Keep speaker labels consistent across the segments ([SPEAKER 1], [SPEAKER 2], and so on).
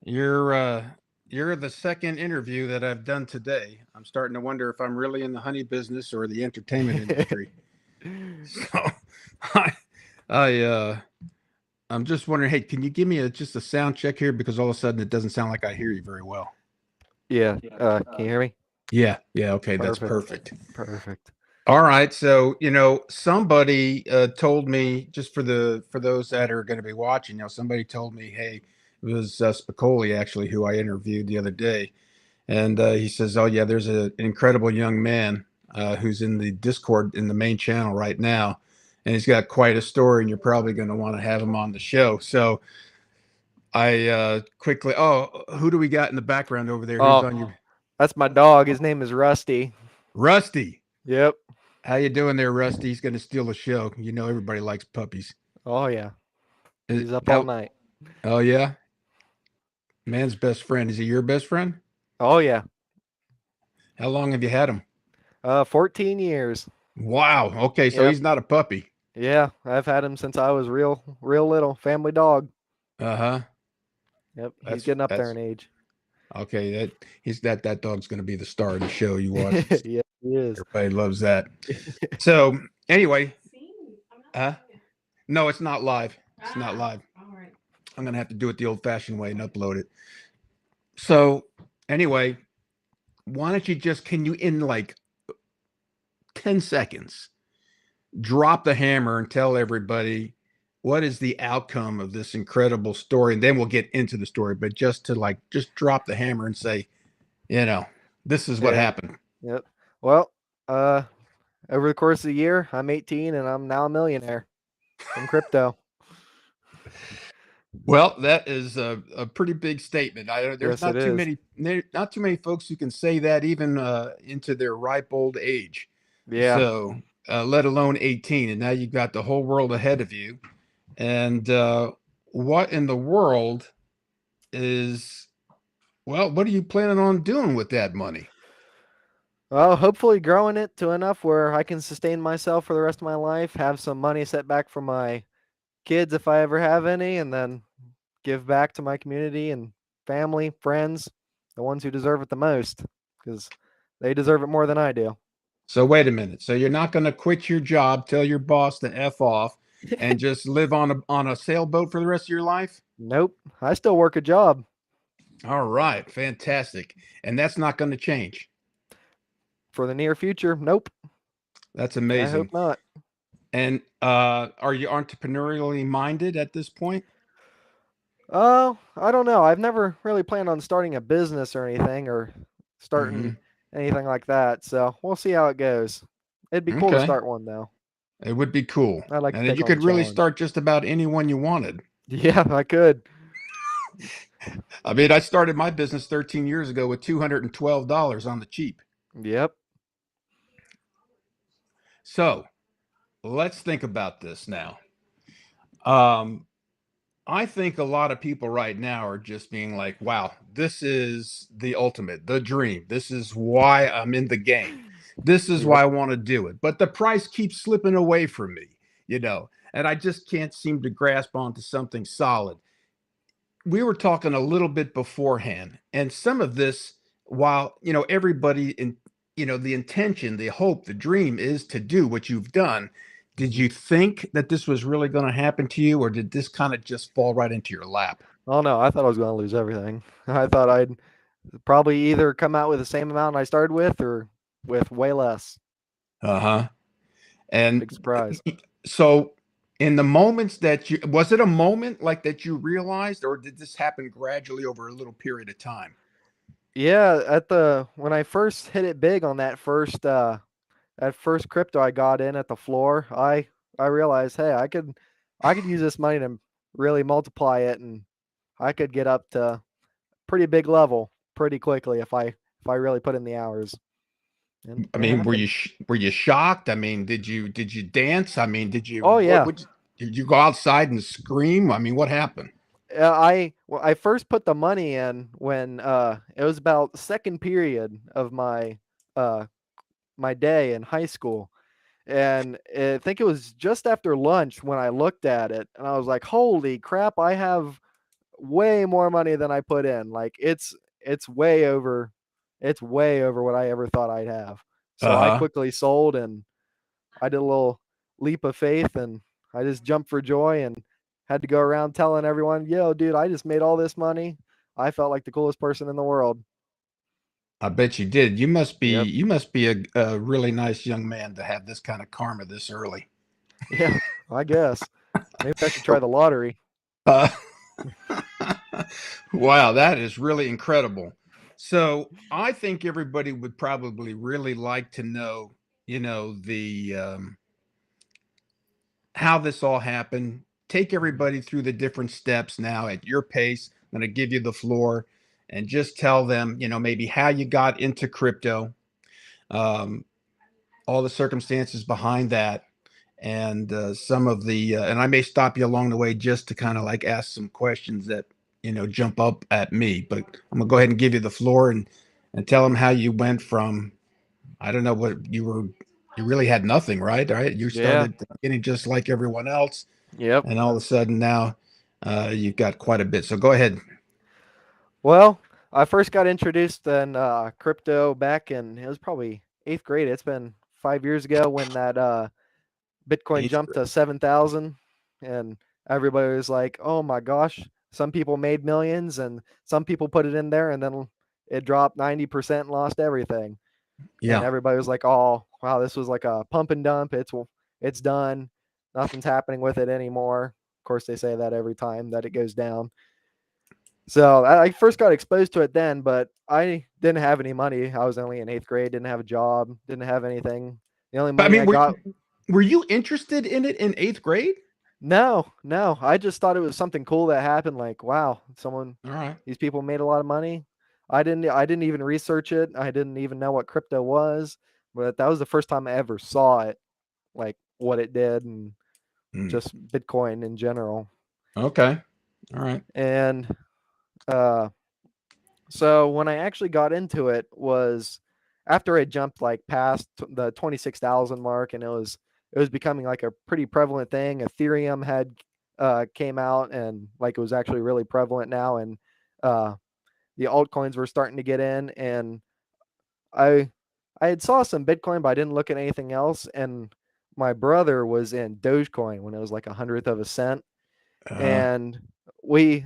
[SPEAKER 1] You're uh you're the second interview that I've done today. I'm starting to wonder if I'm really in the honey business or the entertainment industry. So I I I'm just wondering, hey, can you give me just a sound check here because all of a sudden it doesn't sound like I hear you very well.
[SPEAKER 2] Yeah. Can you hear me?
[SPEAKER 1] Yeah, okay, that's
[SPEAKER 2] Perfect.
[SPEAKER 1] perfect.
[SPEAKER 2] Perfect.
[SPEAKER 1] All right, so somebody told me just for those that are going to be watching, somebody told me, hey, it was Spicoli actually who I interviewed the other day. And he says, "Oh yeah, there's an incredible young man who's in the Discord in the main channel right now, and he's got quite a story, and you're probably going to want to have him on the show." So I quickly, oh, who do we got in the background over there? Who's
[SPEAKER 2] Oh,
[SPEAKER 1] on your
[SPEAKER 2] that's my dog. His name is Rusty.
[SPEAKER 1] Rusty?
[SPEAKER 2] Yep.
[SPEAKER 1] How you doing there, Rusty? He's going to steal the show. You know everybody likes puppies.
[SPEAKER 2] Oh yeah.
[SPEAKER 1] Is-
[SPEAKER 2] He's up all
[SPEAKER 1] How?
[SPEAKER 2] night.
[SPEAKER 1] Oh yeah, man's best friend. Is he your best friend?
[SPEAKER 2] Oh yeah.
[SPEAKER 1] How long have you had him?
[SPEAKER 2] 14 years.
[SPEAKER 1] Wow. Okay, so
[SPEAKER 2] Yep.
[SPEAKER 1] he's not a puppy.
[SPEAKER 2] Yeah. I've had him since I was real little. Family dog.
[SPEAKER 1] Uh huh.
[SPEAKER 2] Yep. He's
[SPEAKER 1] That's
[SPEAKER 2] getting up there
[SPEAKER 1] that's
[SPEAKER 2] in age.
[SPEAKER 1] Okay, that dog's going to be the star of the show. You watch,
[SPEAKER 2] Yeah, he is.
[SPEAKER 1] everybody loves that. So anyway, no, it's not live. It's not live. I'm going to have to do it the old-fashioned way and upload it. So anyway, why don't you just can you in like 10 seconds drop the hammer and tell everybody what is the outcome of this incredible story, and then we'll get into the story. But just to just drop the hammer and say, you know, this is what
[SPEAKER 2] Yeah.
[SPEAKER 1] happened.
[SPEAKER 2] Yep. Well, uh, over the course of the year, I'm 18 and I'm now a millionaire from crypto.
[SPEAKER 1] Well, that is a pretty big statement. There's
[SPEAKER 2] Yes, it is.
[SPEAKER 1] not too many folks who can say that even into their ripe old age.
[SPEAKER 2] Yeah.
[SPEAKER 1] So, let alone 18, and now you've got the whole world ahead of you. And what in the world is what are you planning on doing with that money?
[SPEAKER 2] Well, hopefully growing it to enough where I can sustain myself for the rest of my life, have some money set back for my kids if I ever have any, and then give back to my community and family, friends, the ones who deserve it the most, because they deserve it more than I do.
[SPEAKER 1] So wait a minute. So you're not going to quit your job, tell your boss to f off, and just live on a sailboat for the rest of your life?
[SPEAKER 2] Nope. I still work a job
[SPEAKER 1] All right, fantastic. And that's not going to change.
[SPEAKER 2] for the near future. Nope.
[SPEAKER 1] That's
[SPEAKER 2] I hope
[SPEAKER 1] amazing.
[SPEAKER 2] not.
[SPEAKER 1] And are you entrepreneurially minded at this point?
[SPEAKER 2] Oh, I don't know. I've never really planned on starting a business or anything or starting
[SPEAKER 1] Hmm.
[SPEAKER 2] anything like that. So we'll see how it goes. It'd be cool to
[SPEAKER 1] Okay,
[SPEAKER 2] start one though.
[SPEAKER 1] it would be cool,
[SPEAKER 2] I'd like to
[SPEAKER 1] and then
[SPEAKER 2] take
[SPEAKER 1] you
[SPEAKER 2] on the
[SPEAKER 1] could really
[SPEAKER 2] challenge.
[SPEAKER 1] start just about any one you wanted.
[SPEAKER 2] Yeah, I could.
[SPEAKER 1] I mean, I started my business 13 years ago with $212 on the cheap.
[SPEAKER 2] Yep.
[SPEAKER 1] So let's think about this now. Um, I think a lot of people right now are just being like, wow, this is the ultimate, the dream. This is why I'm in the game. This is
[SPEAKER 2] Yep.
[SPEAKER 1] why I want to do it. But the price keeps slipping away from me, you know, and I just can't seem to grasp onto something solid. We were talking a little bit beforehand, and some of this, while, everybody in, the intention, the hope, the dream is to do what you've done. Did you think that this was really going to happen to you, or did this kind of just fall right into your lap?
[SPEAKER 2] Oh no, I thought I was going to lose everything. I thought I'd probably either come out with the same amount I started with or with way less.
[SPEAKER 1] Uh-huh. And
[SPEAKER 2] Big surprise.
[SPEAKER 1] so in the moments that was it a moment like that you realized, or did this happen gradually over a little period of time?
[SPEAKER 2] Yeah, at the when I first hit it big on that first crypto I got in at the floor, I realized, hey, I could use this money to really multiply it and I could get up to pretty big level pretty quickly if I really put in the hours. And
[SPEAKER 1] I
[SPEAKER 2] it
[SPEAKER 1] mean,
[SPEAKER 2] happened.
[SPEAKER 1] were you shocked? I mean, did you dance? I mean, did you
[SPEAKER 2] Oh
[SPEAKER 1] what
[SPEAKER 2] yeah.
[SPEAKER 1] would did you go outside and scream? I mean, what happened?
[SPEAKER 2] I first put the money in when it was about the second period of uh my day in high school. And I think it was just after lunch when I looked at it and I was like, "Holy crap, I have way more money than I put in. Like it's way over it's way over what I ever thought I'd have. So I
[SPEAKER 1] Uh-huh.
[SPEAKER 2] quickly sold and I did a little leap of faith and I just jumped for joy and had to go around telling everyone, "Yo, dude, I just made all this money." I felt like the coolest person in the world.
[SPEAKER 1] I bet you did.
[SPEAKER 2] Yep.
[SPEAKER 1] You must be a really nice young man to have this kind of karma this early.
[SPEAKER 2] Yeah, I guess. Maybe I should try the lottery.
[SPEAKER 1] Uh, wow, that is really incredible. So I think everybody would probably really like to know, the how this all happened. Take
[SPEAKER 2] Mhm.
[SPEAKER 1] everybody through the different steps now at your pace. I'm going to give you the floor and just tell them, maybe how you got into crypto, um, all the circumstances behind that, and some of the and I may stop you along the way just to kind of like ask some questions that jump up at me. But I'm gonna go ahead and give you the floor and tell them how you went from, I don't know what you were. You really had nothing, right? Right. You
[SPEAKER 2] Yeah.
[SPEAKER 1] started getting just like everyone else,
[SPEAKER 2] Yep.
[SPEAKER 1] and all of a sudden now you've got quite a bit. So go ahead.
[SPEAKER 2] Well, I first got introduced in crypto back in it was probably 8th grade. It's been 5 years ago when that Bitcoin
[SPEAKER 1] Eighth
[SPEAKER 2] jumped
[SPEAKER 1] grade.
[SPEAKER 2] to 7,000, and everybody was like, "Oh my gosh!" Some people made millions, and some people put it in there, and then it dropped 90% and lost everything. And
[SPEAKER 1] Yeah.
[SPEAKER 2] everybody was like, "Oh, wow, this was like a pump and dump. It's done. Nothing's happening with it anymore." Of course, they say that every time that it goes down. So I first got exposed to it then, but I didn't have any money. I was only in 8th grade, didn't have a job, didn't have anything. The only
[SPEAKER 1] But I
[SPEAKER 2] money
[SPEAKER 1] mean,
[SPEAKER 2] I got.
[SPEAKER 1] were you interested in it in eighth grade?
[SPEAKER 2] No, no. I just thought it was something cool that happened. Like, wow,
[SPEAKER 1] All right.
[SPEAKER 2] these people made a lot of money. I didn't even research it. I didn't even know what crypto was, but that was the first time I ever saw it, like what it did and
[SPEAKER 1] Mm,
[SPEAKER 2] just Bitcoin in general.
[SPEAKER 1] okay. All right.
[SPEAKER 2] And uh so when I actually got into it was after it jumped like past the 26,000 mark and it was becoming like a pretty prevalent thing. Ethereum had came out and like it was actually really prevalent now and uh the altcoins were starting to get in and I I had saw some Bitcoin but I didn't look at anything else and my brother was in Dogecoin when it was like a hundredth of a cent
[SPEAKER 1] Uh,
[SPEAKER 2] and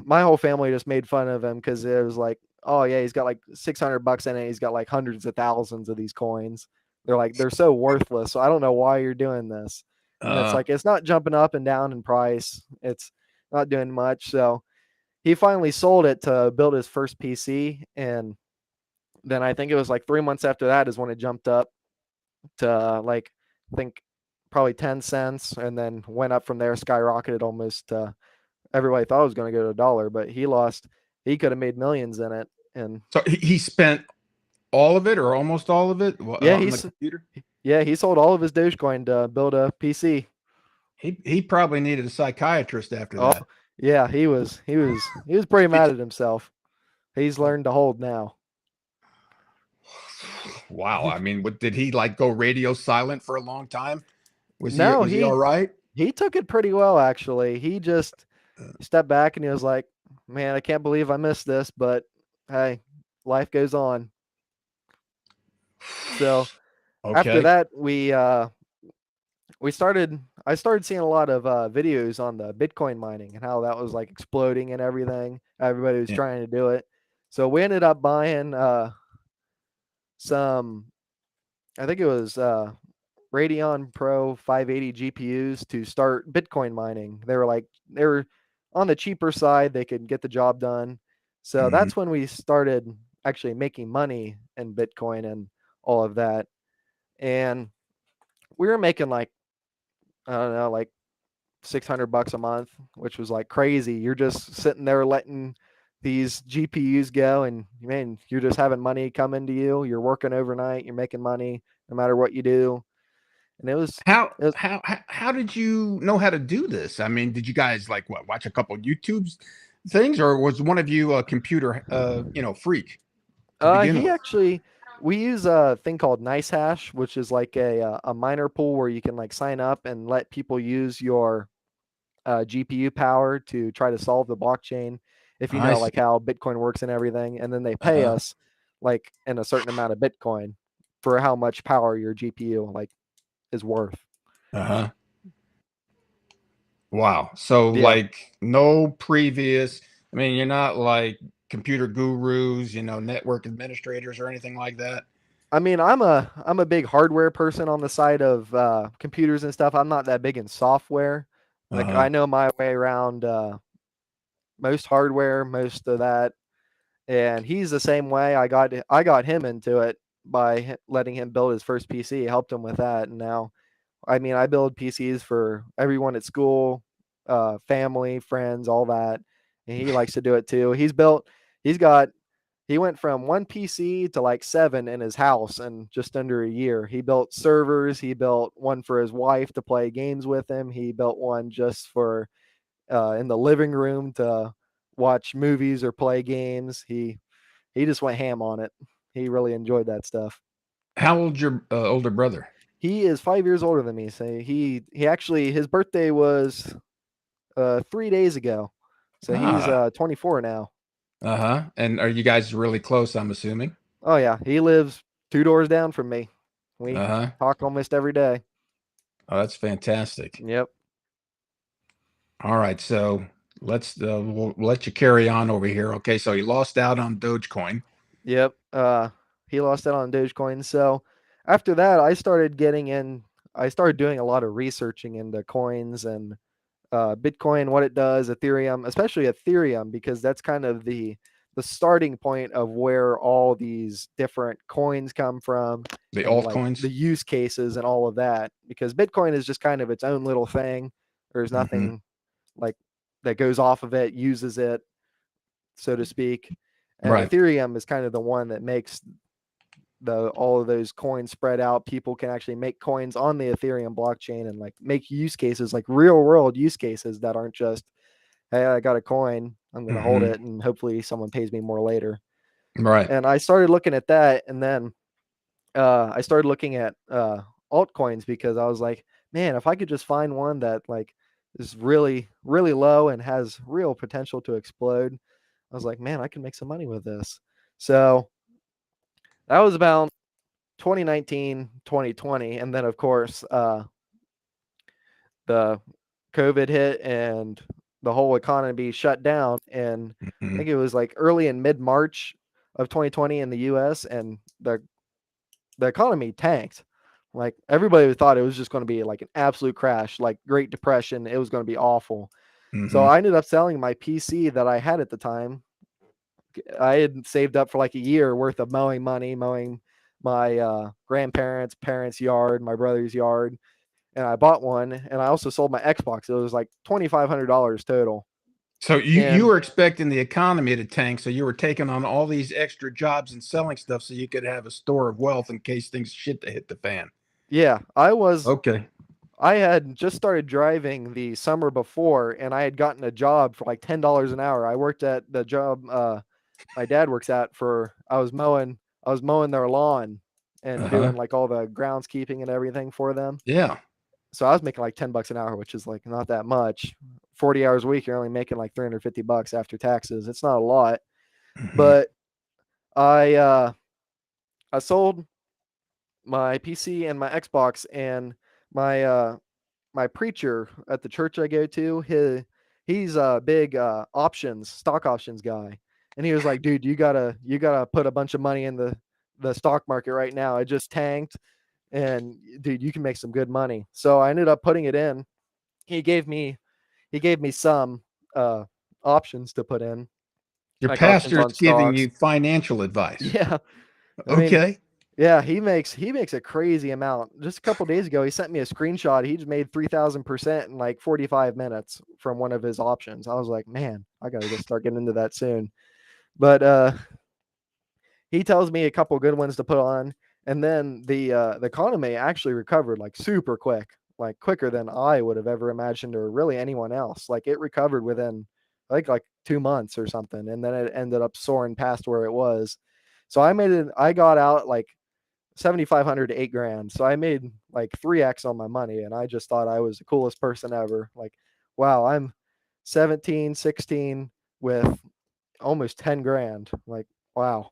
[SPEAKER 2] my whole family just made fun of him because it was like, oh yeah, he's got like $600 in it. He's got like hundreds of thousands of these coins. They're like they're so worthless. So I don't know why you're doing this. And it's
[SPEAKER 1] uh,
[SPEAKER 2] like it's not jumping up and down in price. It's not doing much. So he finally sold it to build his first PC, and then I think it was like 3 months after that is when it jumped up to like I think probably 10 cents, and then went up from there, skyrocketed almost everybody thought it was going to go to a dollar, but he lost. He could have made millions in it. And
[SPEAKER 1] so he spent all of it or almost all of it
[SPEAKER 2] yeah,
[SPEAKER 1] on the computer.
[SPEAKER 2] he sold all of his Dogecoin to build a PC.
[SPEAKER 1] He probably needed a psychiatrist after
[SPEAKER 2] Oh
[SPEAKER 1] that.
[SPEAKER 2] yeah, he was pretty mad at himself. He's learned to hold now.
[SPEAKER 1] Wow. I mean, what did he like go radio silent for a long time?
[SPEAKER 2] No,
[SPEAKER 1] Was he all right?
[SPEAKER 2] he took it pretty well actually. He just stepped back and he was like, "Man, I can't believe I missed this, but hey, life goes on." So after
[SPEAKER 1] Okay.
[SPEAKER 2] that, we started I started seeing a lot of videos on the Bitcoin mining and how that was like exploding and everything. Everybody was
[SPEAKER 1] Yeah.
[SPEAKER 2] trying to do it. So we ended up buying some I think it was Radeon Pro 580 GPUs to start Bitcoin mining. They were on the cheaper side, they could get the job done. So
[SPEAKER 1] Mhm.
[SPEAKER 2] that's when we started actually making money in Bitcoin and all of that. And we were making like I don't know, like $600 a month, which was like crazy. You're just sitting there letting these GPUs go, and man, you're just having money come into you. You're working overnight, you're making money no matter what you do, and it was
[SPEAKER 1] How did you know how to do this? I mean, did you guys like what watch a couple YouTube's things, or was one of you a computer freak to begin
[SPEAKER 2] he
[SPEAKER 1] with?
[SPEAKER 2] actually we use a thing called Nice Hash, which is like a miner pool where you can like sign up and let people use your GPU power to try to solve the blockchain. if you
[SPEAKER 1] I
[SPEAKER 2] know
[SPEAKER 1] see.
[SPEAKER 2] like how Bitcoin works and everything, and then they pay
[SPEAKER 1] Uh-huh.
[SPEAKER 2] us like in a certain amount of Bitcoin for how much power your GPU like is worth.
[SPEAKER 1] Uh-huh. Wow. So
[SPEAKER 2] Yeah.
[SPEAKER 1] like no previous, I mean, you're not like computer gurus, network administrators or anything like that.
[SPEAKER 2] I mean, I'm a big hardware person on the side of computers and stuff. I'm not that big in software. Like
[SPEAKER 1] Uh-huh.
[SPEAKER 2] I know my way around most hardware, most of that, and he's the same way. I got him into it by letting him build his first PC. Helped him with that, and now I mean I build PCs for everyone at school, family, friends, all that, and he likes to do it too. He's got he went from one PC to like seven in his house in just under a year. He built servers. He built one for his wife to play games with him. He built one just for in the living room to watch movies or play games. He just went ham on it. He really enjoyed that stuff.
[SPEAKER 1] How old's your older brother?
[SPEAKER 2] He is 5 years older than me. So he actually his birthday was 3 days ago. So he's
[SPEAKER 1] Ah,
[SPEAKER 2] 24 now.
[SPEAKER 1] uh-huh. And are you guys really close, I'm assuming?
[SPEAKER 2] Oh yeah, he lives 2 doors down from me. We
[SPEAKER 1] Uh-huh.
[SPEAKER 2] talk almost every day.
[SPEAKER 1] Oh, that's fantastic.
[SPEAKER 2] Yep.
[SPEAKER 1] All right, so we'll let you carry on over here. Okay, so you lost out on Dogecoin.
[SPEAKER 2] Yep. He lost out on Dogecoin. So after that, I started doing a lot of researching into coins and Bitcoin, what it does, Ethereum, especially Ethereum, because that's kind of the starting point of where all these different coins come from
[SPEAKER 1] The
[SPEAKER 2] and like
[SPEAKER 1] altcoins.
[SPEAKER 2] the use cases and all of that. Because Bitcoin is just kind of its own little thing. There's
[SPEAKER 1] Hmm.
[SPEAKER 2] nothing like that goes off of it, uses it, so to speak. And
[SPEAKER 1] Right.
[SPEAKER 2] Ethereum is kind of the one that makes the all of those coins spread out. People can actually make coins on the Ethereum blockchain and like make use cases, like real world use cases that aren't just, hey, I got a coin, I'm going to hold
[SPEAKER 1] Hmm.
[SPEAKER 2] it and hopefully someone pays me more later.
[SPEAKER 1] Right.
[SPEAKER 2] And I started looking at that, and then I started looking at altcoins because I was like, man, if I could just find one that like is really really low and has real potential to explode, I was like, man, I can make some money with this. So that was about 2019, 2020, and then of course the COVID hit and the whole economy shut down. And I
[SPEAKER 1] Hmm.
[SPEAKER 2] think it was like early in mid March of 2020 in the U.S. and the economy tanked. Like everybody thought it was just going to be like an absolute crash, like Great Depression. It was going to be awful. So
[SPEAKER 1] Hmm.
[SPEAKER 2] I ended up selling my PC that I had at the time. I had saved up for like a year worth of mowing money, mowing my grandparents' parents' yard, my brother's yard, and I bought one. And I also sold my Xbox. It was like $2,500 total.
[SPEAKER 1] So you
[SPEAKER 2] And
[SPEAKER 1] were expecting the economy to tank, so you were taking on all these extra jobs and selling stuff so you could have a store of wealth in case things shit to hit the fan.
[SPEAKER 2] yeah,
[SPEAKER 1] Okay.
[SPEAKER 2] I had just started driving the summer before, and I had gotten a job for like $10 an hour. I worked at the job my dad works at for I was mowing their lawn and
[SPEAKER 1] Uh-huh.
[SPEAKER 2] doing like all the groundskeeping and everything for them.
[SPEAKER 1] Yeah.
[SPEAKER 2] So I was making like $10 an hour, which is like not that much. 40 hours a week, you're only making like $350 after taxes. It's not a lot.
[SPEAKER 1] Hmm.
[SPEAKER 2] But I uh I sold my PC and my Xbox, and my my preacher at the church I go to, he's a big stock options guy. And he was like, dude, you gotta put a bunch of money in the stock market right now. It just tanked, and dude, you can make some good money. So I ended up putting it in. He gave me he gave me some uh options to put in,
[SPEAKER 1] Your
[SPEAKER 2] like options
[SPEAKER 1] pastor's
[SPEAKER 2] on
[SPEAKER 1] giving
[SPEAKER 2] stocks.
[SPEAKER 1] you financial advice.
[SPEAKER 2] Yeah. I mean,
[SPEAKER 1] Okay.
[SPEAKER 2] yeah, he makes a crazy amount. Just a couple days ago, he sent me a screenshot. He just made 3,000% in like 45 minutes from one of his options. I was like, man, I gotta get start getting into that soon. But he tells me a couple good ones to put on, and then the economy actually recovered like super quick, like quicker than I would have ever imagined, or really anyone else. Like it recovered within like 2 months or something, and then it ended up soaring past where it was. So I got out like 7,500 to 8 grand. So I made like 3x on my money. And I just thought I was the coolest person ever. Like, wow, I'm 17, 16 with almost 10 grand. Like, wow.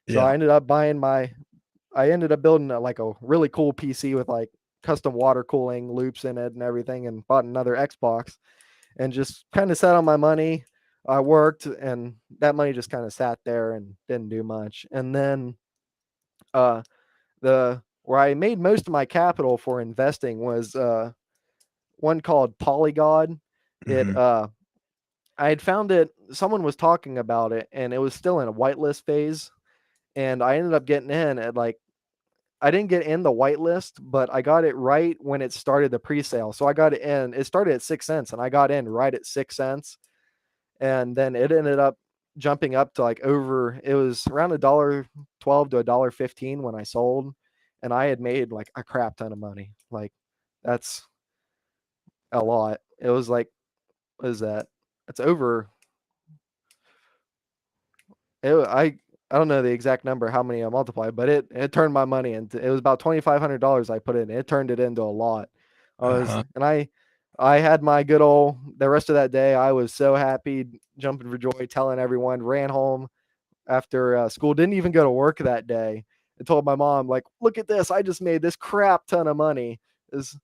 [SPEAKER 2] So
[SPEAKER 1] Yeah.
[SPEAKER 2] I ended up building like a really cool PC with like custom water cooling loops in it and everything, and bought another Xbox and just kind of sat on my money. I worked, and that money just kind of sat there and didn't do much. And then uh, the where I made most of my capital for investing was one called Polygod. It
[SPEAKER 1] Hmm.
[SPEAKER 2] I had found it. Someone was talking about it, and it was still in a whitelist phase. And I ended up getting in at like I didn't get in the whitelist, but I got it right when it started the pre-sale. So I got it in. It started at 6 cents, and I got in right at 6 cents. And then it ended up jumping up to like over. It was around $1.12 to $1.15 when I sold, and I had made like a crap ton of money. Like that's a lot. It was like, what is that? It's over. I don't know the exact number how many I multiplied, but it turned my money into. It was about $2,500 I put in. It turned it into a lot.
[SPEAKER 1] Uh-huh.
[SPEAKER 2] I had my good old the rest of that day. I was so happy, jumping for joy, telling everyone. Ran home after school. Didn't even go to work that day. I told my mom, like, look at this. I just made this crap ton of money. Is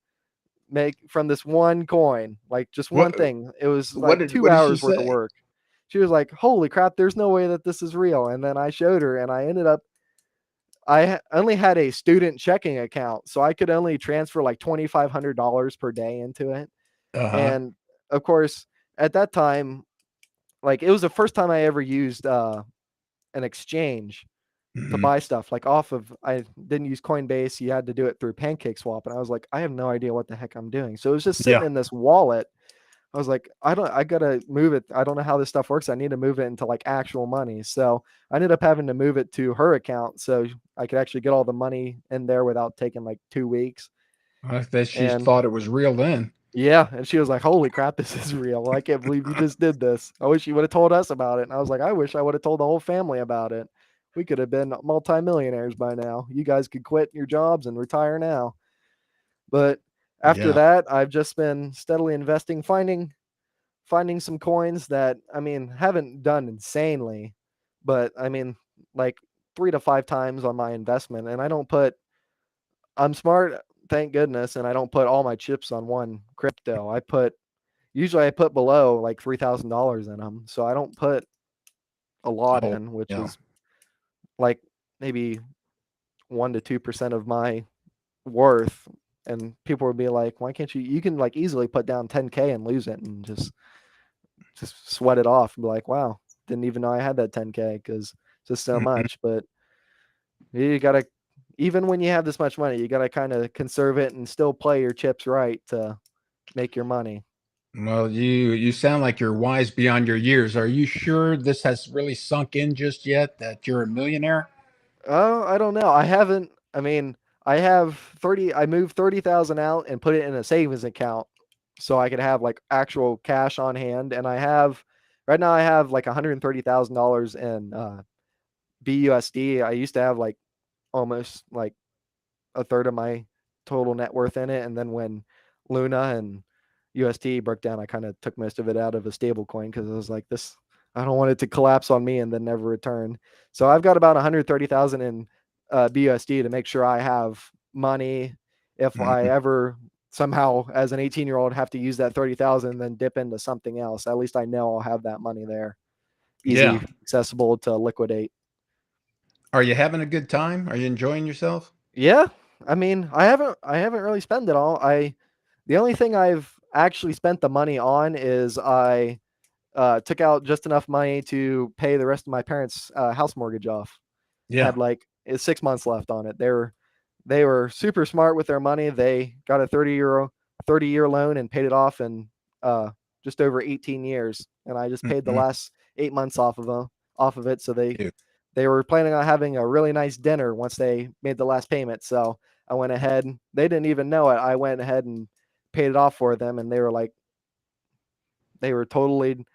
[SPEAKER 2] make from this one coin, like just
[SPEAKER 1] What
[SPEAKER 2] one thing. It was
[SPEAKER 1] what
[SPEAKER 2] like
[SPEAKER 1] did
[SPEAKER 2] two
[SPEAKER 1] what did she
[SPEAKER 2] hours worth of
[SPEAKER 1] say?
[SPEAKER 2] work. She was like, "Holy crap! There's no way that this is real." And then I showed her, and I ended up. Only had a student checking account, so I could only transfer like $2,500 per day into it.
[SPEAKER 1] Uh-huh.
[SPEAKER 2] And of course, at that time, like it was the first time I ever used an exchange to
[SPEAKER 1] Hmm.
[SPEAKER 2] buy stuff like off of. I didn't use Coinbase. You had to do it through Pancake Swap, and I was like, I have no idea what the heck I'm doing. So it was just sitting
[SPEAKER 1] Yeah.
[SPEAKER 2] in this wallet. I was like, I gotta move it. I don't know how this stuff works. I need to move it into like actual money. So I ended up having to move it to her account so I could actually get all the money in there without taking like 2 weeks.
[SPEAKER 1] I bet she
[SPEAKER 2] And
[SPEAKER 1] thought it was real then.
[SPEAKER 2] yeah, and she was like, "Holy crap, this is real! I can't believe you just did this. I wish you would have told us about it." And I was like, "I wish I would have told the whole family about it. We could have been multimillionaires by now. You guys could quit your jobs and retire now." But after
[SPEAKER 1] Yeah.
[SPEAKER 2] that, I've just been steadily investing, finding some coins that I mean haven't done insanely, but I mean like 3 to 5 times on my investment. And I'm smart, thank goodness, and I don't put all my chips on one crypto. I put below like $3,000 in them, so I don't put a lot
[SPEAKER 1] Oh,
[SPEAKER 2] in, which
[SPEAKER 1] yeah.
[SPEAKER 2] is like maybe 1 to 2% of my worth. And people would be like, "Why can't you? You can like easily put down 10K and lose it, and just sweat it off and be like, wow, didn't even know I had that 10K because it's just so
[SPEAKER 1] Mhm.
[SPEAKER 2] much." But you gotta, even when you have this much money, you gotta kind of conserve it and still play your chips right to make your money.
[SPEAKER 1] Well, you sound like you're wise beyond your years. Are you sure this has really sunk in just yet that you're a millionaire?
[SPEAKER 2] Oh, I don't know. I haven't. I mean, I have 30. I moved 30,000 out and put it in a savings account so I could have like actual cash on hand. And right now I have like $130,000 in BUSD. I used to have like almost like a third of my total net worth in it. And then when Luna and UST broke down, I kind of took most of it out of a stable coin because I was like, this, I don't want it to collapse on me and then never return. So I've got about 130,000 in BUSD to make sure I have money if I
[SPEAKER 1] Mhm.
[SPEAKER 2] ever somehow as an 18-year-old have to use that 30,000 then dip into something else. At least I know I'll have that money there,
[SPEAKER 1] Yeah.
[SPEAKER 2] easy accessible to liquidate.
[SPEAKER 1] Are you having a good time? Are you enjoying yourself?
[SPEAKER 2] Yeah, I mean, I haven't really spent it all. The only thing I've actually spent the money on is I took out just enough money to pay the rest of my parents' house mortgage off.
[SPEAKER 1] Yeah.
[SPEAKER 2] Had like 6 months left on it. They were super smart with their money. They got a 30-year loan and paid it off in uh, just over 18 years. And I just paid the
[SPEAKER 1] Mhm.
[SPEAKER 2] last 8 months off of it. So they
[SPEAKER 1] Yeah.
[SPEAKER 2] they were planning on having a really nice dinner once they made the last payment. So I went ahead. They didn't even know it. I went ahead and paid it off for them, and they were totally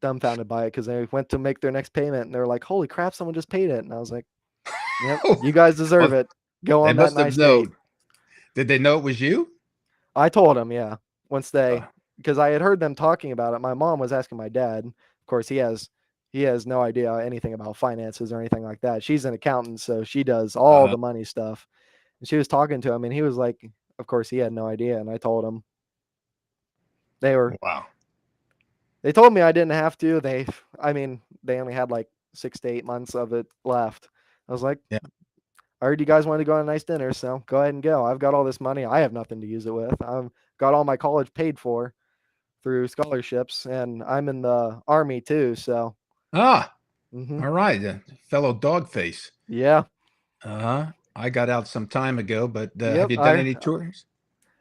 [SPEAKER 2] dumbfounded by it because they went to make their next payment and they were like, "Holy crap, someone just paid it!" And I was like, "Yep, you guys deserve
[SPEAKER 1] Well,
[SPEAKER 2] it. Go
[SPEAKER 1] they
[SPEAKER 2] on that
[SPEAKER 1] must have
[SPEAKER 2] nice date."
[SPEAKER 1] known. Did they know it was you?
[SPEAKER 2] I told them, yeah. Once
[SPEAKER 1] Uh,
[SPEAKER 2] because I had heard them talking about it. My mom was asking my dad. Of course, he has he has no idea anything about finances or anything like that. She's an accountant, so she does all
[SPEAKER 1] Uh,
[SPEAKER 2] the money stuff. And she was talking to him, and he was like, of course, he had no idea. And I told him they were
[SPEAKER 1] wow.
[SPEAKER 2] they told me I didn't have to. I mean, they only had like 6 to 8 months of it left. I was like,
[SPEAKER 1] Yeah.
[SPEAKER 2] I heard you guys wanted to go on a nice dinner, so go ahead and go. I've got all this money. I have nothing to use it with. I've got all my college paid for through scholarships, and I'm in the army too. So,
[SPEAKER 1] Ah,
[SPEAKER 2] hmm
[SPEAKER 1] all right. Fellow dog face.
[SPEAKER 2] yeah,
[SPEAKER 1] Uh-huh. I got out some time ago, but have
[SPEAKER 2] yep.
[SPEAKER 1] you done any tours?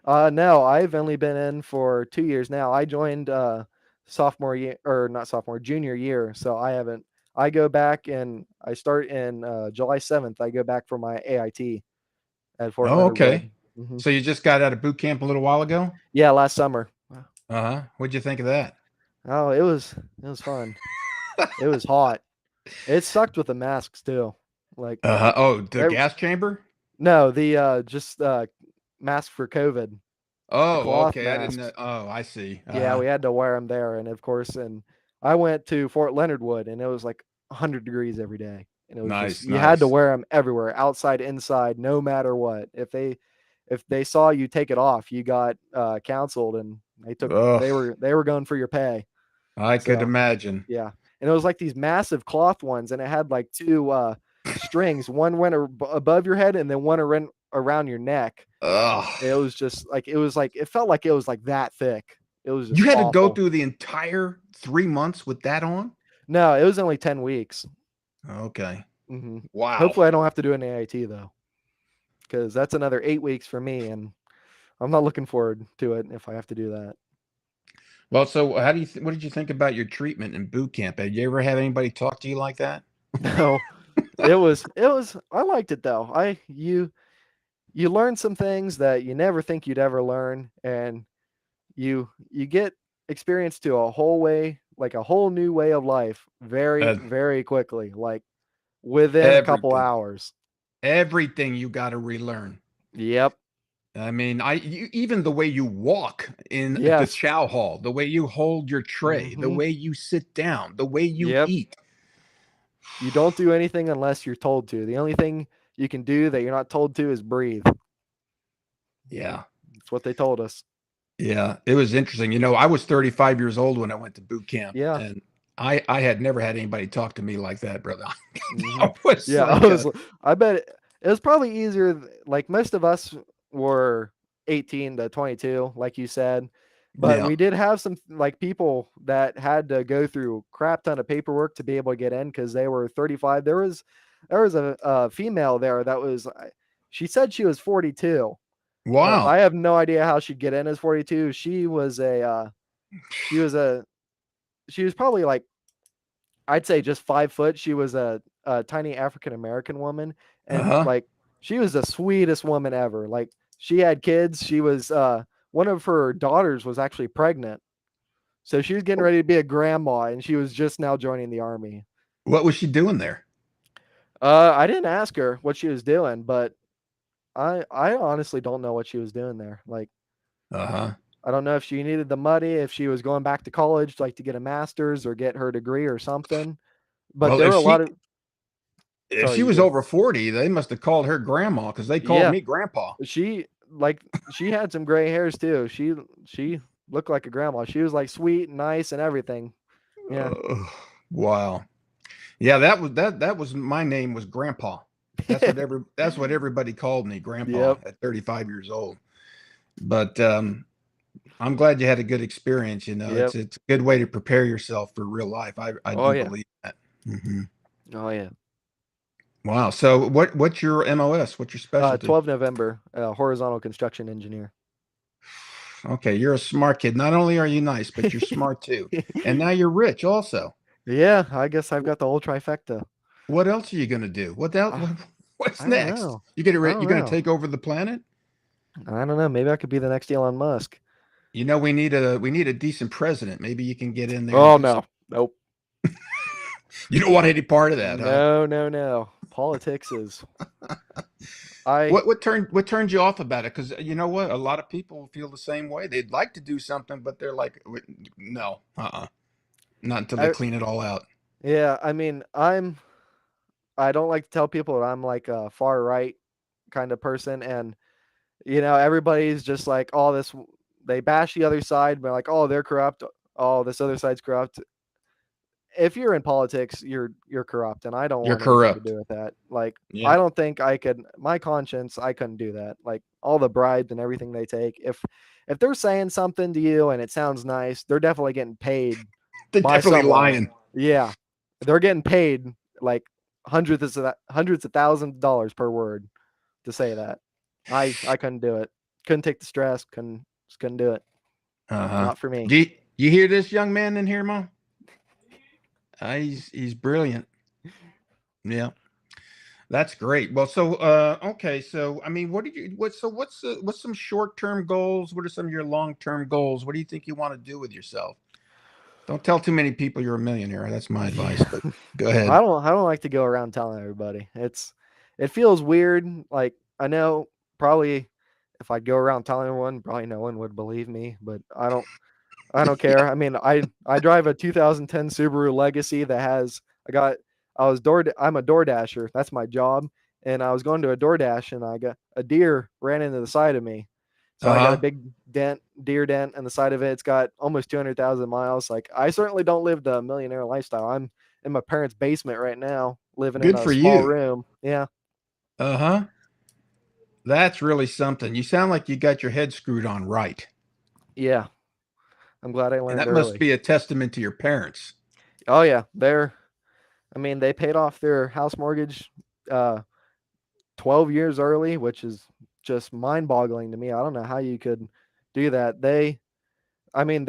[SPEAKER 2] No, I've only been in for 2 years now. I joined sophomore year, or not sophomore, junior year. So I haven't. I go back and I start in July 7th. I go back for my AIT at Fort
[SPEAKER 1] Oh,
[SPEAKER 2] Leonard Wood.
[SPEAKER 1] okay.
[SPEAKER 2] Hmm
[SPEAKER 1] So you just got out of boot camp a little while ago?
[SPEAKER 2] Yeah, last summer.
[SPEAKER 1] Uh-huh. What'd you think of that?
[SPEAKER 2] Oh, it was fun. It was hot. It sucked with the masks too. Like
[SPEAKER 1] Uh-huh. Oh, the
[SPEAKER 2] every,
[SPEAKER 1] gas chamber?
[SPEAKER 2] no, the just mask for COVID, the
[SPEAKER 1] Oh,
[SPEAKER 2] cloth
[SPEAKER 1] okay. I didn't know.
[SPEAKER 2] masks.
[SPEAKER 1] Oh, I see.
[SPEAKER 2] Yeah,
[SPEAKER 1] Uh-huh.
[SPEAKER 2] we had to wear them there, and of course, and I went to Fort Leonard Wood, and it was like 100 degrees every day, and it was just
[SPEAKER 1] Nice,
[SPEAKER 2] you had to
[SPEAKER 1] nice.
[SPEAKER 2] wear them everywhere, outside, inside, no matter what. If they saw you take it off, you got counseled, and
[SPEAKER 1] Ugh,
[SPEAKER 2] they were going for your pay.
[SPEAKER 1] I could
[SPEAKER 2] So
[SPEAKER 1] imagine.
[SPEAKER 2] yeah, and it was like these massive cloth ones, and it had like two strings. One went above your head, and then one around your neck.
[SPEAKER 1] Ugh.
[SPEAKER 2] It was like it felt like it was like that thick. It was
[SPEAKER 1] You
[SPEAKER 2] just
[SPEAKER 1] had to go
[SPEAKER 2] awful.
[SPEAKER 1] through the entire 3 months with that on?
[SPEAKER 2] No, it was only 10 weeks.
[SPEAKER 1] Okay.
[SPEAKER 2] Hmm
[SPEAKER 1] Wow.
[SPEAKER 2] Hopefully, I don't have to do an AIT though, because that's another 8 weeks for me, and I'm not looking forward to it if I have to do that.
[SPEAKER 1] Well, so how do you what did you think about your treatment in boot camp? Did you ever have anybody talk to you like that?
[SPEAKER 2] No, it was. I liked it though. You learn some things that you never think you'd ever learn, and you get experience to a whole way, like a whole new way of life, very
[SPEAKER 1] Uh,
[SPEAKER 2] very quickly, like within a couple
[SPEAKER 1] everything.
[SPEAKER 2] hours.
[SPEAKER 1] Everything you got to relearn.
[SPEAKER 2] Yep.
[SPEAKER 1] I mean, even the way you walk in the
[SPEAKER 2] Yes.
[SPEAKER 1] chow hall, the way you hold your tray, the
[SPEAKER 2] hmm
[SPEAKER 1] way you sit down, the way you
[SPEAKER 2] Yep.
[SPEAKER 1] eat.
[SPEAKER 2] You don't do anything unless you're told to. The only thing you can do that you're not told to is breathe.
[SPEAKER 1] Yeah.
[SPEAKER 2] That's what they told us.
[SPEAKER 1] Yeah, it was interesting. I was 35 years old when I went to boot camp,
[SPEAKER 2] Yeah.
[SPEAKER 1] and I had never had anybody talk to me like that, brother.
[SPEAKER 2] hmm
[SPEAKER 1] I was
[SPEAKER 2] Yeah.
[SPEAKER 1] like,
[SPEAKER 2] I bet it was probably easier. Like most of us were 18 to 22, like you said, but
[SPEAKER 1] yeah.
[SPEAKER 2] we did have some like people that had to go through crap ton of paperwork to be able to get in because they were 35. There was a female there that was. She said she was 42.
[SPEAKER 1] Wow.
[SPEAKER 2] I have no idea how she'd get in as 42. She was probably like, I'd say just 5 foot. She was a tiny African American woman, and
[SPEAKER 1] Uh-huh.
[SPEAKER 2] like she was the sweetest woman ever. Like she had kids. She was one of her daughters was actually pregnant, so she was getting ready to be a grandma, and she was just now joining the army.
[SPEAKER 1] What was she doing there?
[SPEAKER 2] I didn't ask her what she was doing, but I honestly don't know what she was doing there. Like
[SPEAKER 1] Uh-huh.
[SPEAKER 2] I don't know if she needed the money, if she was going back to college, like to get a master's or get her degree or something. But
[SPEAKER 1] Well,
[SPEAKER 2] there were
[SPEAKER 1] if
[SPEAKER 2] a lot
[SPEAKER 1] she
[SPEAKER 2] of.
[SPEAKER 1] if
[SPEAKER 2] Sorry,
[SPEAKER 1] she
[SPEAKER 2] you
[SPEAKER 1] was
[SPEAKER 2] go.
[SPEAKER 1] over 40, they must have called her grandma because they called
[SPEAKER 2] Yeah,
[SPEAKER 1] me grandpa.
[SPEAKER 2] she had some gray hairs too. She looked like a grandma. She was like sweet and nice and everything. Yeah.
[SPEAKER 1] Wow. Yeah, that was my name was Grandpa. That's what everybody called me, Grandpa,
[SPEAKER 2] Yep.
[SPEAKER 1] at 35 years old. But I'm glad you had a good experience.
[SPEAKER 2] Yep.
[SPEAKER 1] It's a good way to prepare yourself for real life. I
[SPEAKER 2] Oh
[SPEAKER 1] do
[SPEAKER 2] yeah.
[SPEAKER 1] believe that. Hmm.
[SPEAKER 2] Oh yeah.
[SPEAKER 1] Wow. So what's your MOS? What's your specialty?
[SPEAKER 2] 12 November, horizontal construction engineer.
[SPEAKER 1] Okay, you're a smart kid. Not only are you nice, but you're smart too. And now you're rich also.
[SPEAKER 2] Yeah, I guess I've got the whole trifecta.
[SPEAKER 1] What else are you gonna do? What else?
[SPEAKER 2] I,
[SPEAKER 1] What's
[SPEAKER 2] I don't
[SPEAKER 1] next?
[SPEAKER 2] know. I
[SPEAKER 1] You
[SPEAKER 2] don't
[SPEAKER 1] gonna
[SPEAKER 2] know.
[SPEAKER 1] take over the planet?
[SPEAKER 2] I don't know. Maybe I could be the next Elon Musk.
[SPEAKER 1] We need a decent president. Maybe you can get in there and
[SPEAKER 2] Oh
[SPEAKER 1] do some.
[SPEAKER 2] no. Nope.
[SPEAKER 1] You don't want any part of that, huh?
[SPEAKER 2] No, no, no. Politics is I
[SPEAKER 1] What turned you off about it? Because you know what, a lot of people feel the same way. They'd like to do something, but they're like, no, not until they
[SPEAKER 2] I
[SPEAKER 1] clean it all out."
[SPEAKER 2] Yeah, I mean, I don't like to tell people that I'm like a far right kind of person, and everybody's just like all this. They bash the other side, but like, oh, they're corrupt. Oh, this other side's corrupt. If you're in politics, you're corrupt, and I don't
[SPEAKER 1] You're
[SPEAKER 2] want anything to
[SPEAKER 1] corrupt.
[SPEAKER 2] do with that. Like,
[SPEAKER 1] Yeah.
[SPEAKER 2] I don't think I could. My conscience, I couldn't do that. Like all the bribes and everything they take. If they're saying something to you and it sounds nice, they're definitely getting paid
[SPEAKER 1] They're
[SPEAKER 2] by
[SPEAKER 1] definitely
[SPEAKER 2] someone.
[SPEAKER 1] lying.
[SPEAKER 2] Yeah, they're getting paid like hundreds of thousands of dollars per word to say that. I couldn't do it. Couldn't take the stress. Couldn't do it.
[SPEAKER 1] Uh-huh.
[SPEAKER 2] Not for me.
[SPEAKER 1] You hear this young man in here, Mom? He's brilliant. Yeah. That's great. Well, so okay, so I mean, what did you what so what's some short-term goals? What are some of your long-term goals? What do you think you want to do with yourself? Don't tell too many people you're a millionaire. That's my advice,
[SPEAKER 2] Yeah.
[SPEAKER 1] but go ahead.
[SPEAKER 2] I don't like to go around telling everybody. It feels weird. Like I know probably if I go around telling everyone, probably no one would believe me, but I don't care. I mean, I drive a 2010 Subaru Legacy that has I got I was door I'm a door dasher. That's my job. And I was going to a DoorDash and I got a deer ran into the side of me. So I got a
[SPEAKER 1] Uh-huh.
[SPEAKER 2] big deer dent on the side of it. It's got almost 200,000 miles. Like I certainly don't live the millionaire lifestyle. I'm in my parents' basement right now, living in
[SPEAKER 1] Good
[SPEAKER 2] a
[SPEAKER 1] for
[SPEAKER 2] small
[SPEAKER 1] you.
[SPEAKER 2] room. Yeah.
[SPEAKER 1] Uh-huh. That's really something. You sound like you got your head screwed on right.
[SPEAKER 2] Yeah. I'm glad I
[SPEAKER 1] And
[SPEAKER 2] learned
[SPEAKER 1] that must
[SPEAKER 2] early.
[SPEAKER 1] be a testament to your parents.
[SPEAKER 2] Oh yeah, I mean, they paid off their house mortgage uh 12 years early, which is just mind-boggling to me. I don't know how you could do that. I mean,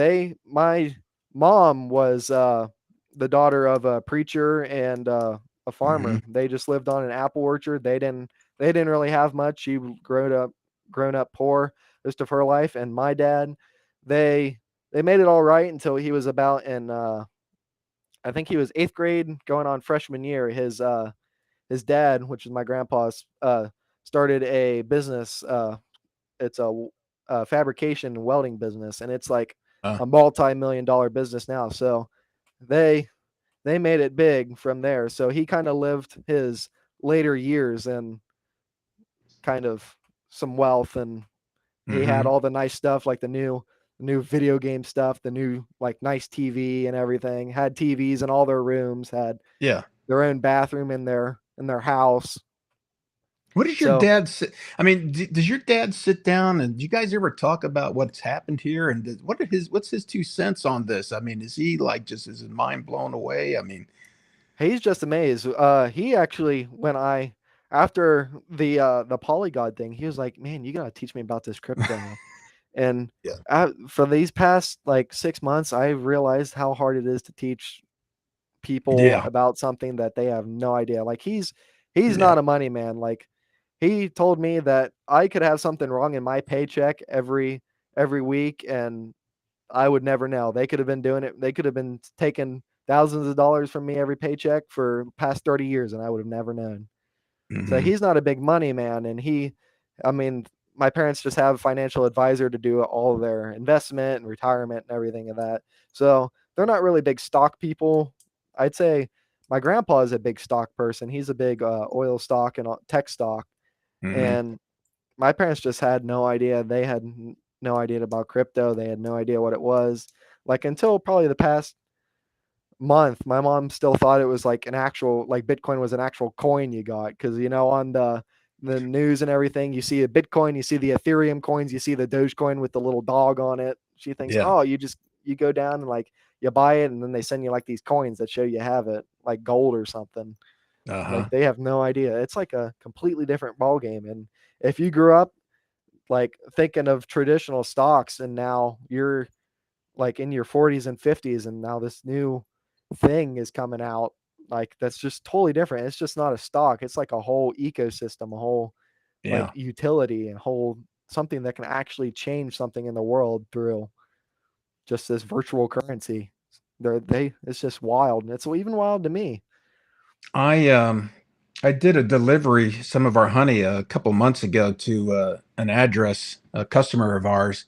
[SPEAKER 2] my mom was the daughter of a preacher and a
[SPEAKER 1] Hmm.
[SPEAKER 2] farmer. They just lived on an apple orchard. They didn't really have much. She grown up poor most of her life. And my dad, they they made it all right until he was about in I think he was 8th grade going on freshman year. His dad, which is my grandpa's, started a business. It's a fabrication and welding business, and it's like
[SPEAKER 1] Uh,
[SPEAKER 2] a multi-million-dollar business now. So they they made it big from there. So he kind of lived his later years in kind of some wealth, and he had
[SPEAKER 1] hmm.
[SPEAKER 2] all the nice stuff like the new video game stuff, the new like nice TV and everything. Had TVs in all their rooms, had
[SPEAKER 1] Yeah.
[SPEAKER 2] their own bathroom in their house.
[SPEAKER 1] What does your
[SPEAKER 2] So
[SPEAKER 1] dad sit? I mean, does your dad sit down and do you guys ever talk about what's happened here and what's his 2 cents on this? I mean, is he like just is his mind blown away? I mean,
[SPEAKER 2] he's just amazed. He actually, when I after the Polygon thing, he was like, "Man, you gotta teach me about this crypto." And
[SPEAKER 1] yeah,
[SPEAKER 2] for these past like 6 months, I realized how hard it is to teach people
[SPEAKER 1] yeah,
[SPEAKER 2] about something that they have no idea. Like he's
[SPEAKER 1] yeah.
[SPEAKER 2] not a money man. Like he told me that I could have something wrong in my paycheck every week, and I would never know. They could have been doing it. They could have been taking thousands of dollars from me every paycheck for past 30 years, and I would have never known. So
[SPEAKER 1] Hmm.
[SPEAKER 2] he's not a big money man, and I mean, my parents just have a financial advisor to do all their investment and retirement and everything of that. So they're not really big stock people. I'd say my grandpa is a big stock person. He's a big oil stock and tech stock,
[SPEAKER 1] Hmm.
[SPEAKER 2] and my parents just had no idea. They had no idea about crypto. They had no idea what it was. Like until probably the past month, my mom still thought it was like an actual like Bitcoin was an actual coin you got because on the news and everything, you see a Bitcoin, you see the Ethereum coins, you see the Dogecoin with the little dog on it. She thinks,
[SPEAKER 1] Yeah.
[SPEAKER 2] oh, you go down and like you buy it, and then they send you like these coins that show you have it, like gold or something.
[SPEAKER 1] Uh-huh.
[SPEAKER 2] Like they have no idea. It's like a completely different ball game. And if you grew up like thinking of traditional stocks and now you're like in your 40s and 50s and now this new thing is coming out, like that's just totally different. It's just not a stock. It's like a whole ecosystem, a whole like
[SPEAKER 1] Yeah.
[SPEAKER 2] utility and whole something that can actually change something in the world through just this virtual currency. They it's just wild. And it's even wild to me.
[SPEAKER 1] I um I did a delivery some of our honey a couple months ago to an address, a customer of ours,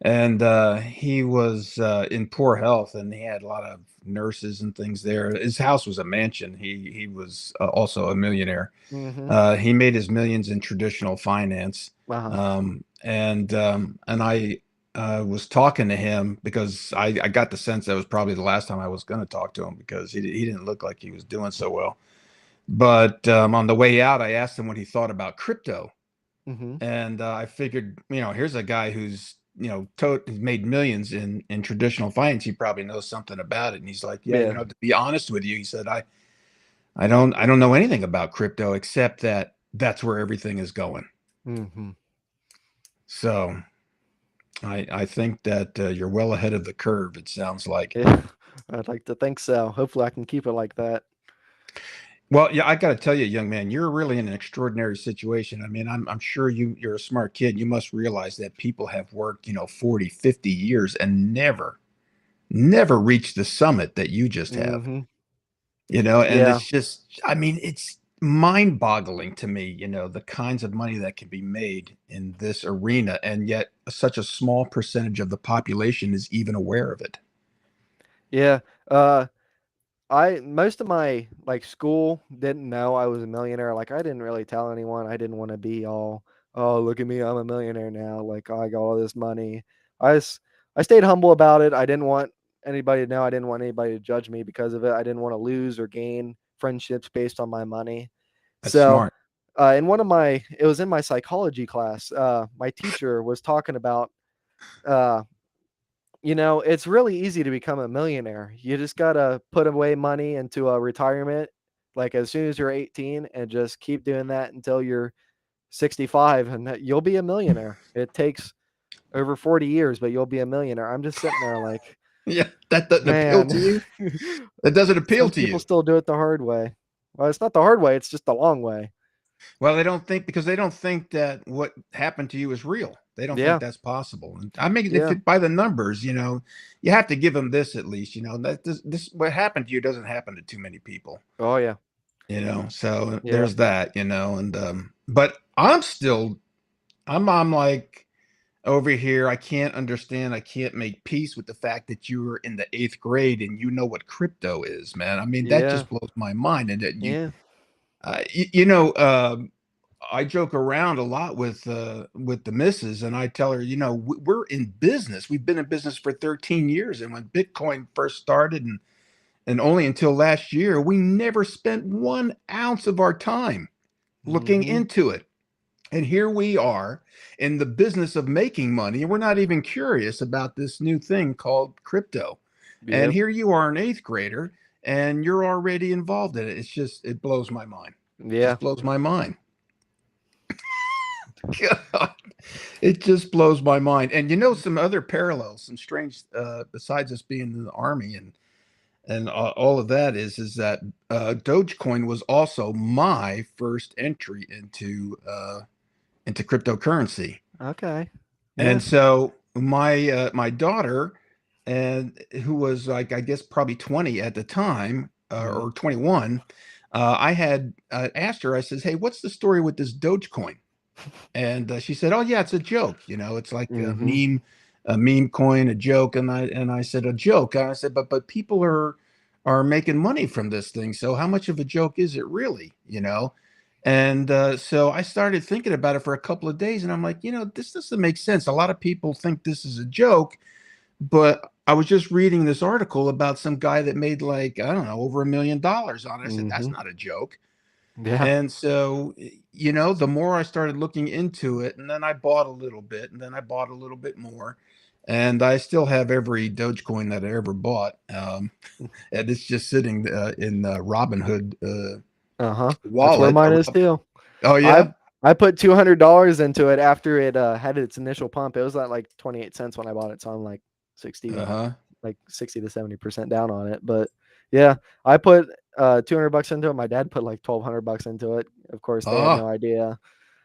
[SPEAKER 1] and he was in poor health, and he had a lot of nurses and things there. His house was a mansion. He was also a millionaire.
[SPEAKER 2] Mhm.
[SPEAKER 1] He made his millions in traditional finance,
[SPEAKER 2] Uh-huh.
[SPEAKER 1] and I was talking to him because I got the sense that was probably the last time I was going to talk to him because he didn't look like he was doing so well. But on the way out, I asked him what he thought about crypto,
[SPEAKER 2] Mhm.
[SPEAKER 1] and I figured, here's a guy who's he's made millions in traditional finance. He probably knows something about it. And he's like, yeah,
[SPEAKER 2] Yeah.
[SPEAKER 1] to be honest with you, he said, I don't know anything about crypto except that that's where everything is going.
[SPEAKER 2] Mhm.
[SPEAKER 1] So I think that you're well ahead of the curve. It sounds like.
[SPEAKER 2] Yeah. I'd like to think so. Hopefully I can keep it like that.
[SPEAKER 1] Well, yeah, I got to tell you, young man, you're really in an extraordinary situation. I mean, I'm sure you're a smart kid. You must realize that people have worked, 40, 50 years and never reached the summit that you just have.
[SPEAKER 2] Mhm.
[SPEAKER 1] And
[SPEAKER 2] Yeah.
[SPEAKER 1] it's just, I mean, it's mind-boggling to me, the kinds of money that can be made in this arena, and yet such a small percentage of the population is even aware of it.
[SPEAKER 2] Yeah. Uh I most of my like school didn't know I was a millionaire. Like I didn't really tell anyone. I didn't want to be all, oh, look at me, I'm a millionaire now. Like oh, I got all this money. I s- I stayed humble about it. I didn't want anybody to know. I didn't want anybody to judge me because of it. I didn't want to lose or gain friendships based on my money.
[SPEAKER 1] That's
[SPEAKER 2] So,
[SPEAKER 1] smart.
[SPEAKER 2] in it was in my psychology class. My teacher was talking about uh, it's really easy to become a millionaire. You just gotta put away money into a retirement, like as soon as you're 18, and just keep doing that until you're 65, and you'll be a millionaire. It takes over 40 years, but you'll be a millionaire. I'm just sitting there like,
[SPEAKER 1] Yeah, that doesn't appeal
[SPEAKER 2] man,
[SPEAKER 1] to you. That doesn't appeal
[SPEAKER 2] some
[SPEAKER 1] to
[SPEAKER 2] people
[SPEAKER 1] you.
[SPEAKER 2] still do it the hard way. Well, it's not the hard way; it's just the long way.
[SPEAKER 1] Well, they don't think because they don't think that what happened to you is real. They don't think
[SPEAKER 2] Yeah,
[SPEAKER 1] that's possible. And I mean, if
[SPEAKER 2] yeah,
[SPEAKER 1] it, by the numbers, you have to give them this at least. That this what happened to you doesn't happen to too many people.
[SPEAKER 2] oh yeah,
[SPEAKER 1] So
[SPEAKER 2] yeah,
[SPEAKER 1] there's that. And but I'm like over here. I can't understand. I can't make peace with the fact that you were in the eighth grade and you know what crypto is, man. I mean, that
[SPEAKER 2] yeah,
[SPEAKER 1] just blows my mind. And that
[SPEAKER 2] yeah.
[SPEAKER 1] you, you know. I joke around a lot with the missus, and I tell her, we're in business. We've been in business for 13 years, and when Bitcoin first started, and only until last year, we never spent 1 ounce of our time looking
[SPEAKER 2] Mm-hmm.
[SPEAKER 1] into it. And here we are in the business of making money, and we're not even curious about this new thing called crypto. And
[SPEAKER 2] Yep.
[SPEAKER 1] here you are, an eighth grader, and you're already involved in it. It blows my mind.
[SPEAKER 2] Yeah.
[SPEAKER 1] Just blows my mind. God, it just blows my mind. And some other parallels, some strange, besides us being in the army and all of that is that Dogecoin was also my first entry into cryptocurrency.
[SPEAKER 2] Okay. Yeah.
[SPEAKER 1] And so my daughter, and who was like I guess probably 20 at the time,
[SPEAKER 2] Mm-hmm.
[SPEAKER 1] or 21, I had asked her. I says, "Hey, what's the story with this Dogecoin?" And she said, "Oh yeah, it's a joke. It's like
[SPEAKER 2] Mm-hmm.
[SPEAKER 1] a meme coin, a joke." And I said, "A joke?" And I said, "But people are making money from this thing. So how much of a joke is it really?" And so I started thinking about it for a couple of days, and I'm like, this doesn't make sense. A lot of people think this is a joke, but I was just reading this article about some guy that made like I don't know over $1 million on it. I said,
[SPEAKER 2] Mm-hmm.
[SPEAKER 1] that's not a joke.
[SPEAKER 2] Yeah.
[SPEAKER 1] And so, the more I started looking into it, and then I bought a little bit, and then I bought a little bit more, and I still have every Dogecoin that I ever bought, and it's just sitting in Robinhood
[SPEAKER 2] Uh-huh. That's where
[SPEAKER 1] wallet.
[SPEAKER 2] mine is too.
[SPEAKER 1] Oh
[SPEAKER 2] I
[SPEAKER 1] yeah,
[SPEAKER 2] I put $200 into it after it had its initial pump. It was at like 28 cents when I bought it, so I'm like 60
[SPEAKER 1] uh huh,
[SPEAKER 2] 60 to 70% down on it. But yeah, I put $200 into it. My dad put like $1,200 into it. Of course, they had
[SPEAKER 1] oh,
[SPEAKER 2] no idea.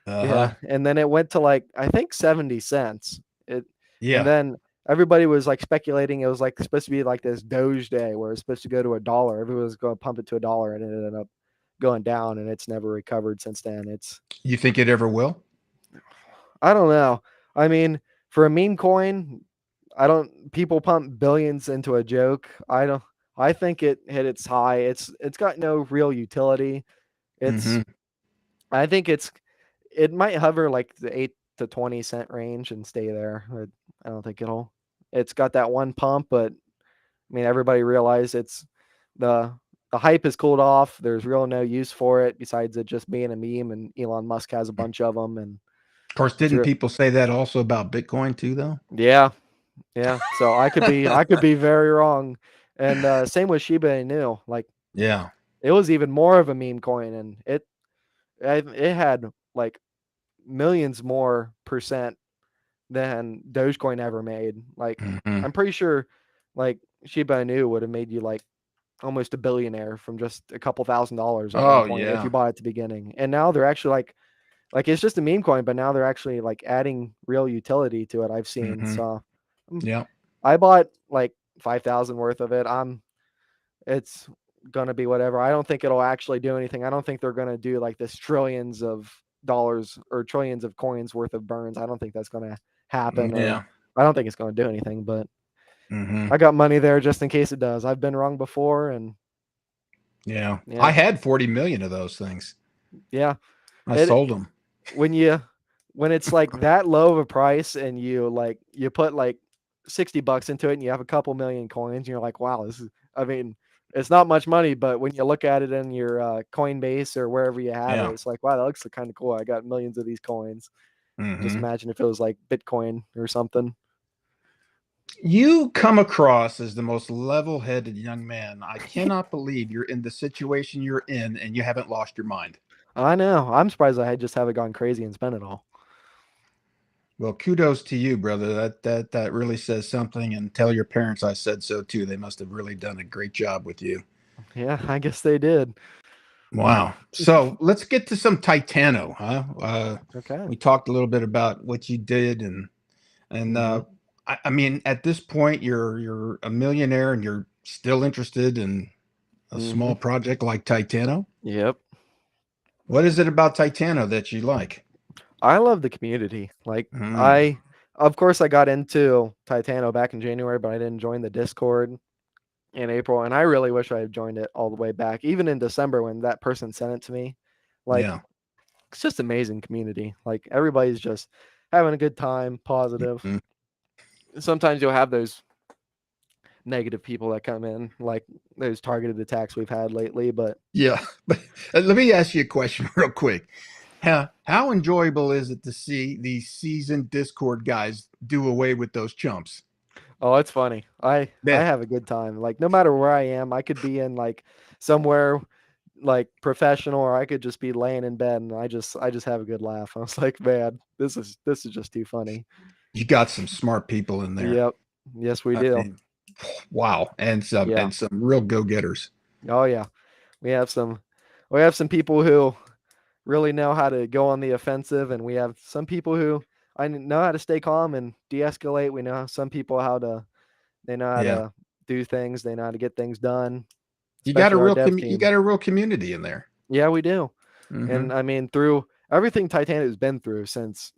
[SPEAKER 1] uh
[SPEAKER 2] Yeah,
[SPEAKER 1] huh,
[SPEAKER 2] and then it went to like I think 70 cents. It and
[SPEAKER 1] yeah.
[SPEAKER 2] then everybody was like speculating it was like supposed to be like this Doge day where it's supposed to go to a dollar. Everyone was going to pump it to a dollar, and it ended up going down, and it's never recovered since then. It's
[SPEAKER 1] You think it ever will?
[SPEAKER 2] I don't know. I mean, For a meme coin, I don't. People pump billions into a joke. I don't. I think it hit its high. It's got no real utility. It's.
[SPEAKER 1] Hmm.
[SPEAKER 2] I think it might hover like the 8 to 20 cent range and stay there. I don't think it'll. It's got that one pump, but I mean everybody realized the the hype has cooled off. There's real no use for it besides it just being a meme. And Elon Musk has a
[SPEAKER 1] Of
[SPEAKER 2] bunch of them, and
[SPEAKER 1] course,
[SPEAKER 2] it's
[SPEAKER 1] didn't people say that also about Bitcoin too, though?
[SPEAKER 2] yeah, yeah. So I could be very wrong. And same with Shiba Inu. Like
[SPEAKER 1] Yeah.
[SPEAKER 2] it was even more of a meme coin, and it had like millions more percent than Dogecoin ever made. Like
[SPEAKER 1] Hmm.
[SPEAKER 2] I'm pretty sure like Shiba Inu would have made you like almost a billionaire from just a couple $1,000s at one
[SPEAKER 1] Oh
[SPEAKER 2] point if you
[SPEAKER 1] yeah.
[SPEAKER 2] bought it at the beginning. And now they're actually like it's just a meme coin, but now they're actually like adding real utility to it. I've seen.
[SPEAKER 1] Hmm.
[SPEAKER 2] So
[SPEAKER 1] Yeah.
[SPEAKER 2] I bought like 5,000 worth of it. It's gonna be whatever. I don't think it'll actually do anything. I don't think they're gonna do like this trillions of dollars or trillions of coins worth of burns. I don't think that's gonna happen, or
[SPEAKER 1] Yeah.
[SPEAKER 2] I don't think it's gonna do anything. But
[SPEAKER 1] Hmm.
[SPEAKER 2] I got money there just in case it does. I've been wrong before, and
[SPEAKER 1] Yeah. I
[SPEAKER 2] yeah,
[SPEAKER 1] had 40 million of those things.
[SPEAKER 2] yeah.
[SPEAKER 1] I
[SPEAKER 2] It
[SPEAKER 1] sold them.
[SPEAKER 2] when you when it's like that low of a price and you put like $60 into it and you have a couple million coins and you're like, wow, this is I mean, it's not much money, but when you look at it in your Coinbase or wherever you have it,
[SPEAKER 1] Yeah.
[SPEAKER 2] it's like, wow, that looks kind of cool. I got millions of these coins. Just
[SPEAKER 1] Hmm.
[SPEAKER 2] imagine if it was like Bitcoin or something.
[SPEAKER 1] You come across as the most level-headed young man. I cannot believe you're in the situation you're in and you haven't lost your mind.
[SPEAKER 2] I know. I'm surprised I just haven't gone crazy and spent it all.
[SPEAKER 1] Well, kudos to you, brother. That really says something. And tell your parents I said so too. They must have really done a great job with you.
[SPEAKER 2] Yeah, I guess they did.
[SPEAKER 1] Wow. So let's get to some Titano, huh?
[SPEAKER 2] Okay.
[SPEAKER 1] We talked a little bit about what you did, and
[SPEAKER 2] Hmm.
[SPEAKER 1] I mean, at this point, you're a millionaire, and you're still interested in a
[SPEAKER 2] Hmm.
[SPEAKER 1] small project like Titano.
[SPEAKER 2] Yep.
[SPEAKER 1] What is it about Titano that you like?
[SPEAKER 2] I love the community. Like
[SPEAKER 1] Mm,
[SPEAKER 2] of course I got into Titano back in January, but I didn't join the Discord in April, and I really wish I had joined it all the way back, even in December when that person sent it to me. Like
[SPEAKER 1] yeah.
[SPEAKER 2] it's just amazing community. Like everybody's just having a good time, positive.
[SPEAKER 1] Mm,
[SPEAKER 2] Sometimes you'll have those negative people that come in, like those targeted attacks we've had lately, but
[SPEAKER 1] yeah. But let me ask you a question real quick. How enjoyable is it to see these seasoned Discord guys do away with those chumps?
[SPEAKER 2] oh, it's funny. I
[SPEAKER 1] Yeah.
[SPEAKER 2] have a good time. Like no matter where I am, I could be in like somewhere like professional, or I could just be laying in bed and I just have a good laugh. I was like, man, this is just too funny.
[SPEAKER 1] You got some smart people in there.
[SPEAKER 2] Yep. Yes, we
[SPEAKER 1] I
[SPEAKER 2] do.
[SPEAKER 1] mean, wow,
[SPEAKER 2] Yeah.
[SPEAKER 1] and some real go-getters.
[SPEAKER 2] Oh yeah. We have some we have some people who really know how to go on the offensive, and we have some people who know how to stay calm and de-escalate. We know some people how to they know how
[SPEAKER 1] Yeah.
[SPEAKER 2] to do things, they know how to get things done,
[SPEAKER 1] You got a
[SPEAKER 2] especially our
[SPEAKER 1] real
[SPEAKER 2] dev
[SPEAKER 1] you
[SPEAKER 2] team.
[SPEAKER 1] got a real community in there.
[SPEAKER 2] Yeah, we do.
[SPEAKER 1] Hmm.
[SPEAKER 2] And I mean, through everything Titanic's been through since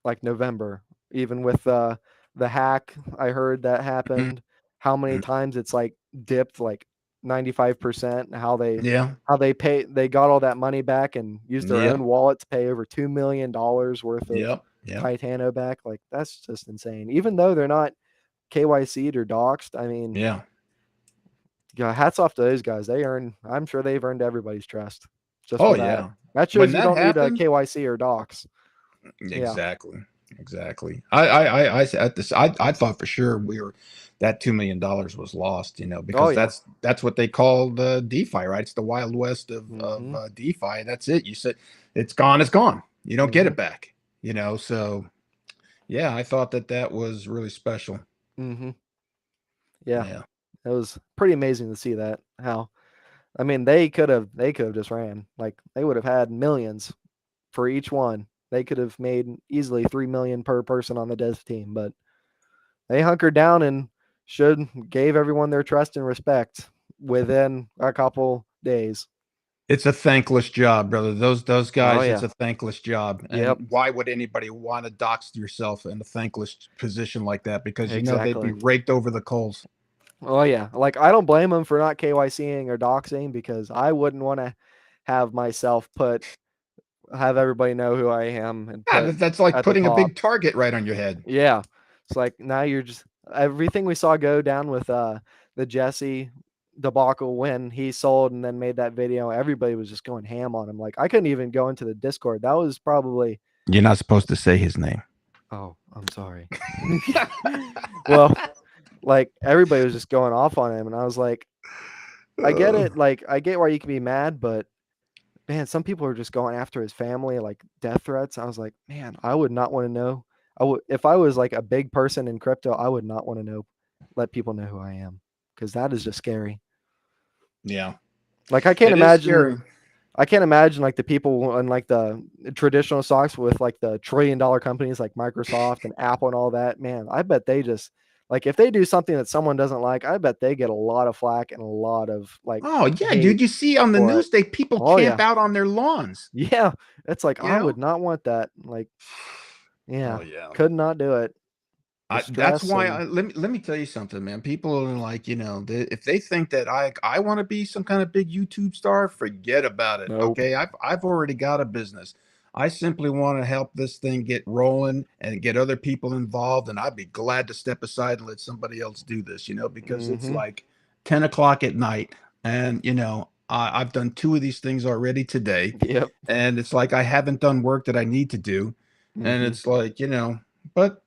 [SPEAKER 2] like November, even with the hack, I heard that
[SPEAKER 1] Hmm.
[SPEAKER 2] happened. How many times it's like dipped like 95%,
[SPEAKER 1] Yeah.
[SPEAKER 2] how they got all that money back and used their
[SPEAKER 1] Yep.
[SPEAKER 2] own wallet to pay over $2 million worth of
[SPEAKER 1] Yep. Yep.
[SPEAKER 2] Titano back. Like that's just insane. Even though they're not KYC'd or doxed, I mean,
[SPEAKER 1] Yeah.
[SPEAKER 2] yeah, hats off to those guys. I'm sure they've earned everybody's trust just
[SPEAKER 1] Oh
[SPEAKER 2] for that.
[SPEAKER 1] yeah.
[SPEAKER 2] That
[SPEAKER 1] When
[SPEAKER 2] shows you
[SPEAKER 1] that
[SPEAKER 2] don't need a
[SPEAKER 1] happened,
[SPEAKER 2] KYC or docs. Yeah.
[SPEAKER 1] exactly. Exactly. I at this I thought for sure we were that $2 million was lost,
[SPEAKER 2] Oh
[SPEAKER 1] because
[SPEAKER 2] yeah.
[SPEAKER 1] that's what they call the DeFi, right? It's the Wild West of
[SPEAKER 2] Mhm.
[SPEAKER 1] DeFi. That's it. You said it's gone, it's gone. You don't get
[SPEAKER 2] Mhm.
[SPEAKER 1] it back. So yeah, I thought that was really special.
[SPEAKER 2] Mhm. Yeah.
[SPEAKER 1] Yeah.
[SPEAKER 2] It was pretty amazing to see that. How I mean, they could have just ran. Like they would have had millions for each one. They could have made easily 3 million per person on the dev team, but they hunkered down and should gave everyone their trust and respect within a couple days.
[SPEAKER 1] It's a thankless job, brother. Those
[SPEAKER 2] Oh
[SPEAKER 1] guys, it's
[SPEAKER 2] yeah.
[SPEAKER 1] a thankless job.
[SPEAKER 2] Yep.
[SPEAKER 1] And why would anybody want to dox yourself in a thankless position like that? Because you know they'd be
[SPEAKER 2] Exactly.
[SPEAKER 1] raked over the coals.
[SPEAKER 2] Oh yeah. Like I don't blame them for not KYCing or doxing because I wouldn't want to have myself put have everybody know who I am and
[SPEAKER 1] Yeah,
[SPEAKER 2] put
[SPEAKER 1] that's like
[SPEAKER 2] at the
[SPEAKER 1] putting a
[SPEAKER 2] top.
[SPEAKER 1] big target right on your head.
[SPEAKER 2] Yeah. It's like now you're just everything we saw go down with the Jesse debacle when he sold and then made that video, everybody was just going ham on him. Like I couldn't even go into the Discord. That was probably
[SPEAKER 1] You're not supposed to say his name.
[SPEAKER 2] oh, I'm sorry. Well, like everybody was just going off on him and I was like, I get
[SPEAKER 1] Uh,
[SPEAKER 2] it. Like I get why you can be mad, but man, some people are just going after his family, like death threats. I was like, man, I would not want to know. I would if I was like a big person in crypto, I would not want to know, let people know who I am, because that is just scary.
[SPEAKER 1] yeah,
[SPEAKER 2] Like
[SPEAKER 1] it is scary.
[SPEAKER 2] I can't imagine like the people in like the traditional stocks with like the $1 trillion companies like Microsoft and Apple and all that. Man, I bet they just like if they do something that someone doesn't like, I bet they get a lot of flack and a lot of like
[SPEAKER 1] Oh yeah,
[SPEAKER 2] hate
[SPEAKER 1] dude. You see on the
[SPEAKER 2] for it.
[SPEAKER 1] news, they people
[SPEAKER 2] Oh
[SPEAKER 1] camp
[SPEAKER 2] yeah.
[SPEAKER 1] out on their lawns.
[SPEAKER 2] Yeah, it's like
[SPEAKER 1] You
[SPEAKER 2] I would
[SPEAKER 1] know?
[SPEAKER 2] not want that. Like,
[SPEAKER 1] Oh
[SPEAKER 2] yeah,
[SPEAKER 1] yeah.
[SPEAKER 2] could not do it. The
[SPEAKER 1] That's
[SPEAKER 2] stress
[SPEAKER 1] why
[SPEAKER 2] and
[SPEAKER 1] let me tell you something, man. People are like, if they think that I want to be some kind of big YouTube star, forget about it.
[SPEAKER 2] nope.
[SPEAKER 1] Okay, I've already got a business. I simply want to help this thing get rolling and get other people involved, and I'd be glad to step aside and let somebody else do this. Because it's
[SPEAKER 2] Mm-hmm.
[SPEAKER 1] like 10 o'clock at night, and I've done two of these things already today,
[SPEAKER 2] Yep.
[SPEAKER 1] and it's like I haven't done work that I need to do, and
[SPEAKER 2] Mm-hmm.
[SPEAKER 1] it's like but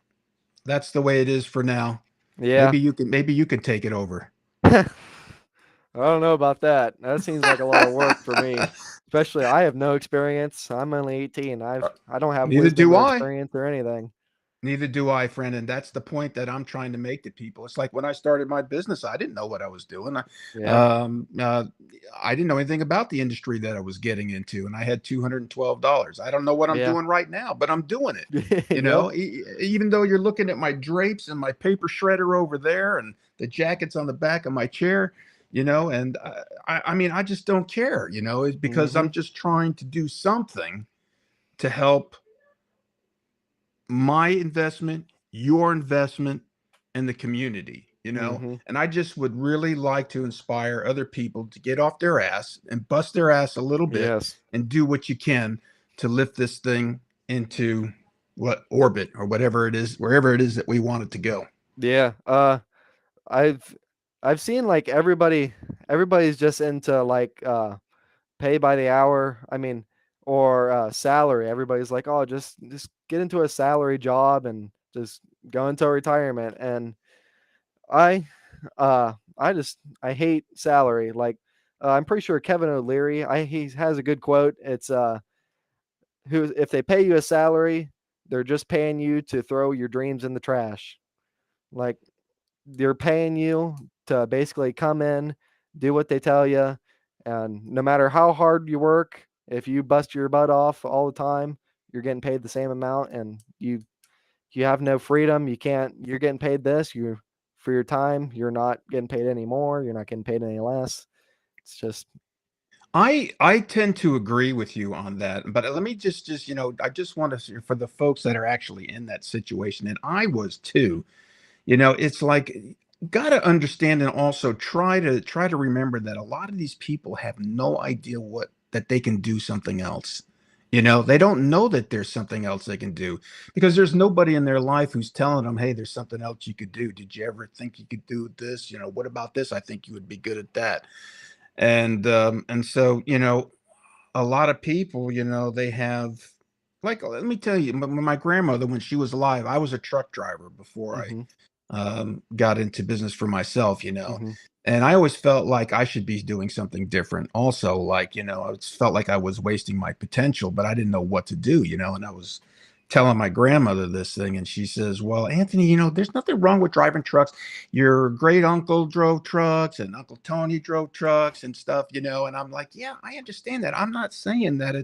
[SPEAKER 1] that's the way it is for now.
[SPEAKER 2] Yeah.
[SPEAKER 1] Maybe you can take it over.
[SPEAKER 2] I don't know about that. That seems like a lot of work for me. Especially I have no experience. I'm only 18. I don't have
[SPEAKER 1] Neither
[SPEAKER 2] wisdom
[SPEAKER 1] do
[SPEAKER 2] or
[SPEAKER 1] I.
[SPEAKER 2] experience or anything.
[SPEAKER 1] Neither do I, friend. And that's the point that I'm trying to make to people. It's like when I started my business, I didn't know what I was doing.
[SPEAKER 2] Yeah.
[SPEAKER 1] I didn't know anything about the industry that I was getting into, and I had $212. I don't know what I'm
[SPEAKER 2] Yeah.
[SPEAKER 1] doing right now, but I'm doing it.
[SPEAKER 2] Yep.
[SPEAKER 1] Even though you're looking at my drapes and my paper shredder over there, and the jackets on the back of my chair, and I mean, I just don't care, it's because
[SPEAKER 2] Mm-hmm.
[SPEAKER 1] I'm just trying to do something to help my investment, your investment, and the community,
[SPEAKER 2] Mm-hmm.
[SPEAKER 1] And I just would really like to inspire other people to get off their ass and bust their ass a little bit
[SPEAKER 2] Yes.
[SPEAKER 1] and do what you can to lift this thing into what orbit or whatever it is, wherever it is that we want it to go.
[SPEAKER 2] Yeah. I've I've seen like everybody's just into like pay by the hour. I mean, or salary. Everybody's like, oh, just get into a salary job and just go into retirement. And I I hate salary. Like I'm pretty sure Kevin O'Leary. He has a good quote. It's who if they pay you a salary, they're just paying you to throw your dreams in the trash. Like they're paying you to basically come in, do what they tell you, and no matter how hard you work, if you bust your butt off all the time, you're getting paid the same amount, and you have no freedom. You can't. You're getting paid this. You for your time. You're not getting paid any more. You're not getting paid any less. It's just
[SPEAKER 1] I tend to agree with you on that, but let me just I just want to for the folks that are actually in that situation, and I was too. It's like got to understand and also try to remember that a lot of these people have no idea what that they can do something else. They don't know that there's something else they can do because there's nobody in their life who's telling them, "Hey, there's something else you could do. Did you ever think you could do this? What about this? I think you would be good at that." And so, a lot of people, they have like let me tell you, my grandmother when she was alive, I was a truck driver before I
[SPEAKER 2] mhm,
[SPEAKER 1] got into business for myself,
[SPEAKER 2] mhm,
[SPEAKER 1] and I always felt like I should be doing something different. Also, like, I just felt like I was wasting my potential, but I didn't know what to do, and I was telling my grandmother this thing, and she says, well, Anthony, there's nothing wrong with driving trucks. Your great uncle drove trucks and Uncle Tony drove trucks and stuff, and I'm like, yeah, I understand that. I'm not saying that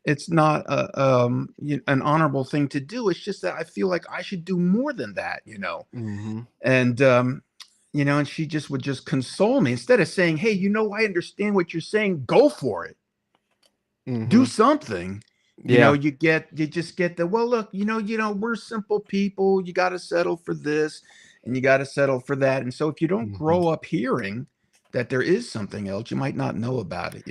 [SPEAKER 1] it's not an honorable thing to do. It's just that I feel like I should do more than that.
[SPEAKER 2] mhm,
[SPEAKER 1] And and she just would just console me instead of saying, hey, I understand what you're saying, go for it. do
[SPEAKER 2] Mhm.
[SPEAKER 1] something.
[SPEAKER 2] Yeah.
[SPEAKER 1] You just get the, well, look, we're simple people. You got to settle for this and you got to settle for that. And so if you don't
[SPEAKER 2] Mhm.
[SPEAKER 1] grow up hearing that there is something else, you might not know about it.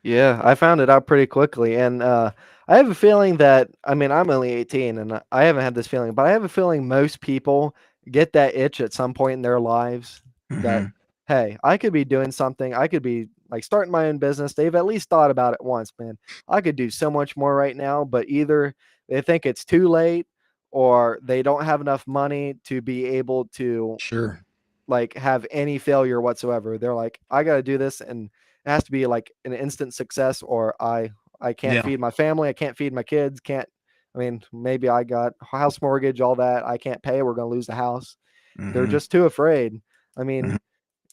[SPEAKER 2] Yeah, I found it out pretty quickly, and I have a feeling that I mean I'm only 18, and I haven't had this feeling, but I have a feeling most people get that itch at some point in their lives that
[SPEAKER 1] Hmm.
[SPEAKER 2] hey, I could be doing something. I could be like starting my own business. They've at least thought about it once, man. I could do so much more right now, but either they think it's too late or they don't have enough money to be able to
[SPEAKER 1] Sure.
[SPEAKER 2] like have any failure whatsoever. They're like, I got to do this, and it has to be like an instant success, or I can't
[SPEAKER 1] Yeah.
[SPEAKER 2] feed my family, I can't feed my kids, can't. I mean, maybe I got house mortgage, all that I can't pay. We're gonna lose the house. They're
[SPEAKER 1] Hmm.
[SPEAKER 2] just too afraid. I mean,
[SPEAKER 1] Hmm.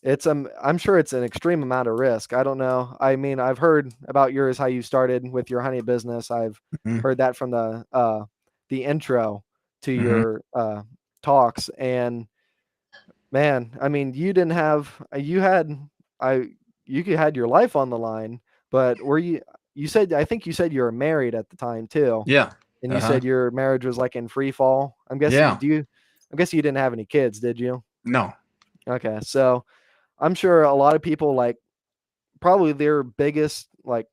[SPEAKER 2] it's I'm sure it's an extreme amount of risk. I don't know. I mean, I've heard about yours, how you started with your honey business. I've
[SPEAKER 1] Hmm.
[SPEAKER 2] heard that from the intro to
[SPEAKER 1] Hmm.
[SPEAKER 2] your talks, and man, I mean, you didn't have you had I you could had your life on the line, but were you said I think you said you were married at the time too,
[SPEAKER 1] Yeah.
[SPEAKER 2] and you
[SPEAKER 1] Uh-huh.
[SPEAKER 2] said your marriage was like in free fall.
[SPEAKER 1] Yeah.
[SPEAKER 2] I'm guessing you didn't have any kids, did you?
[SPEAKER 1] No.
[SPEAKER 2] Okay, so I'm sure a lot of people like probably their biggest like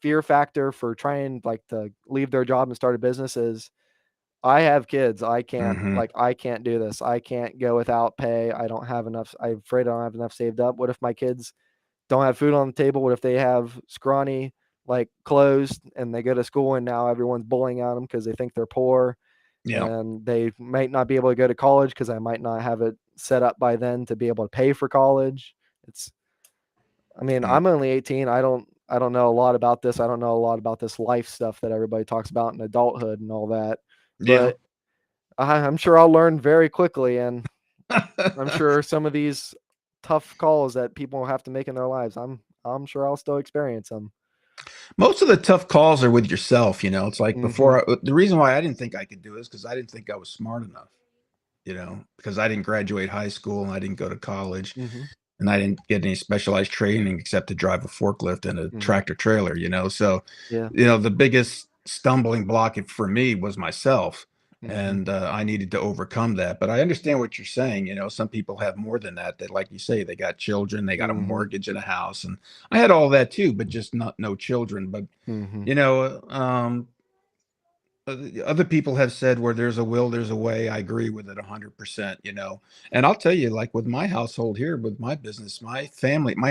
[SPEAKER 2] fear factor for trying like to leave their job and start a business is I have kids.
[SPEAKER 1] Hmm.
[SPEAKER 2] I can't do this. I can't go without pay. I don't have enough. I'm afraid I don't have enough saved up. What if my kids don't have food on the table? What if they have scrawny like clothes and they go to school and now everyone's bullying at them because they think they're poor
[SPEAKER 1] Yeah.
[SPEAKER 2] and they might not be able to go to college because I might not have it set up by then to be able to pay for college. It's I mean,
[SPEAKER 1] Mm.
[SPEAKER 2] I'm only 18. I don't know a lot about this. I don't know a lot about this life stuff that everybody talks about in adulthood and all that.
[SPEAKER 1] Yeah.
[SPEAKER 2] But I'm sure I'll learn very quickly, and I'm sure some of these tough calls that people have to make in their lives, I'm sure I'll still experience them.
[SPEAKER 1] Most of the tough calls are with yourself. It's like
[SPEAKER 2] Mhm.
[SPEAKER 1] the reason why I didn't think I could do it is because I didn't think I was smart enough, because I didn't graduate high school and I didn't go to college
[SPEAKER 2] Mhm.
[SPEAKER 1] and I didn't get any specialized training except to drive a forklift and a
[SPEAKER 2] Mhm.
[SPEAKER 1] tractor trailer. So,
[SPEAKER 2] Yeah.
[SPEAKER 1] the biggest stumbling block for me was myself.
[SPEAKER 2] Mhm.
[SPEAKER 1] And I needed to overcome that. But I understand what you're saying. Some people have more than that. That, like you say, they got children, they got a
[SPEAKER 2] Mhm.
[SPEAKER 1] mortgage and a house. And I had all that too, but just not no children. But
[SPEAKER 2] Mhm.
[SPEAKER 1] you know, other people have said where there's a will, there's a way. I agree with it 100%. And I'll tell you, like with my household here, with my business, my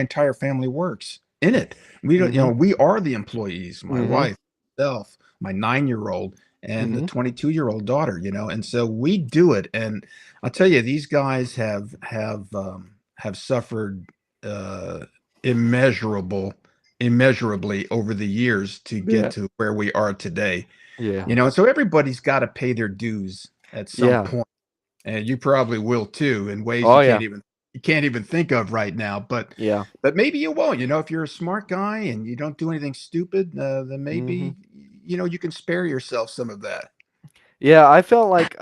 [SPEAKER 1] entire family works in it. We don't,
[SPEAKER 2] Mhm.
[SPEAKER 1] we are the employees, my
[SPEAKER 2] Mhm.
[SPEAKER 1] wife, myself, my 9-year old, and the
[SPEAKER 2] Mhm.
[SPEAKER 1] 22-year-old daughter. And so we do it. And I'll tell you, these guys have suffered uh, immeasurable, immeasurably over the years to get
[SPEAKER 2] Yeah.
[SPEAKER 1] to where we are today.
[SPEAKER 2] Yeah.
[SPEAKER 1] And so everybody's got to pay their dues at some
[SPEAKER 2] Yeah.
[SPEAKER 1] point, and you probably will too in ways
[SPEAKER 2] Oh yeah.
[SPEAKER 1] you can't even think of right now. But
[SPEAKER 2] Yeah.
[SPEAKER 1] maybe you won't. If you're a smart guy and you don't do anything stupid, then
[SPEAKER 2] Mhm.
[SPEAKER 1] maybe you can spare yourself some of that.
[SPEAKER 2] Yeah, I felt like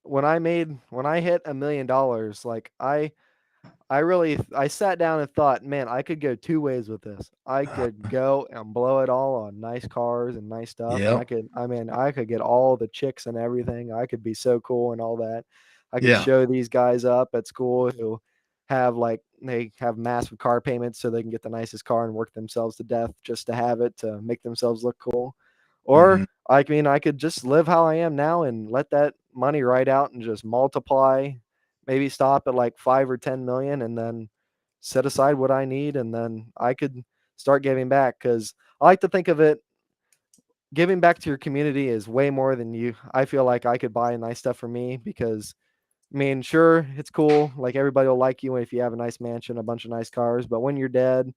[SPEAKER 2] when I hit $1 million, like I sat down and thought, man, I could go two ways with this. I could go and blow it all on nice cars and nice stuff, and
[SPEAKER 1] Yep.
[SPEAKER 2] I mean, I could get all the chicks and everything. I could be so cool and all that. I could
[SPEAKER 1] Yeah.
[SPEAKER 2] show these guys up at school who they have massive car payments so they can get the nicest car and work themselves to death just to have it to make themselves look cool. Or
[SPEAKER 1] Hmm.
[SPEAKER 2] I mean, I could just live how I am now and let that money ride out and just multiply, maybe stop at like 5 or 10 million and then set aside what I need and then I could start giving back cuz I like to think of it giving back to your community is way more than you I feel like I could buy nice stuff for me because I mean, sure, it's cool. Like everybody will like you if you have a nice mansion, a bunch of nice cars, but when you're dead,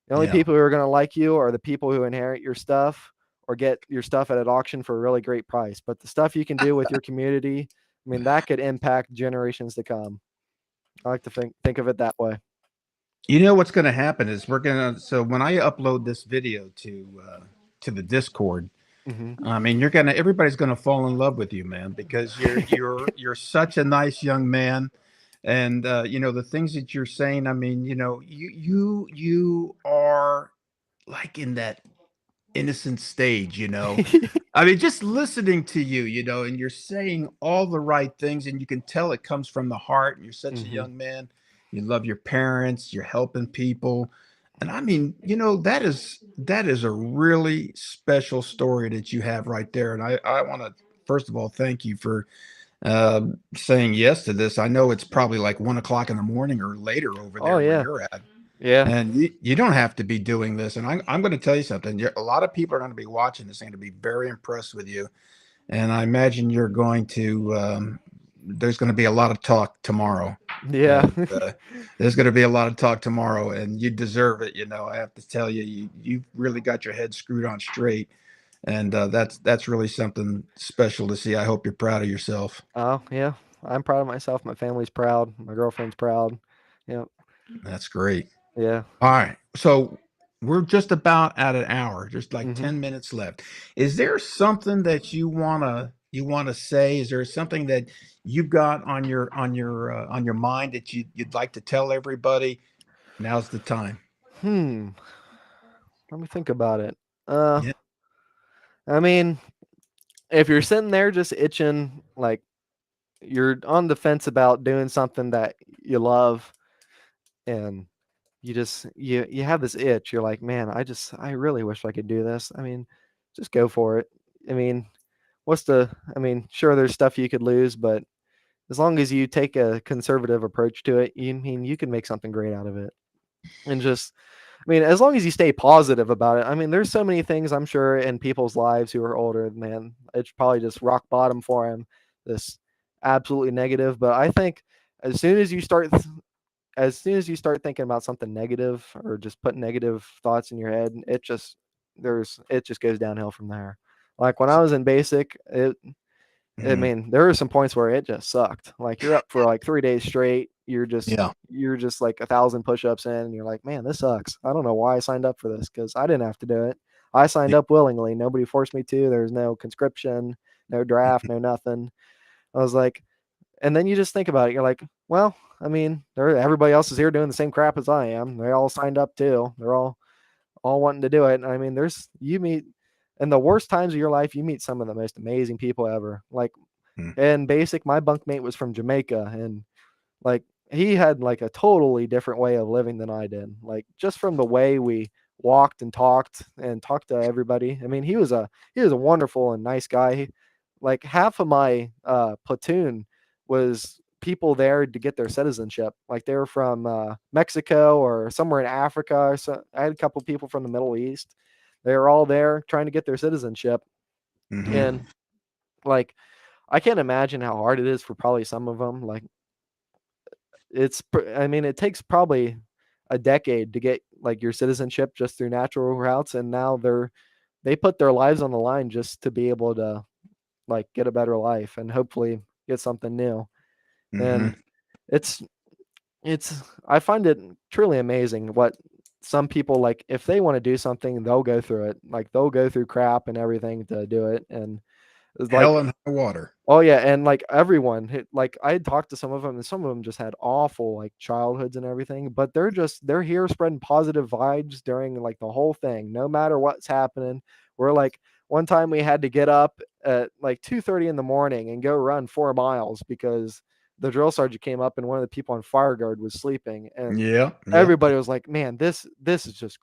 [SPEAKER 2] the only
[SPEAKER 1] Yeah.
[SPEAKER 2] people who are going to like you are the people who inherit your stuff or get your stuff at an auction for a really great price. But the stuff you can do with your community, I mean, that could impact generations to come. I like to think of it that way.
[SPEAKER 1] What's going to happen is so when I upload this video to the Discord,
[SPEAKER 2] Mhm.
[SPEAKER 1] I mean, everybody's gonna fall in love with you, man, because you're such a nice young man, and the things that you're saying. I mean, you are like in that. innocent stage, you know. I mean, just listening to you, you know, and you're saying all the right things, and you can tell it comes from the heart. And you're such a
[SPEAKER 2] Hmm.
[SPEAKER 1] young man. You love your parents. You're helping people, and I mean, you know, that is a really special story that you have right there. And I want to first of all thank you for saying yes to this. I know it's probably like 1 o'clock in the morning or later over
[SPEAKER 2] Oh
[SPEAKER 1] there where
[SPEAKER 2] yeah,
[SPEAKER 1] you're at.
[SPEAKER 2] yeah,
[SPEAKER 1] And you don't have to be doing this. And I'm going to tell you something. A lot of people are going to be watching this and going to be very impressed with you. And I imagine you're going to, there's going to be a lot of talk tomorrow.
[SPEAKER 2] yeah.
[SPEAKER 1] And there's going to be a lot of talk tomorrow. And you deserve it. You know, I have to tell you, you really got your head screwed on straight. And that's really something special to see. I hope you're proud of yourself.
[SPEAKER 2] Oh yeah, I'm proud of myself. My family's proud. My girlfriend's proud. Yeah,
[SPEAKER 1] That's great.
[SPEAKER 2] yeah.
[SPEAKER 1] All right. So we're just about at an hour, just like
[SPEAKER 2] Hmm.
[SPEAKER 1] 10 minutes left. Is there something that you wanna say? Is there something that you've got on your mind that you'd like to tell everybody? Now's the time.
[SPEAKER 2] Hmm. Let me think about it. Uh,
[SPEAKER 1] Yeah.
[SPEAKER 2] I mean, if you're sitting there just itching, like you're on the fence about doing something that you love, and you have this itch. You're like, man, I really wish I could do this. I mean, just go for it. I mean, I mean, sure, there's stuff you could lose, but as long as you take a conservative approach to it, you can make something great out of it. And just, I mean, as long as you stay positive about it. I mean, there's so many things I'm sure in people's lives who are older, man. It's probably just rock bottom for them. This absolutely negative, but I think as soon as you start as soon as you start thinking about something negative or just put negative thoughts in your head, it just goes downhill from there. Like when I was in basic, I
[SPEAKER 1] Mhm.
[SPEAKER 2] mean, there were some points where it just sucked. Like you're up for like 3 days straight.
[SPEAKER 1] Yeah.
[SPEAKER 2] You're just like 1,000 push-ups in, and you're like, man, this sucks. I don't know why I signed up for this because I didn't have to do it. I signed
[SPEAKER 1] Yeah.
[SPEAKER 2] up willingly. Nobody forced me to. There's no conscription, no draft, no nothing. I was like, and then you just think about it. You're like, well, I mean, everybody else is here doing the same crap as I am. They all signed up too. They're all wanting to do it. And I mean, there's you meet in the worst times of your life, you meet some of the most amazing people ever. Like
[SPEAKER 1] Mm.
[SPEAKER 2] in basic, my bunkmate was from Jamaica, and like he had like a totally different way of living than I did. Like just from the way we walked and talked to everybody. I mean, he was a wonderful and nice guy. Like half of my platoon was people there to get their citizenship. Like they were from Mexico or somewhere in Africa. Or so I had a couple people from the Middle East. They were all there trying to get their citizenship,
[SPEAKER 1] Mhm.
[SPEAKER 2] and like I can't imagine how hard it is for probably some of them. Like I mean, it takes probably a decade to get like your citizenship just through natural routes, and now they put their lives on the line just to be able to like get a better life and hopefully get something new.
[SPEAKER 1] Mhm.
[SPEAKER 2] And it's it's I find it truly amazing what some people like if they want to do something, they'll go through it. Like they'll go through crap and everything to do it. And it's like
[SPEAKER 1] Hell and high water.
[SPEAKER 2] oh yeah, and like everyone, like I had talked to some of them, and some of them just had awful like childhoods and everything. But they're here spreading positive vibes during like the whole thing, no matter what's happening. We're like one time we had to get up at like 2:30 in the morning and go run 4 miles because the drill sergeant came up and one of the people on fire guard was sleeping, and
[SPEAKER 1] Yeah. Yeah.
[SPEAKER 2] everybody was like, "Man, this is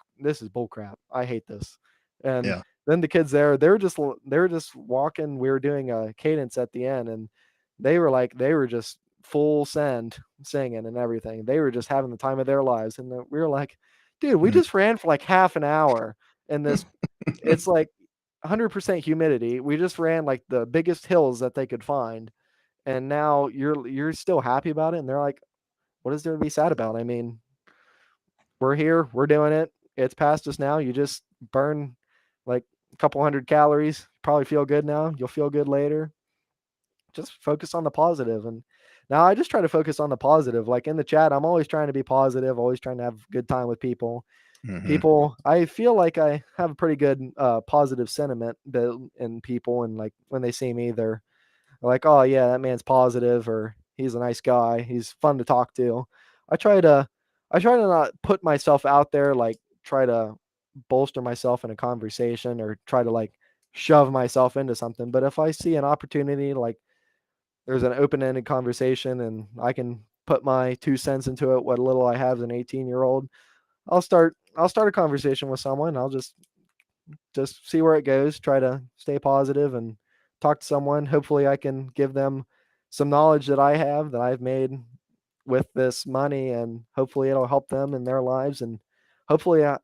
[SPEAKER 2] bullcrap. I hate this." And
[SPEAKER 1] Yeah.
[SPEAKER 2] then the kids there, they were just walking. We were doing a cadence at the end, and they were just full send singing and everything. They were just having the time of their lives, and we were like, "Dude, we
[SPEAKER 1] Mm.
[SPEAKER 2] just ran for like half an hour, and this it's like 100% humidity. We just ran like the biggest hills that they could find, and now you're still happy about it." And they're like, "What is there to be sad about? I mean, we're here, we're doing it. It's past us now. You just burn like a couple hundred calories. Probably feel good now. You'll feel good later. Just focus on the positive." And now I just try to focus on the positive. Like in the chat, I'm always trying to be positive, always trying to have a good time with people.
[SPEAKER 1] Mhm.
[SPEAKER 2] People, I feel like I have a pretty good positive sentiment in people, and like when they see me, they're like, "Oh yeah, that man's positive," or "He's a nice guy. He's fun to talk to." I try to I try to not put myself out there like try to bolster myself in a conversation or try to like shove myself into something. But if I see an opportunity, like there's an open-ended conversation and I can put my 2 cents into it, what little I have as an 18-year-old, I'll start a conversation with someone. I'll just see where it goes, try to stay positive and talk to someone. Hopefully I can give them some knowledge that I have that I've made with this money, and hopefully it'll help them in their lives. And hopefully I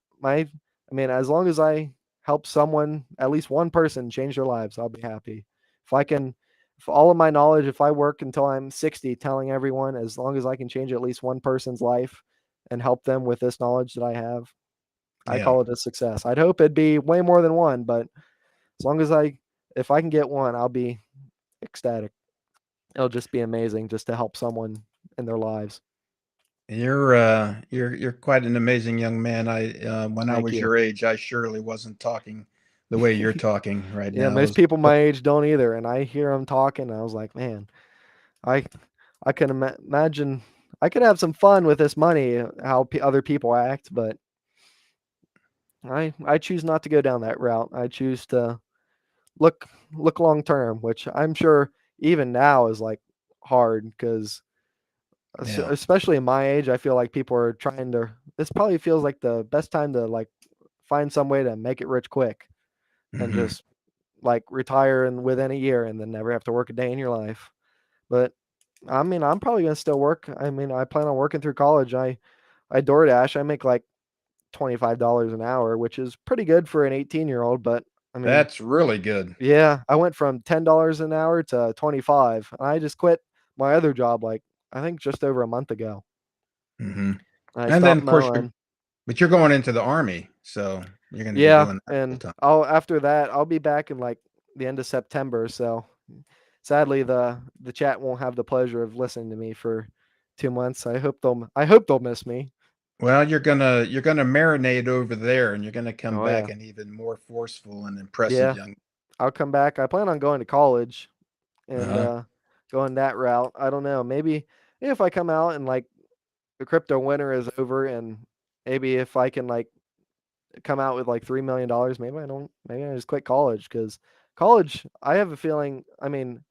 [SPEAKER 2] mean, as long as I help someone, at least one person, change their lives, I'll be happy. If I can, if all of my knowledge, if I work until I'm 60 telling everyone, as long as I can change at least one person's life and help them with this knowledge that I have, I
[SPEAKER 1] Yeah.
[SPEAKER 2] call it a success. I'd hope it'd be way more than one, but as long as if I can get one, I'll be ecstatic. It'll just be amazing just to help someone in their lives.
[SPEAKER 1] You're quite an amazing young man. I When I
[SPEAKER 2] Thank
[SPEAKER 1] was
[SPEAKER 2] you.
[SPEAKER 1] your age, I surely wasn't talking the way you're talking right
[SPEAKER 2] Yeah,
[SPEAKER 1] now.
[SPEAKER 2] most people my age don't either, and I hear them talking, and I was like, man, I I can imagine I could have some fun with this money, how other people act, but I choose not to go down that route. I choose to look long term, which I'm sure even now is like hard because
[SPEAKER 1] Yeah.
[SPEAKER 2] especially in my age, I feel like people are trying to. This probably feels like the best time to like find some way to make it rich quick and
[SPEAKER 1] Hmm.
[SPEAKER 2] just like retire and within a year and then never have to work a day in your life. But I mean, I'm probably gonna still work. I mean, I plan on working through college. I DoorDash. I make like $25 an hour, which is pretty good for an 18-year-old. But I mean,
[SPEAKER 1] That's really good.
[SPEAKER 2] yeah, I went from $10 an hour to 25. I just quit my other job like I think just over a month ago.
[SPEAKER 1] Hmm.
[SPEAKER 2] I
[SPEAKER 1] And then,
[SPEAKER 2] stopped
[SPEAKER 1] of course,
[SPEAKER 2] mowing.
[SPEAKER 1] but you're going into the army, so you're going to be
[SPEAKER 2] Yeah,
[SPEAKER 1] doing that full
[SPEAKER 2] and
[SPEAKER 1] time.
[SPEAKER 2] I'll after that I'll be back in like the end of September. So sadly the chat won't have the pleasure of listening to me for 2 months. I hope they'll miss me.
[SPEAKER 1] Well, you're gonna marinate over there, and you're gonna come
[SPEAKER 2] Oh
[SPEAKER 1] back
[SPEAKER 2] yeah.
[SPEAKER 1] an even more forceful and impressive
[SPEAKER 2] Yeah.
[SPEAKER 1] young.
[SPEAKER 2] I'll come back. I plan on going to college and
[SPEAKER 1] Uh-huh.
[SPEAKER 2] going that route. I don't know. Maybe if I come out and like the crypto winter is over and maybe if I can like come out with like $3 million, maybe I don't maybe I just quit college because college I have a feeling I mean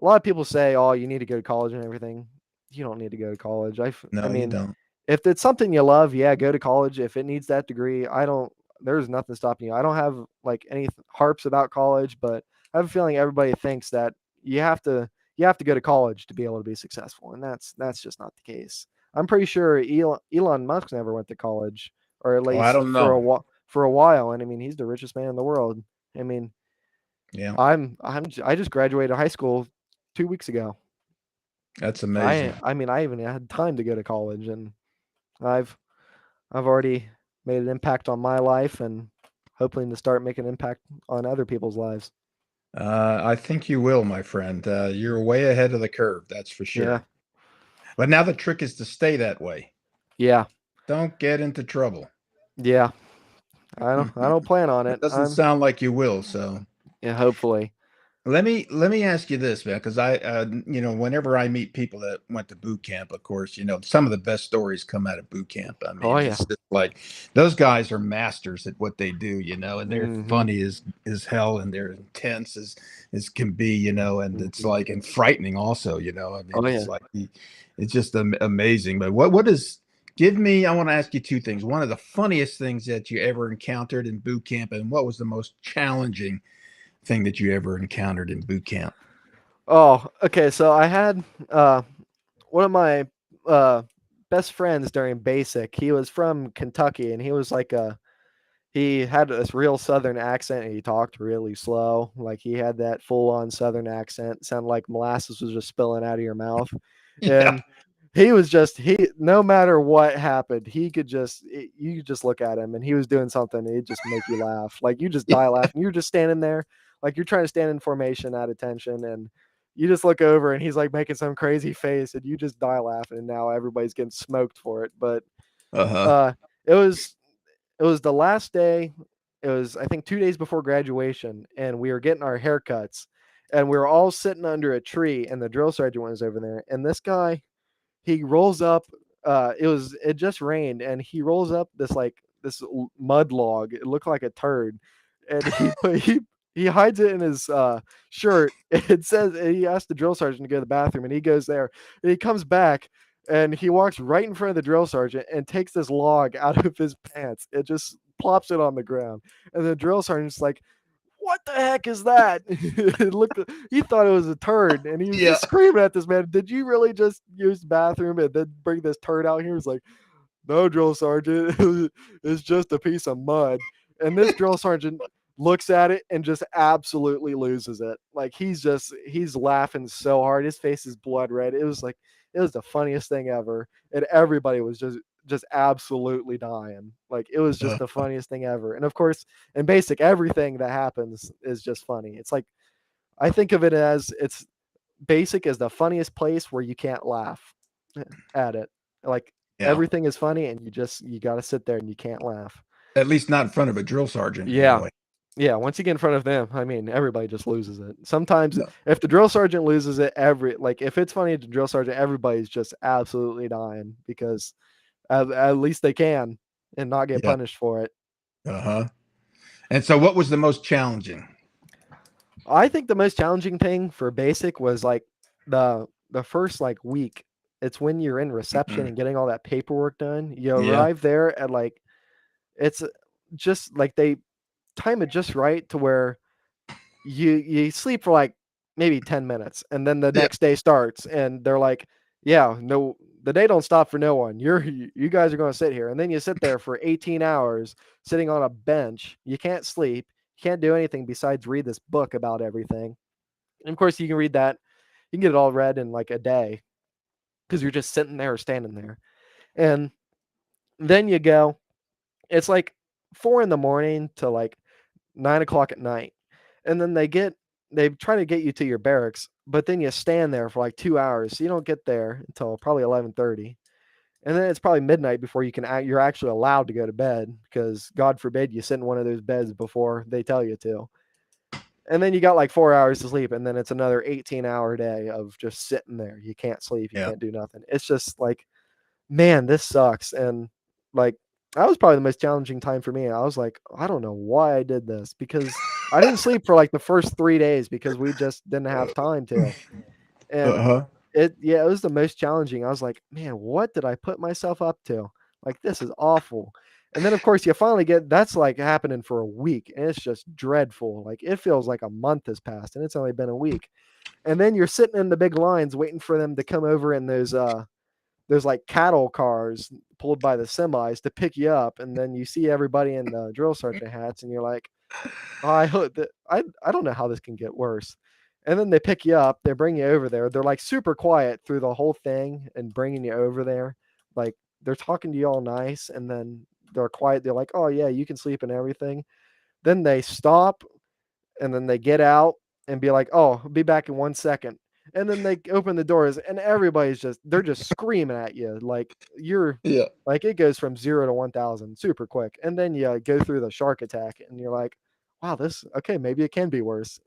[SPEAKER 2] a lot of people say, "Oh, you need to go to college and everything." You don't need to go to college. I
[SPEAKER 1] No, you
[SPEAKER 2] mean,
[SPEAKER 1] don't.
[SPEAKER 2] if it's something you love, yeah, go to college. If it needs that degree, I don't. There's nothing stopping you. I don't have like any harps about college, but I have a feeling everybody thinks that you have to you have to go to college to be able to be successful, and that's just not the case. I'm pretty sure Elon Musk never went to college, or at
[SPEAKER 1] Oh, I
[SPEAKER 2] least
[SPEAKER 1] don't know.
[SPEAKER 2] for a while. And I mean, he's the richest man in the world. I mean,
[SPEAKER 1] Yeah,
[SPEAKER 2] I just graduated high school 2 weeks ago.
[SPEAKER 1] that's
[SPEAKER 2] I
[SPEAKER 1] amazing.
[SPEAKER 2] I mean I even had time to go to college, and I've I've already made an impact on my life and hoping to start making an impact on other people's lives.
[SPEAKER 1] I think you will, my friend. You're way ahead of the curve, that's for
[SPEAKER 2] Yeah.
[SPEAKER 1] sure. But now the trick is to stay that way.
[SPEAKER 2] Yeah.
[SPEAKER 1] Don't get into trouble.
[SPEAKER 2] Yeah. I don't plan on
[SPEAKER 1] It
[SPEAKER 2] it.
[SPEAKER 1] doesn't
[SPEAKER 2] I'm
[SPEAKER 1] sound like you will, so.
[SPEAKER 2] Yeah, hopefully.
[SPEAKER 1] Let me ask you this, man, because whenever I meet people that went to boot camp, of course, some of the best stories come out of boot camp. I
[SPEAKER 2] Oh
[SPEAKER 1] mean,
[SPEAKER 2] yeah.
[SPEAKER 1] it's just like those guys are masters at what they do, and they're
[SPEAKER 2] Mhm.
[SPEAKER 1] funny as hell, and they're intense as can be, and it's
[SPEAKER 2] Mhm.
[SPEAKER 1] like and frightening also, I mean,
[SPEAKER 2] Oh
[SPEAKER 1] it's
[SPEAKER 2] yeah.
[SPEAKER 1] like it's just amazing. But what is give me? I want to ask you two things. One of the funniest things that you ever encountered in boot camp, and what was the most challenging thing that you ever encountered in boot camp?
[SPEAKER 2] Oh, okay. So I had one of my uh best friends during basic. He was from Kentucky, and he was like a he had this real southern accent and he talked really slow. Like he had that full on southern accent. Sounded like molasses was just spilling out of your mouth.
[SPEAKER 1] Yeah.
[SPEAKER 2] And he was just he no matter what happened, he could just you could just look at him and he was doing something, it'd just make you laugh. Like you just die laughing. You're just standing there, like you're trying to stand in formation at attention and you just look over and he's like making some crazy face and you just die laughing and now everybody's getting smoked for it. But
[SPEAKER 1] Uh-huh.
[SPEAKER 2] uh it was it was the last day. It was, I think, 2 days before graduation, and we were getting our haircuts, and we were all sitting under a tree, and the drill sergeant was over there, and this guy, he rolls up. It just rained, and he rolls up this like this mud log. It looked like a turd, and he hides it in his shirt. It says he asked the drill sergeant to go to the bathroom, and he goes there, and he comes back, and he walks right in front of the drill sergeant and takes this log out of his pants. It just plops it on the ground, and the drill sergeant's like, what the heck is that? He thought it was a turd, and he was
[SPEAKER 1] Yeah.
[SPEAKER 2] just screaming at this man. Did you really just use the bathroom and then bring this turd out here? He's like, no, drill sergeant, it's just a piece of mud. And this drill sergeant looks at it and just absolutely loses it. Like he's laughing so hard. His face is blood red. It was the funniest thing ever. And everybody was just absolutely dying. Like it was just
[SPEAKER 1] Uh,
[SPEAKER 2] the funniest thing ever. And of course, in basic, everything that happens is just funny. It's like I think of it as it's basic is the funniest place where you can't laugh at it. Like
[SPEAKER 1] yeah.
[SPEAKER 2] everything is funny and you got to sit there and you can't laugh.
[SPEAKER 1] At least not in front of a drill sergeant,
[SPEAKER 2] Yeah.
[SPEAKER 1] anyway.
[SPEAKER 2] Yeah, once you get in front of them, I mean, everybody just loses it. Sometimes
[SPEAKER 1] No.
[SPEAKER 2] if the drill sergeant loses it, if it's funny to drill sergeant, everybody's just absolutely dying because at least they can and not get
[SPEAKER 1] Yeah.
[SPEAKER 2] punished for it.
[SPEAKER 1] Uh-huh. And so what was the most challenging?
[SPEAKER 2] I think the most challenging thing for basic was like the first like week. It's when you're in reception and getting all that paperwork done. You
[SPEAKER 1] Yeah.
[SPEAKER 2] arrive there at like it's just like they time it just right to where you sleep for like maybe 10 minutes and then the
[SPEAKER 1] Yeah.
[SPEAKER 2] next day starts and they're like, yeah, no, the day don't stop for no one. You guys are going to sit here, and then you sit there for 18 hours sitting on a bench. You can't sleep, you can't do anything besides read this book about everything. And of course you can read that, you can get it all read in like a day because you're just sitting there or standing there. And then you go, it's like 4 in the morning to like 9 o'clock at night. And then they try to get you to your barracks, but then you stand there for like 2 hours. So you don't get there until probably 11:30. And then it's probably midnight before you're actually allowed to go to bed because God forbid you sit in one of those beds before they tell you to. And then you got like 4 hours to sleep, and then it's another 18-hour day of just sitting there. You can't sleep, you
[SPEAKER 1] Yeah.
[SPEAKER 2] can't do nothing. It's just like, man, this sucks. And like that was probably the most challenging time for me. I was like, I don't know why I did this because I didn't sleep for like the first 3 days because we just didn't have time to. And
[SPEAKER 1] Uh-huh.
[SPEAKER 2] it was the most challenging. I was like, man, what did I put myself up to? Like this is awful. And then of course you finally get that's like happening for a week and it's just dreadful. Like it feels like a month has passed and it's only been a week. And then you're sitting in the big lines waiting for them to come over in those like cattle cars pulled by the semis to pick you up, and then you see everybody in the drill sergeant hats, and you're like, oh, I hope that I don't know how this can get worse. And then they pick you up, they bring you over there. They're like super quiet through the whole thing and bringing you over there. Like they're talking to you all nice, and then they're quiet. They're like, oh yeah, you can sleep and everything. Then they stop and then they get out and be like, "Oh, I'll be back in 1 second." And then they open the doors and everybody's they're just screaming at you like you're
[SPEAKER 1] Yeah.
[SPEAKER 2] like it goes from 0 to 1,000 super quick. And then you go through the shark attack and you're like, "Wow, this okay, maybe it can be worse."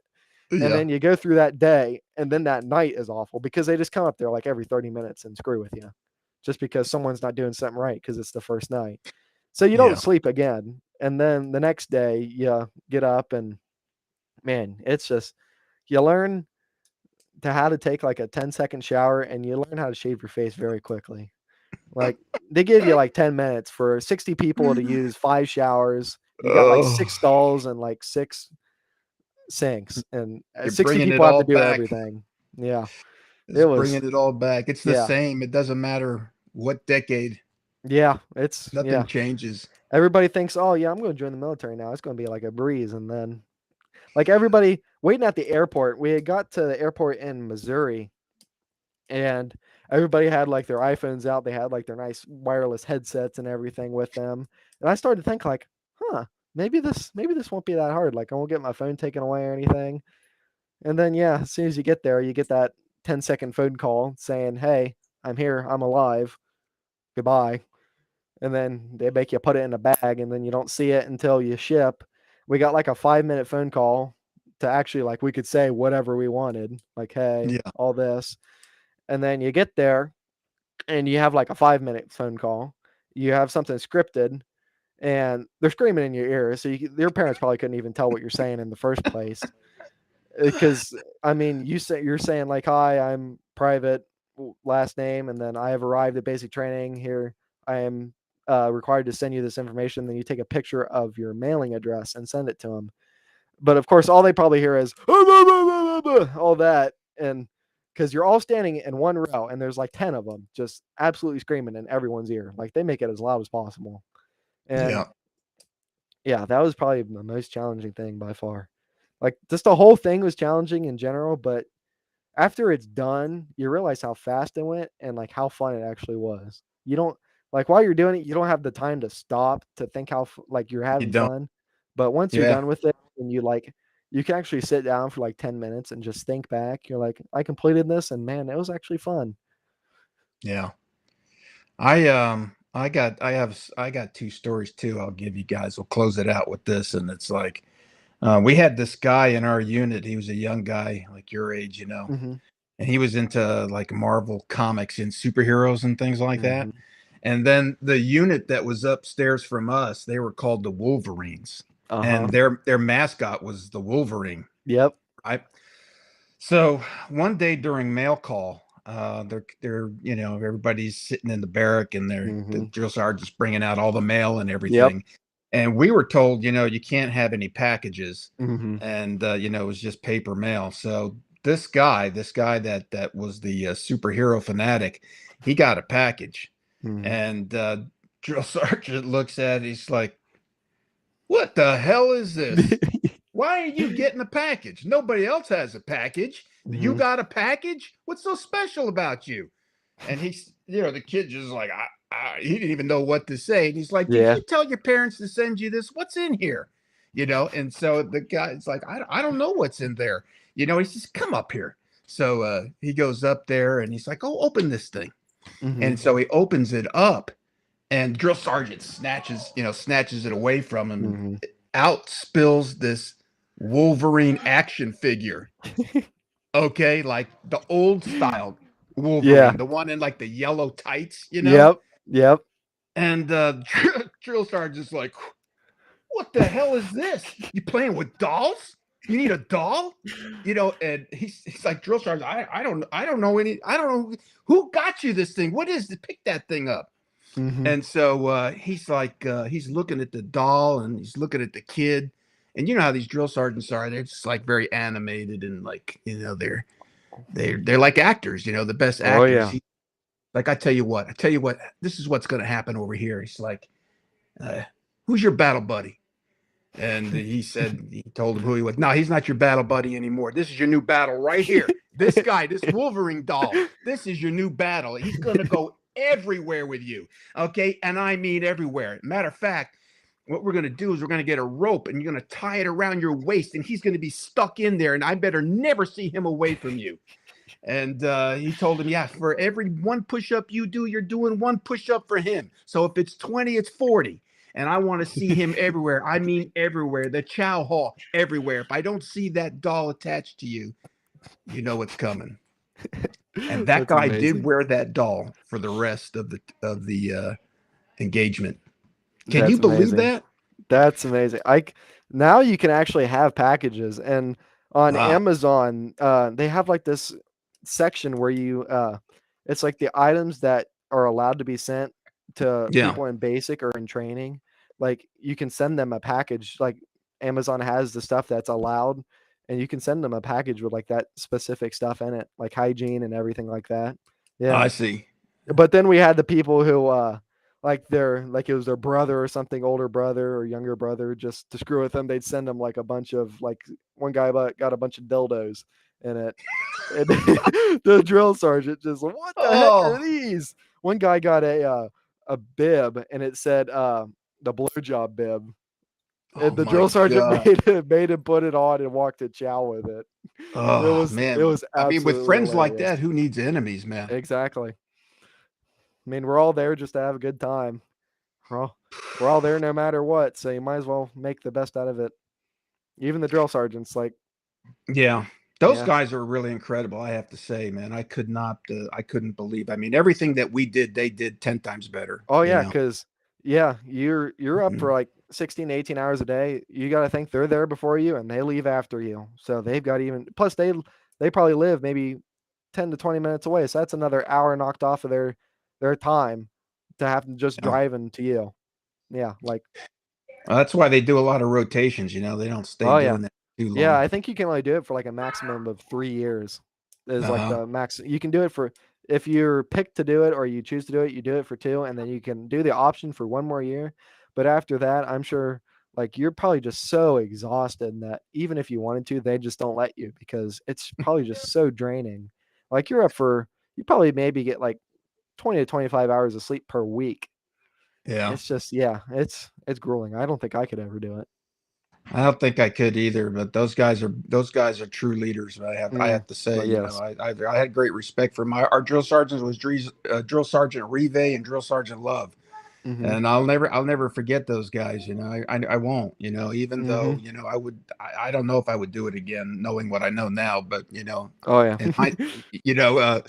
[SPEAKER 2] And
[SPEAKER 1] Yeah.
[SPEAKER 2] then you go through that day and then that night is awful because they just come up there like every 30 minutes and screw with you just because someone's not doing something right because it's the first night. So you don't
[SPEAKER 1] Yeah.
[SPEAKER 2] sleep again. And then the next day you get up and man, it's just you learn to how to take like a 10-second shower and you learn how to shave your face very quickly. Like they give you like 10 minutes for 60 people to use 5 showers. You got like
[SPEAKER 1] Oh,
[SPEAKER 2] 6 stalls and like 6 sinks, and
[SPEAKER 1] you're
[SPEAKER 2] 60
[SPEAKER 1] bringing it
[SPEAKER 2] people have
[SPEAKER 1] all
[SPEAKER 2] to do
[SPEAKER 1] back.
[SPEAKER 2] everything. Yeah,
[SPEAKER 1] It's
[SPEAKER 2] it was.
[SPEAKER 1] bringing it all back. It's the
[SPEAKER 2] Yeah,
[SPEAKER 1] same. It doesn't matter what decade.
[SPEAKER 2] yeah,
[SPEAKER 1] Nothing changes.
[SPEAKER 2] Everybody thinks, oh yeah, I'm going to join the military now. It's going to be like a breeze, and then like everybody waiting at the airport. We had got to the airport in Missouri, and everybody had like their iPhones out. They had like their nice wireless headsets and everything with them. And I started to think like, huh, maybe this won't be that hard. Like I won't get my phone taken away or anything. And then yeah, as soon as you get there, you get that 10-second phone call saying, "Hey, I'm here. I'm alive. Goodbye." And then they make you put it in a bag and then you don't see it until you ship. We got like a 5-minute phone call to actually like we could say whatever we wanted, like, "Hey,
[SPEAKER 1] Yeah.
[SPEAKER 2] all this." And then you get there and you have like a 5-minute phone call. You have something scripted, and they're screaming in your ear. So your parents probably couldn't even tell what you're saying in the first place. Because I mean, you're saying like, "Hi, I'm private last name, and then I have arrived at basic training. Here I am required to send you this information." Then you take a picture of your mailing address and send it to them. But of course, all they probably hear is all that, and because you're all standing in one row, and there's like 10 of them, just absolutely screaming in everyone's ear, like they make it as loud as possible. And
[SPEAKER 1] Yeah.
[SPEAKER 2] yeah, that was probably the most challenging thing by far. Like just the whole thing was challenging in general, but after it's done, you realize how fast it went and like how fun it actually was. You don't like while you're doing it, you don't have the time to stop to think how like you're
[SPEAKER 1] You
[SPEAKER 2] having
[SPEAKER 1] don't.
[SPEAKER 2] fun. But once you're
[SPEAKER 1] Yeah.
[SPEAKER 2] done with it and you can actually sit down for like 10 minutes and just think back. You're like, I completed this and man, it was actually fun.
[SPEAKER 1] Yeah. I got two stories too. I'll give you guys. We'll close it out with this, and it's like we had this guy in our unit. He was a young guy, like your age,
[SPEAKER 2] Hmm.
[SPEAKER 1] and he was into like Marvel comics and superheroes and things like that.
[SPEAKER 2] Hmm.
[SPEAKER 1] And then the unit that was upstairs from us, they were called the Wolverines,
[SPEAKER 2] Uh-huh.
[SPEAKER 1] and their mascot was the Wolverine,
[SPEAKER 2] Yep.
[SPEAKER 1] right? So one day during mail call, they're everybody's sitting in the barrack, and the
[SPEAKER 2] Hmm.
[SPEAKER 1] drill sergeant's bringing out all the mail and
[SPEAKER 2] Yep.
[SPEAKER 1] everything. And we were told, you can't have any packages,
[SPEAKER 2] Hmm.
[SPEAKER 1] and it was just paper mail. So this guy that was the superhero fanatic, he got a package,
[SPEAKER 2] Hmm.
[SPEAKER 1] and drill sergeant looks at it, he's like, "What the hell is this? Why are you getting a package? Nobody else has a package. You
[SPEAKER 2] Hmm.
[SPEAKER 1] got a package? What's so special about you?" And the kid just like, he didn't even know what to say. And he's like, "Did
[SPEAKER 2] Yeah.
[SPEAKER 1] you tell your parents to send you this? What's in here?" And so the guy's like, I don't know what's in there. He says, "Come up here." So he goes up there and he's like, "Oh, open this thing."
[SPEAKER 2] Hmm.
[SPEAKER 1] And so he opens it up, and drill sergeant snatches it away from him, and
[SPEAKER 2] Hmm.
[SPEAKER 1] out spills this Wolverine action figure. Okay, like the old style
[SPEAKER 2] Yeah.
[SPEAKER 1] Wolverine, the one in like the yellow tights.
[SPEAKER 2] Yep. Yep.
[SPEAKER 1] And drill sergeant's like, "What the hell is this? You playing with dolls? You need a doll?" And he's like, "Drill sergeant, I don't know I don't know who got you this thing. What is it? Pick that thing up."
[SPEAKER 2] Hmm.
[SPEAKER 1] And so he's like, he's looking at the doll and he's looking at the kid. And you know how these drill sergeants are, they're just like very animated, and like, they're like actors, the best
[SPEAKER 2] Oh
[SPEAKER 1] actors.
[SPEAKER 2] yeah.
[SPEAKER 1] Like, I tell you what, this is what's going to happen over here. He's like, uh, "Who's your battle buddy?" And he told him who he was. "No, he's not your battle buddy anymore. This is your new battle right here. This guy, this Wolverine doll, this is your new battle. He's going to go everywhere with you. Okay. And I mean everywhere. Matter of fact, what we're going to do is we're going to get a rope, and you're going to tie it around your waist, and he's going to be stuck in there. And I better never see him away from you." And he told him, "Yeah, for every one push up you do, you're doing one push up for him. So if it's 20, it's 40. And I want to see him everywhere. I mean, everywhere. The chow hall, everywhere. If I don't see that doll attached to you, you know what's coming." And that
[SPEAKER 2] That's
[SPEAKER 1] guy did
[SPEAKER 2] amazing.
[SPEAKER 1] wear that doll for the rest of the engagement. Can you
[SPEAKER 2] That's
[SPEAKER 1] believe
[SPEAKER 2] amazing.
[SPEAKER 1] that?
[SPEAKER 2] That's amazing. Now you can actually have packages, and on
[SPEAKER 1] Wow.
[SPEAKER 2] Amazon, they have like this section where it's like the items that are allowed to be sent to
[SPEAKER 1] Yeah,
[SPEAKER 2] people in basic or in training. Like you can send them a package. Like Amazon has the stuff that's allowed, and you can send them a package with like that specific stuff in it, like hygiene and everything like that. Yeah.
[SPEAKER 1] I see.
[SPEAKER 2] But then we had the people who like it was their brother or something, older brother or younger brother, just to screw with them, they'd send them like a bunch of like one guy got a bunch of dildos in it. And the drill sergeant just, what the heck are
[SPEAKER 1] Oh,
[SPEAKER 2] these? One guy got a bib and it said the blowjob bib.
[SPEAKER 1] oh
[SPEAKER 2] And the
[SPEAKER 1] my
[SPEAKER 2] drill sergeant
[SPEAKER 1] God.
[SPEAKER 2] made him put it on and walk to chow with it.
[SPEAKER 1] Oh
[SPEAKER 2] It
[SPEAKER 1] man.
[SPEAKER 2] was
[SPEAKER 1] I mean, with
[SPEAKER 2] absolutely
[SPEAKER 1] friends like
[SPEAKER 2] hilarious.
[SPEAKER 1] that, who needs enemies, man?
[SPEAKER 2] Exactly. I mean, we're all there just to have a good time. We're all, we're all there no matter what, so you might as well make the best out of it. Even the drill sergeants, like,
[SPEAKER 1] Yeah. Those
[SPEAKER 2] yeah,
[SPEAKER 1] guys are really incredible, I have to say, man. I couldn't believe. I mean, everything that we did, they did 10 times better,
[SPEAKER 2] oh
[SPEAKER 1] you
[SPEAKER 2] yeah,
[SPEAKER 1] know.
[SPEAKER 2] because Yeah, you're up for like 16 to 18 hours a day. You got to think they're there before you and they leave after you. So they've got even plus they probably live maybe 10 to 20 minutes away. So that's another hour knocked off of their time to have to just
[SPEAKER 1] Yeah.
[SPEAKER 2] driving to you. Yeah, like
[SPEAKER 1] That's why they do a lot of rotations. They don't stay
[SPEAKER 2] oh yeah.
[SPEAKER 1] doing that too
[SPEAKER 2] Yeah,
[SPEAKER 1] long.
[SPEAKER 2] I think you can only do it for like a maximum of 3 years. Is like
[SPEAKER 1] Uh-huh.
[SPEAKER 2] the max. You can do it for if you're picked to do it or you choose to do it, you do it for 2, and then you can do the option for 1 more year. But after that, I'm sure like you're probably just so exhausted that even if you wanted to, they just don't let you because it's probably just so draining. Like you're up for you probably maybe get like 20 to 25 hours of sleep per week.
[SPEAKER 1] Yeah.
[SPEAKER 2] It's just yeah, it's grueling. I don't think I could ever do it.
[SPEAKER 1] I don't think I could either, but those guys are true leaders. I have to say,
[SPEAKER 2] But yes.
[SPEAKER 1] I had great respect for our drill sergeants was drill sergeant Rive and drill sergeant Love,
[SPEAKER 2] Mhm.
[SPEAKER 1] and I'll never forget those guys. I won't. Even though
[SPEAKER 2] Mhm.
[SPEAKER 1] I don't know if I would do it again, knowing what I know now. But
[SPEAKER 2] Oh yeah.
[SPEAKER 1] and I you know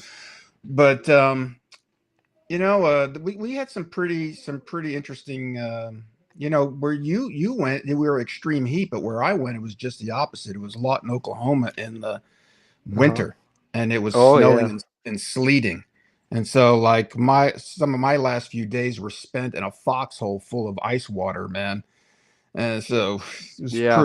[SPEAKER 1] but we had some pretty interesting. Where you went, we were extreme heat, but where I went, it was just the opposite. It was Lawton, Oklahoma, in the
[SPEAKER 2] Uh-huh.
[SPEAKER 1] winter, and it was
[SPEAKER 2] Oh
[SPEAKER 1] snowing
[SPEAKER 2] yeah.
[SPEAKER 1] and sleeting. And so, like some of my last few days were spent in a foxhole full of ice water, man. And so it was
[SPEAKER 2] Yeah.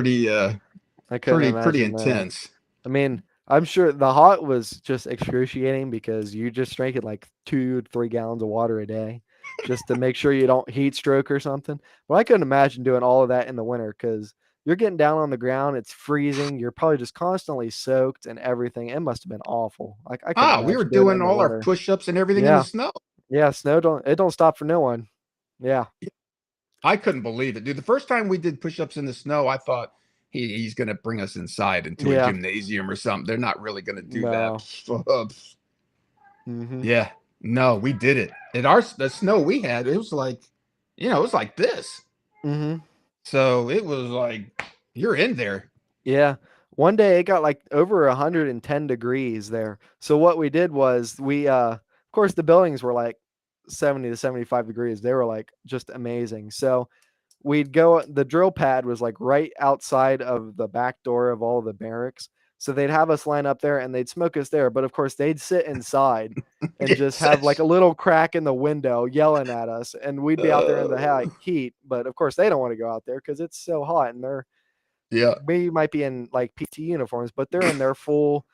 [SPEAKER 2] I couldn't
[SPEAKER 1] pretty
[SPEAKER 2] imagine that.
[SPEAKER 1] intense.
[SPEAKER 2] I mean, I'm sure the hot was just excruciating because you just drank it like 2 to 3 gallons of water a day just to make sure you don't heat stroke or something. But I couldn't imagine doing all of that in the winter because you're getting down on the ground, it's freezing, you're probably just constantly soaked and everything. It must have been awful. Like I couldn't
[SPEAKER 1] We were
[SPEAKER 2] imagine doing it
[SPEAKER 1] doing
[SPEAKER 2] in the
[SPEAKER 1] all our
[SPEAKER 2] winter.
[SPEAKER 1] push-ups and everything in the
[SPEAKER 2] Yeah.
[SPEAKER 1] snow.
[SPEAKER 2] Yeah, snow don't stop for no one. Yeah.
[SPEAKER 1] I couldn't believe it, dude. The first time we did push-ups in the snow, I thought he's going to bring us inside into a
[SPEAKER 2] Yeah.
[SPEAKER 1] gymnasium or something. They're not really going to do that.
[SPEAKER 2] No. Mhm.
[SPEAKER 1] Yeah, no, we did it. The snow we had, it was like, it was like this.
[SPEAKER 2] Mhm.
[SPEAKER 1] So it was like you're in there.
[SPEAKER 2] Yeah. One day it got like over 110 degrees there. So what we did was of course the buildings were like 70 to 75 degrees. They were like just amazing. So we'd go the drill pad was like right outside of the back door of all the barracks. So they'd have us line up there and they'd smoke us there, but of course they'd sit inside and just
[SPEAKER 1] It's,
[SPEAKER 2] have like a
[SPEAKER 1] it's,
[SPEAKER 2] little crack in the window yelling at us and we'd be out there in the
[SPEAKER 1] uh,
[SPEAKER 2] heat, but of course they don't want to go out there cuz it's so hot and
[SPEAKER 1] yeah,
[SPEAKER 2] we might be in like PT uniforms, but they're in their full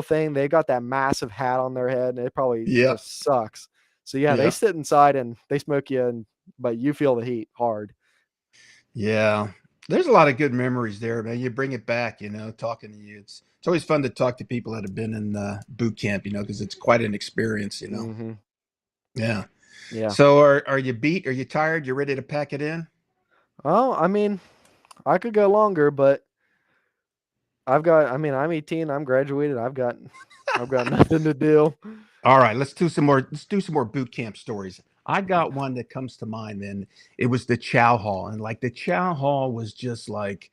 [SPEAKER 2] thing. They got that massive hat on their head, and it probably
[SPEAKER 1] yeah,
[SPEAKER 2] just sucks. So yeah, they
[SPEAKER 1] yeah,
[SPEAKER 2] sit inside and they smoke you, but you feel the heat hard.
[SPEAKER 1] yeah. There's a lot of good memories there, man. You bring it back, talking to you. It's always fun to talk to people that have been in boot camp, because it's quite an experience.
[SPEAKER 2] Hmm.
[SPEAKER 1] Yeah.
[SPEAKER 2] Yeah.
[SPEAKER 1] So are you beat? Are you tired? You ready to pack it in?
[SPEAKER 2] Oh, I mean, I could go longer, but I've got. I mean, I'm 18. I'm graduated. I've got nothing to do.
[SPEAKER 1] All right, let's do some more boot camp stories. I got one that comes to mind, and it was the chow hall. And like the chow hall was just like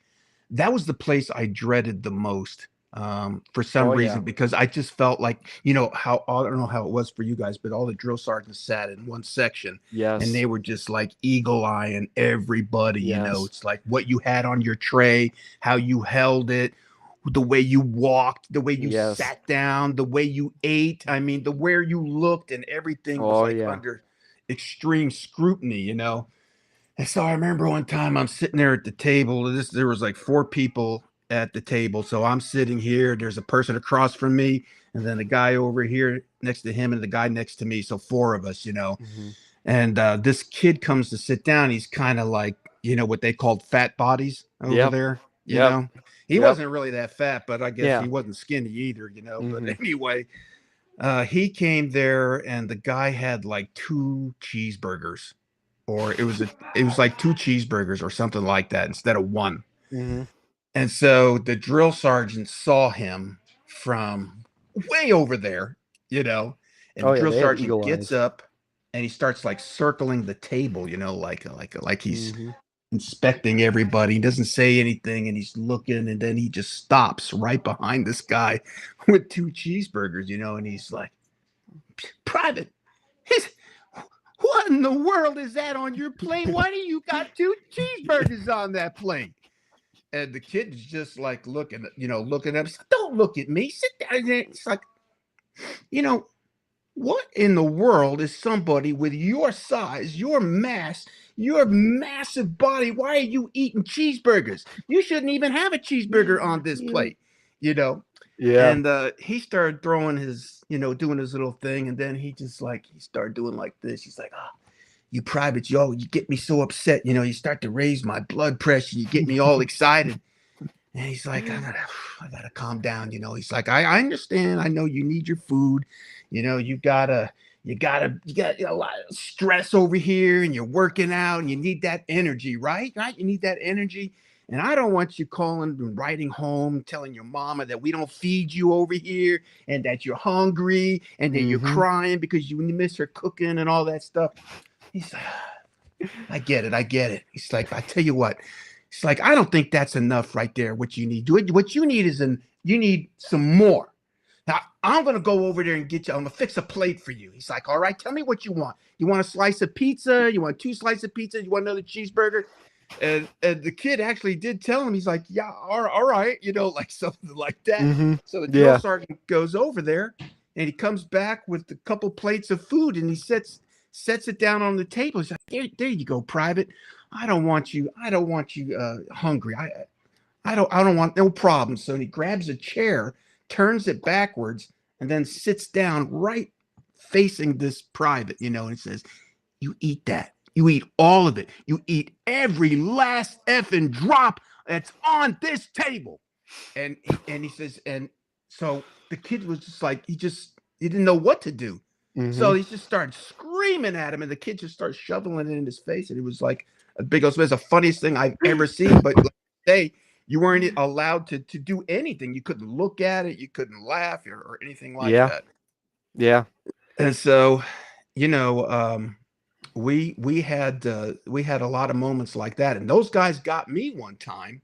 [SPEAKER 1] that was the place I dreaded the most, for some
[SPEAKER 2] Oh yeah.
[SPEAKER 1] reason, because I just felt like, how I don't know how it was for you guys, but all the drill sergeants sat in one section and
[SPEAKER 2] Yes.
[SPEAKER 1] they were just like eagle eyeing everybody.
[SPEAKER 2] Yes.
[SPEAKER 1] It's like what you had on your tray, how you held it, the way you walked, the way you
[SPEAKER 2] Yes.
[SPEAKER 1] sat down, the way you ate. I mean, the where you looked, and everything was
[SPEAKER 2] Oh
[SPEAKER 1] like
[SPEAKER 2] yeah.
[SPEAKER 1] under extreme scrutiny. And so I remember one time I'm sitting there at the table. There was like four people at the table. So I'm sitting here. There's a person across from me, and then a guy over here next to him, and the guy next to me. So four of us.
[SPEAKER 2] Hmm.
[SPEAKER 1] And this kid comes to sit down. He's kind of like, what they called fat bodies over
[SPEAKER 2] Yep.
[SPEAKER 1] there. You
[SPEAKER 2] Yep.
[SPEAKER 1] know, he
[SPEAKER 2] Yep.
[SPEAKER 1] wasn't really that fat, but I guess
[SPEAKER 2] Yeah.
[SPEAKER 1] he wasn't skinny either. But
[SPEAKER 2] Hmm.
[SPEAKER 1] anyway, he came there, and the guy had like two cheeseburgers, or it was like two cheeseburgers or something like that instead of one.
[SPEAKER 2] Hmm.
[SPEAKER 1] And so the drill sergeant saw him from way over there, you know, and
[SPEAKER 2] Oh
[SPEAKER 1] the
[SPEAKER 2] yeah.
[SPEAKER 1] drill
[SPEAKER 2] They have
[SPEAKER 1] sergeant
[SPEAKER 2] eagle
[SPEAKER 1] gets
[SPEAKER 2] eyes.
[SPEAKER 1] up and he starts like circling the table, like he's
[SPEAKER 2] Hmm.
[SPEAKER 1] inspecting everybody. He doesn't say anything and he's looking, and then he just stops right behind this guy with two cheeseburgers, and he's like, "Private, what in the world is that on your plate? Why do you got two cheeseburgers on that plate? And the kid is just like looking at us. Don't look at me. Sit down. It's like, you know, what in the world is somebody with your size, your mass, your massive body? Why are you eating cheeseburgers? You shouldn't even have a cheeseburger on this
[SPEAKER 2] Yeah.
[SPEAKER 1] plate, you know?
[SPEAKER 2] Yeah.
[SPEAKER 1] And he started throwing his, doing his little thing. And then he started doing like this. He's like, oh, you privates, you get me so upset. You start to raise my blood pressure. You get me all excited. And he's like, I gotta calm down. He's like, I understand. I know you need your food. You got a lot of stress over here, and you're working out, and you need that energy, right? Right? You need that energy. And I don't want you calling and writing home, telling your mama that we don't feed you over here, and that you're hungry, and that you're
[SPEAKER 2] Mm-hmm.
[SPEAKER 1] crying because you miss her cooking and all that stuff. He's like, I get it. I get it. He's like, I tell you what. It's like, I don't think that's enough right there. What you need, what you need you need some more. Now, I'm going to go over there and get you. I'm going to fix a plate for you. He's like, all right, tell me what you want. You want a slice of pizza? You want two slices of pizza? You want another cheeseburger? And the kid actually did tell him, he's like, yeah, all right, like something like that.
[SPEAKER 2] Mm-hmm.
[SPEAKER 1] So the drill
[SPEAKER 2] Yeah.
[SPEAKER 1] sergeant goes over there and he comes back with a couple plates of food and he sets it down on the table. He's like, there you go, Private. I don't want you hungry. I don't want no problems. So he grabs a chair, turns it backwards, and then sits down right facing this private, and he says, you eat that. You eat all of it. You eat every last effing drop that's on this table. And he says, and so the kid was just like, he didn't know what to do.
[SPEAKER 2] Mm-hmm.
[SPEAKER 1] So he just started screaming at him, and the kid just started shoveling it in his face, and it was like a big old. It was the funniest thing I've ever seen. But like, hey, you weren't allowed to do anything. You couldn't look at it. You couldn't laugh or anything like
[SPEAKER 2] Yeah.
[SPEAKER 1] that.
[SPEAKER 2] Yeah.
[SPEAKER 1] And so, you know, um, we had a lot of moments like that, and those guys got me one time,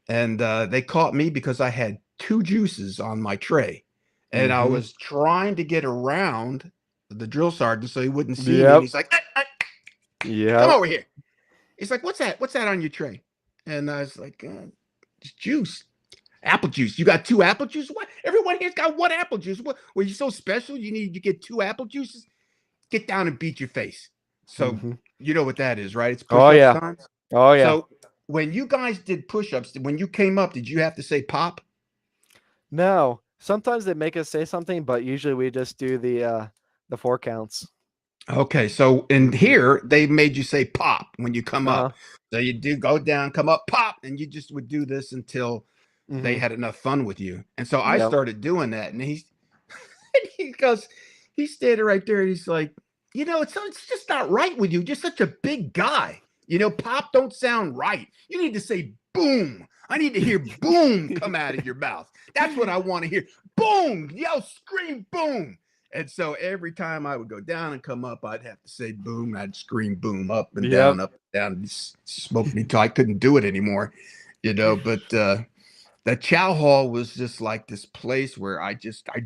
[SPEAKER 1] and they caught me because I had two juices on my tray, and I
[SPEAKER 2] Mm-hmm.
[SPEAKER 1] was trying to get around the drill sergeant so he wouldn't see me, and
[SPEAKER 2] Yep.
[SPEAKER 1] he's like, "Come
[SPEAKER 2] Yep.
[SPEAKER 1] over here." He's like, "What's that? What's that on your tray?" And I was like, "It's juice." Apple juice. You got two apple juice? What? Everyone here's got one apple juice. What? Were you so special? You get two apple juices? Get down and beat your face. So
[SPEAKER 2] Mm-hmm.
[SPEAKER 1] you know what that is, right? It's
[SPEAKER 2] Oh
[SPEAKER 1] push-ups
[SPEAKER 2] yeah.
[SPEAKER 1] time.
[SPEAKER 2] Oh yeah.
[SPEAKER 1] So when you guys did push-ups, when you came up, did you have to say pop?
[SPEAKER 2] No. Sometimes they make us say something, but usually we just do the 4 counts.
[SPEAKER 1] Okay, so in
[SPEAKER 2] Mm-hmm.
[SPEAKER 1] here they made you say pop when you come up.
[SPEAKER 2] Uh-huh.
[SPEAKER 1] So you do go down, come up, pop, and you just would do this until they
[SPEAKER 2] Mm-hmm.
[SPEAKER 1] had enough fun with you. And so I
[SPEAKER 2] Yep.
[SPEAKER 1] started doing that, and he goes, he's standing right there, and he's like, it's just not right with you. You're such a big guy. Pop don't sound right. You need to say boom. I need to hear boom come out of your mouth. That's what I want to hear. Boom, yell, scream, boom. And so every time I would go down and come up, I'd have to say boom. I'd scream boom
[SPEAKER 2] Yep.
[SPEAKER 1] up and down. It smoked me till I couldn't do it anymore. But the chow hall was just like this place where I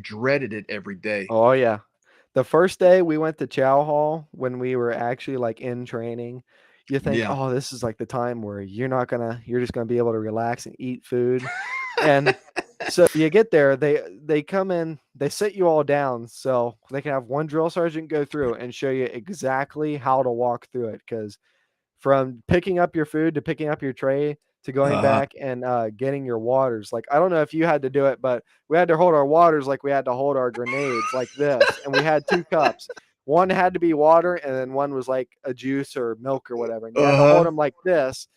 [SPEAKER 1] dreaded it every day.
[SPEAKER 2] Oh yeah. The first day we went to Chow Hall when we were actually like in training, you think,
[SPEAKER 1] Yeah.
[SPEAKER 2] "Oh, this is like the time where you're just gonna be able to relax and eat food." And so you get there, they come in, they sit you all down so they can have one drill sergeant go through and show you exactly how to walk through it. Because from picking up your food to picking up your tray to going
[SPEAKER 1] Uh-huh.
[SPEAKER 2] back and getting your waters. Like, I don't know if you had to do it, but we had to hold our waters like we had to hold our grenades like this. And we had 2 cups. One had to be water, and then one was like a juice or milk or whatever. And you had to hold
[SPEAKER 1] Uh-huh.
[SPEAKER 2] them like this.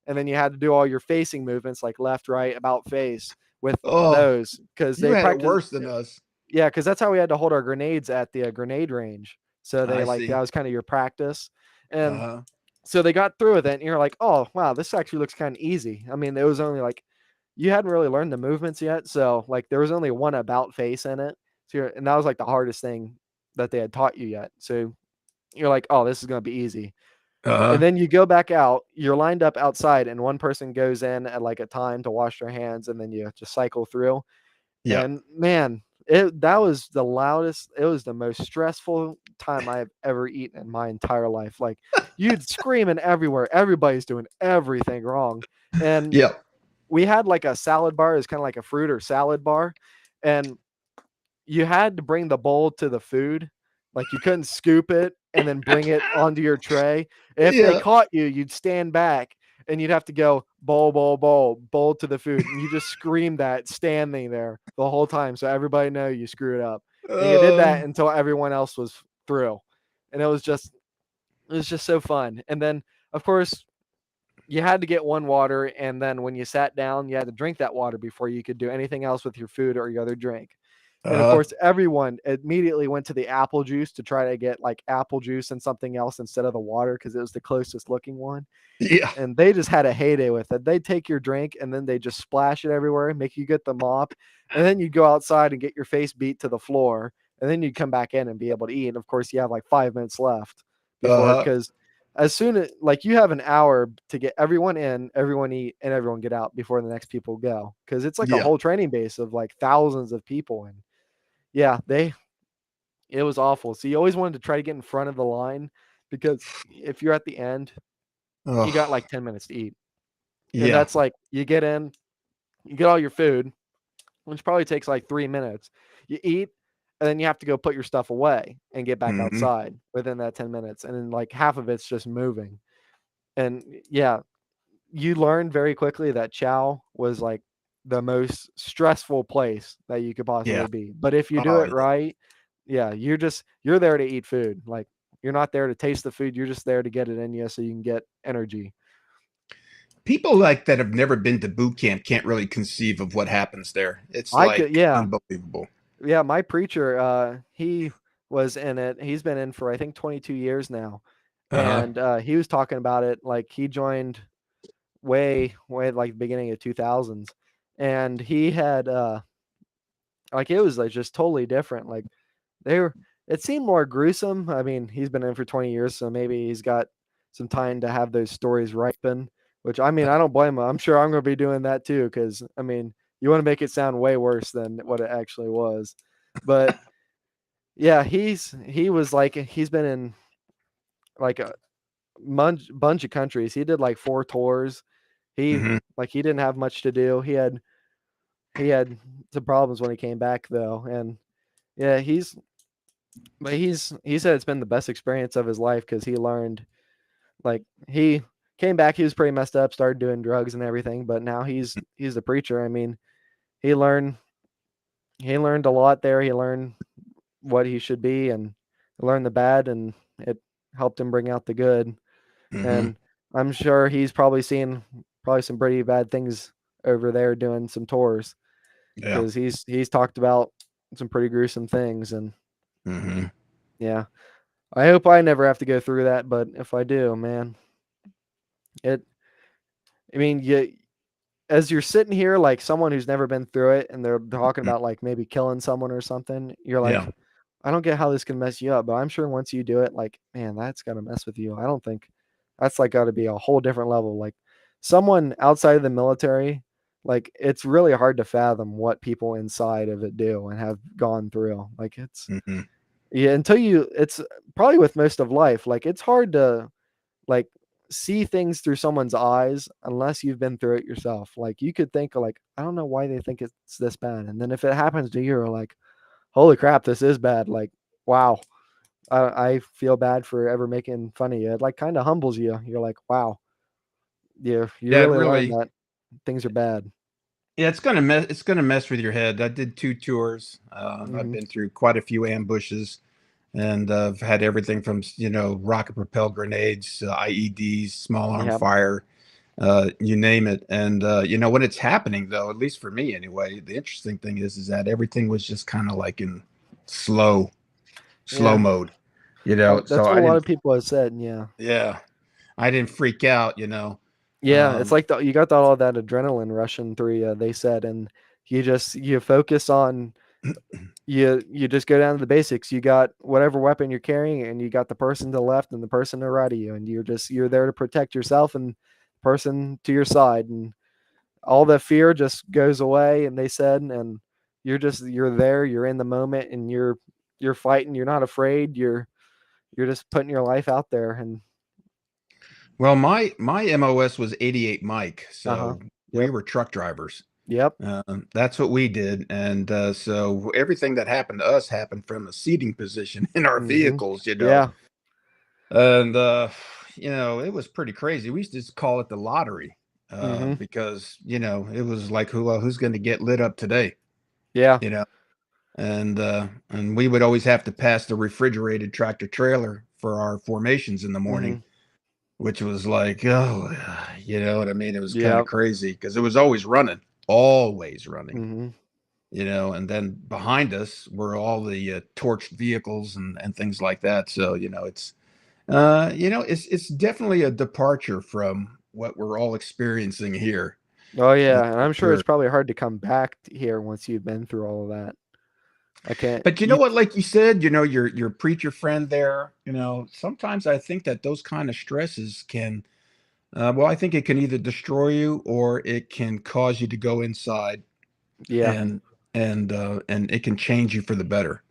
[SPEAKER 2] And then you had to do all your facing movements like left, right, about face with
[SPEAKER 1] Oh,
[SPEAKER 2] those because
[SPEAKER 1] you
[SPEAKER 2] they
[SPEAKER 1] had it
[SPEAKER 2] practice.
[SPEAKER 1] worse than us.
[SPEAKER 2] Yeah, because that's how we had to hold our grenades at the grenade range. So they
[SPEAKER 1] I
[SPEAKER 2] like that
[SPEAKER 1] see.
[SPEAKER 2] was kind of your practice. And
[SPEAKER 1] Uh-huh.
[SPEAKER 2] so they got through with it, and you're like, "Oh, wow, this actually looks kind of easy." I mean, it was only like you hadn't really learned the movements yet, so like there was only one about face in it. And that was like the hardest thing that they had taught you yet. So you're like, "Oh, this is gonna be easy." And
[SPEAKER 1] Uh-huh.
[SPEAKER 2] then you go back out. You're lined up outside, and one person goes in at like a time to wash their hands, and then you just cycle through.
[SPEAKER 1] Yeah.
[SPEAKER 2] And man, That was the loudest. It was the most stressful time I've ever eaten in my entire life. Like you'd screaming everywhere. Everybody's doing everything wrong. And
[SPEAKER 1] Yeah.
[SPEAKER 2] we had like a salad bar. It's kind of like a fruit or salad bar. And you had to bring the bowl to the food. Like you couldn't scoop it and then bring it onto your tray. If they
[SPEAKER 1] Yeah.
[SPEAKER 2] caught you, you'd stand back and you'd have to go bowl, bowl, bowl, bowl to the food. And you just scream that standing there the whole time. So everybody know you screwed up. And you did that
[SPEAKER 1] Uh,
[SPEAKER 2] until everyone else was through. And it was just so fun. And then of course you had to get one water. And then when you sat down, you had to drink that water before you could do anything else with your food or your other drink. And of
[SPEAKER 1] uh,
[SPEAKER 2] course, everyone immediately went to the apple juice to try to get like apple juice and something else instead of the water because it was the closest looking one.
[SPEAKER 1] yeah.
[SPEAKER 2] And they just had a heyday with it. They'd take your drink and then they just splash it everywhere, make you get the mop, and then you'd go outside and get your face beat to the floor, and then you'd come back in and be able to eat. And of course, you have like 5 minutes left before
[SPEAKER 1] Uh-huh.
[SPEAKER 2] because as soon as like you have an hour to get everyone in, everyone eat, and everyone get out before the next people go because it's like a
[SPEAKER 1] Yeah.
[SPEAKER 2] whole training base of like thousands of people and yeah, they it was awful. So you always wanted to try to get in front of the line because if you're at the end, you got
[SPEAKER 1] Oh,
[SPEAKER 2] like 10 minutes to eat. And
[SPEAKER 1] yeah.
[SPEAKER 2] that's like you get in, you get all your food, which probably takes like 3 minutes. You eat, and then you have to go put your stuff away and get back
[SPEAKER 1] Hmm.
[SPEAKER 2] outside within that 10 minutes. And then like half of it's just moving. And yeah, you learned very quickly that Chow was like the most stressful place that you could
[SPEAKER 1] Yeah.
[SPEAKER 2] possibly be. But if you do
[SPEAKER 1] Oh,
[SPEAKER 2] it
[SPEAKER 1] yeah.
[SPEAKER 2] right, yeah, you're there to eat food. Like you're not there to taste the food. You're just there to get it in you so you can get energy.
[SPEAKER 1] People like that have never been to boot camp can't really conceive of what happens there. It's
[SPEAKER 2] I could,
[SPEAKER 1] like
[SPEAKER 2] yeah,
[SPEAKER 1] unbelievable.
[SPEAKER 2] yeah. My preacher, he was in it. He's been in for I think 22 years now,
[SPEAKER 1] Uh-huh.
[SPEAKER 2] and he was talking about it. Like he joined way like the beginning of 2000s, and he had like it was like just totally different. Like they were it seemed more gruesome. I mean, he's been in for 20 years, so maybe he's got some time to have those stories ripen, which I mean, I don't blame him. I'm sure I'm going to be doing that too cuz I mean, you want to make it sound way worse than what it actually was. But yeah, he was like he's been in like a bunch of countries. He did like 4 tours. He
[SPEAKER 1] Hmm.
[SPEAKER 2] like he didn't have much to do. He had some problems when he came back though, and yeah, he said it's been the best experience of his life because he learned like he came back, he was pretty messed up, started doing drugs and everything, but now he's the preacher. I mean, he learned he learned a lot there. He learned what he should be and learned the bad, and it helped him bring out the good.
[SPEAKER 1] Hmm.
[SPEAKER 2] And I'm sure he's probably seen probably some pretty bad things over there doing some tours
[SPEAKER 1] Yeah.
[SPEAKER 2] because he's talked about some pretty gruesome things. And
[SPEAKER 1] Hmm.
[SPEAKER 2] yeah, I hope I never have to go through that, but if I do, man, it I mean, you as you're sitting here like someone who's never been through it and they're talking about like maybe killing someone or something, you're like,
[SPEAKER 1] Yeah.
[SPEAKER 2] I don't get how this can mess you up, but I'm sure once you do it, like, man, that's gotta mess with you. I don't think that's like gotta be a whole different level. Like someone outside of the military, like it's really hard to fathom what people inside of it do and have gone through. Like it's
[SPEAKER 1] Hmm.
[SPEAKER 2] yeah, until you it's probably with most of life, like it's hard to like see things through someone's eyes unless you've been through it yourself. Like you could think like, I don't know why they think it's this bad. And then if it happens to you, you're like, holy crap, this is bad. Like, wow. I feel bad for ever making fun of you. It like kind of humbles you. You're like, wow, you
[SPEAKER 1] Yeah, it
[SPEAKER 2] really learn
[SPEAKER 1] really.
[SPEAKER 2] that things are bad.
[SPEAKER 1] Yeah, it's gonna mess with your head. I did 2 tours. I've
[SPEAKER 2] Hmm.
[SPEAKER 1] been through quite a few ambushes, and I've had everything from rocket propelled grenades, IEDs, small arm
[SPEAKER 2] Yeah.
[SPEAKER 1] fire, you name it. And when it's happening, though, at least for me anyway, the interesting thing is that everything was just kind of like in slow, slow
[SPEAKER 2] Yeah.
[SPEAKER 1] mode. So
[SPEAKER 2] That's what
[SPEAKER 1] I
[SPEAKER 2] a lot
[SPEAKER 1] didn't.
[SPEAKER 2] of people have said. Yeah.
[SPEAKER 1] Yeah, I didn't freak out.
[SPEAKER 2] Yeah, it's
[SPEAKER 1] Um,
[SPEAKER 2] like you got all that adrenaline rushing through you, they said, and you focus on you just go down to the basics. You got whatever weapon you're carrying, and you got the person to the left and the person to the right of you, and you're there to protect yourself and the person to your side, and all the fear just goes away. And they said, and you're there, you're in the moment, and you're fighting. You're not afraid. You're just putting your life out there, and
[SPEAKER 1] Well, my MOS was 88 Mike,
[SPEAKER 2] uh-huh.
[SPEAKER 1] so we
[SPEAKER 2] Yep.
[SPEAKER 1] were truck drivers.
[SPEAKER 2] Yep.
[SPEAKER 1] That's what we did, and so everything that happened to us happened from a seating position in our
[SPEAKER 2] Mhm.
[SPEAKER 1] vehicles, you know.
[SPEAKER 2] Yeah.
[SPEAKER 1] And it was pretty crazy. We used to just call it the lottery,
[SPEAKER 2] Mhm.
[SPEAKER 1] because it was like who's going to get lit up today,
[SPEAKER 2] Yeah.
[SPEAKER 1] you know. And we would always have to pass the refrigerated tractor trailer for our formations in the morning,
[SPEAKER 2] Mhm.
[SPEAKER 1] which was like, oh, you know what I mean? It was kind of
[SPEAKER 2] Yep.
[SPEAKER 1] crazy because it was always running,
[SPEAKER 2] Mhm.
[SPEAKER 1] and then behind us were all the torched vehicles and things like that. So, it's definitely a departure from what we're all experiencing here.
[SPEAKER 2] Oh
[SPEAKER 1] That's
[SPEAKER 2] yeah, and
[SPEAKER 1] for
[SPEAKER 2] I'm sure it's
[SPEAKER 1] sure.
[SPEAKER 2] probably hard to come back here once you've been through all of that. I can't.
[SPEAKER 1] But you know
[SPEAKER 2] You.
[SPEAKER 1] what, like you said, your preacher friend there, sometimes I think that those kind of stresses can, well, I think it can either destroy you or it can cause you to go inside
[SPEAKER 2] Yeah.
[SPEAKER 1] and and it can change you for the better.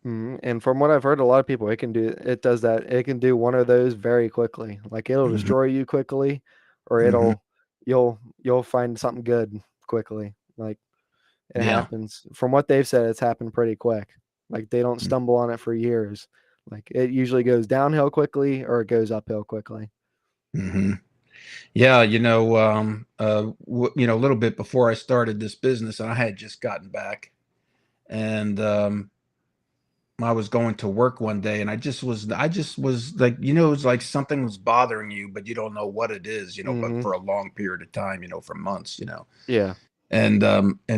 [SPEAKER 2] And from what I've heard, a lot of people it does that. It can do one of those very quickly. Like it'll
[SPEAKER 1] Hmm.
[SPEAKER 2] destroy you quickly, or
[SPEAKER 1] Hmm.
[SPEAKER 2] you'll find something good quickly. Like it
[SPEAKER 1] Yeah.
[SPEAKER 2] happens. From what they've said, it's happened pretty quick. Like they don't stumble on it for years. Like it usually goes downhill quickly or it goes uphill quickly.
[SPEAKER 1] Hmm. Yeah, a little bit before I started this business, I had just gotten back, and I was going to work one day, and I just was like, it's like something was bothering you, but you don't know what it is, but
[SPEAKER 2] Hmm.
[SPEAKER 1] for a long period of time, for months.
[SPEAKER 2] Yeah.
[SPEAKER 1] And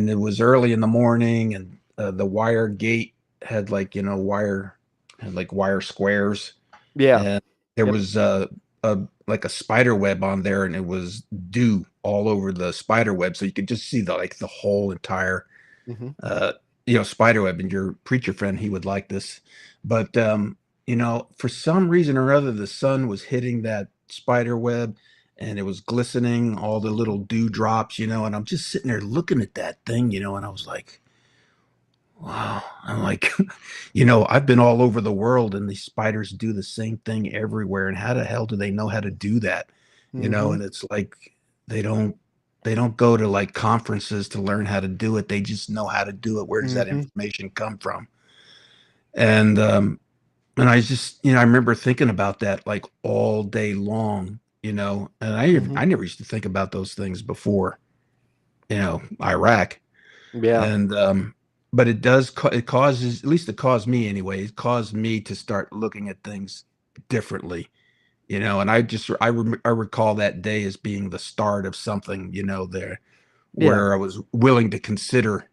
[SPEAKER 1] it was early in the morning, and the wire gate had like wire squares,
[SPEAKER 2] Yeah.
[SPEAKER 1] and there
[SPEAKER 2] Yep.
[SPEAKER 1] was a like a spider web on there, and it was dew all over the spider web, so you could just see the whole entire
[SPEAKER 2] Hmm.
[SPEAKER 1] uh spider web. And your preacher friend, he would like this, but for some reason or other, the sun was hitting that spider web, and it was glistening, all the little dewdrops, and I'm just sitting there looking at that thing, and I was like, wow. I'm like, I've been all over the world, and these spiders do the same thing everywhere. And how the hell do they know how to do that?
[SPEAKER 2] Hmm.
[SPEAKER 1] And it's like they don't they don't go to like conferences to learn how to do it. They just know how to do it. Where does that
[SPEAKER 2] Hmm.
[SPEAKER 1] information come from? And I just, I remember thinking about that like all day long, and
[SPEAKER 2] Hmm.
[SPEAKER 1] I never used to think about those things before, Iraq.
[SPEAKER 2] Yeah.
[SPEAKER 1] And but it causes, at least it caused me anyway, it caused me to start looking at things differently, and I recall that day as being the start of something, there,
[SPEAKER 2] Yeah.
[SPEAKER 1] where I was willing to consider,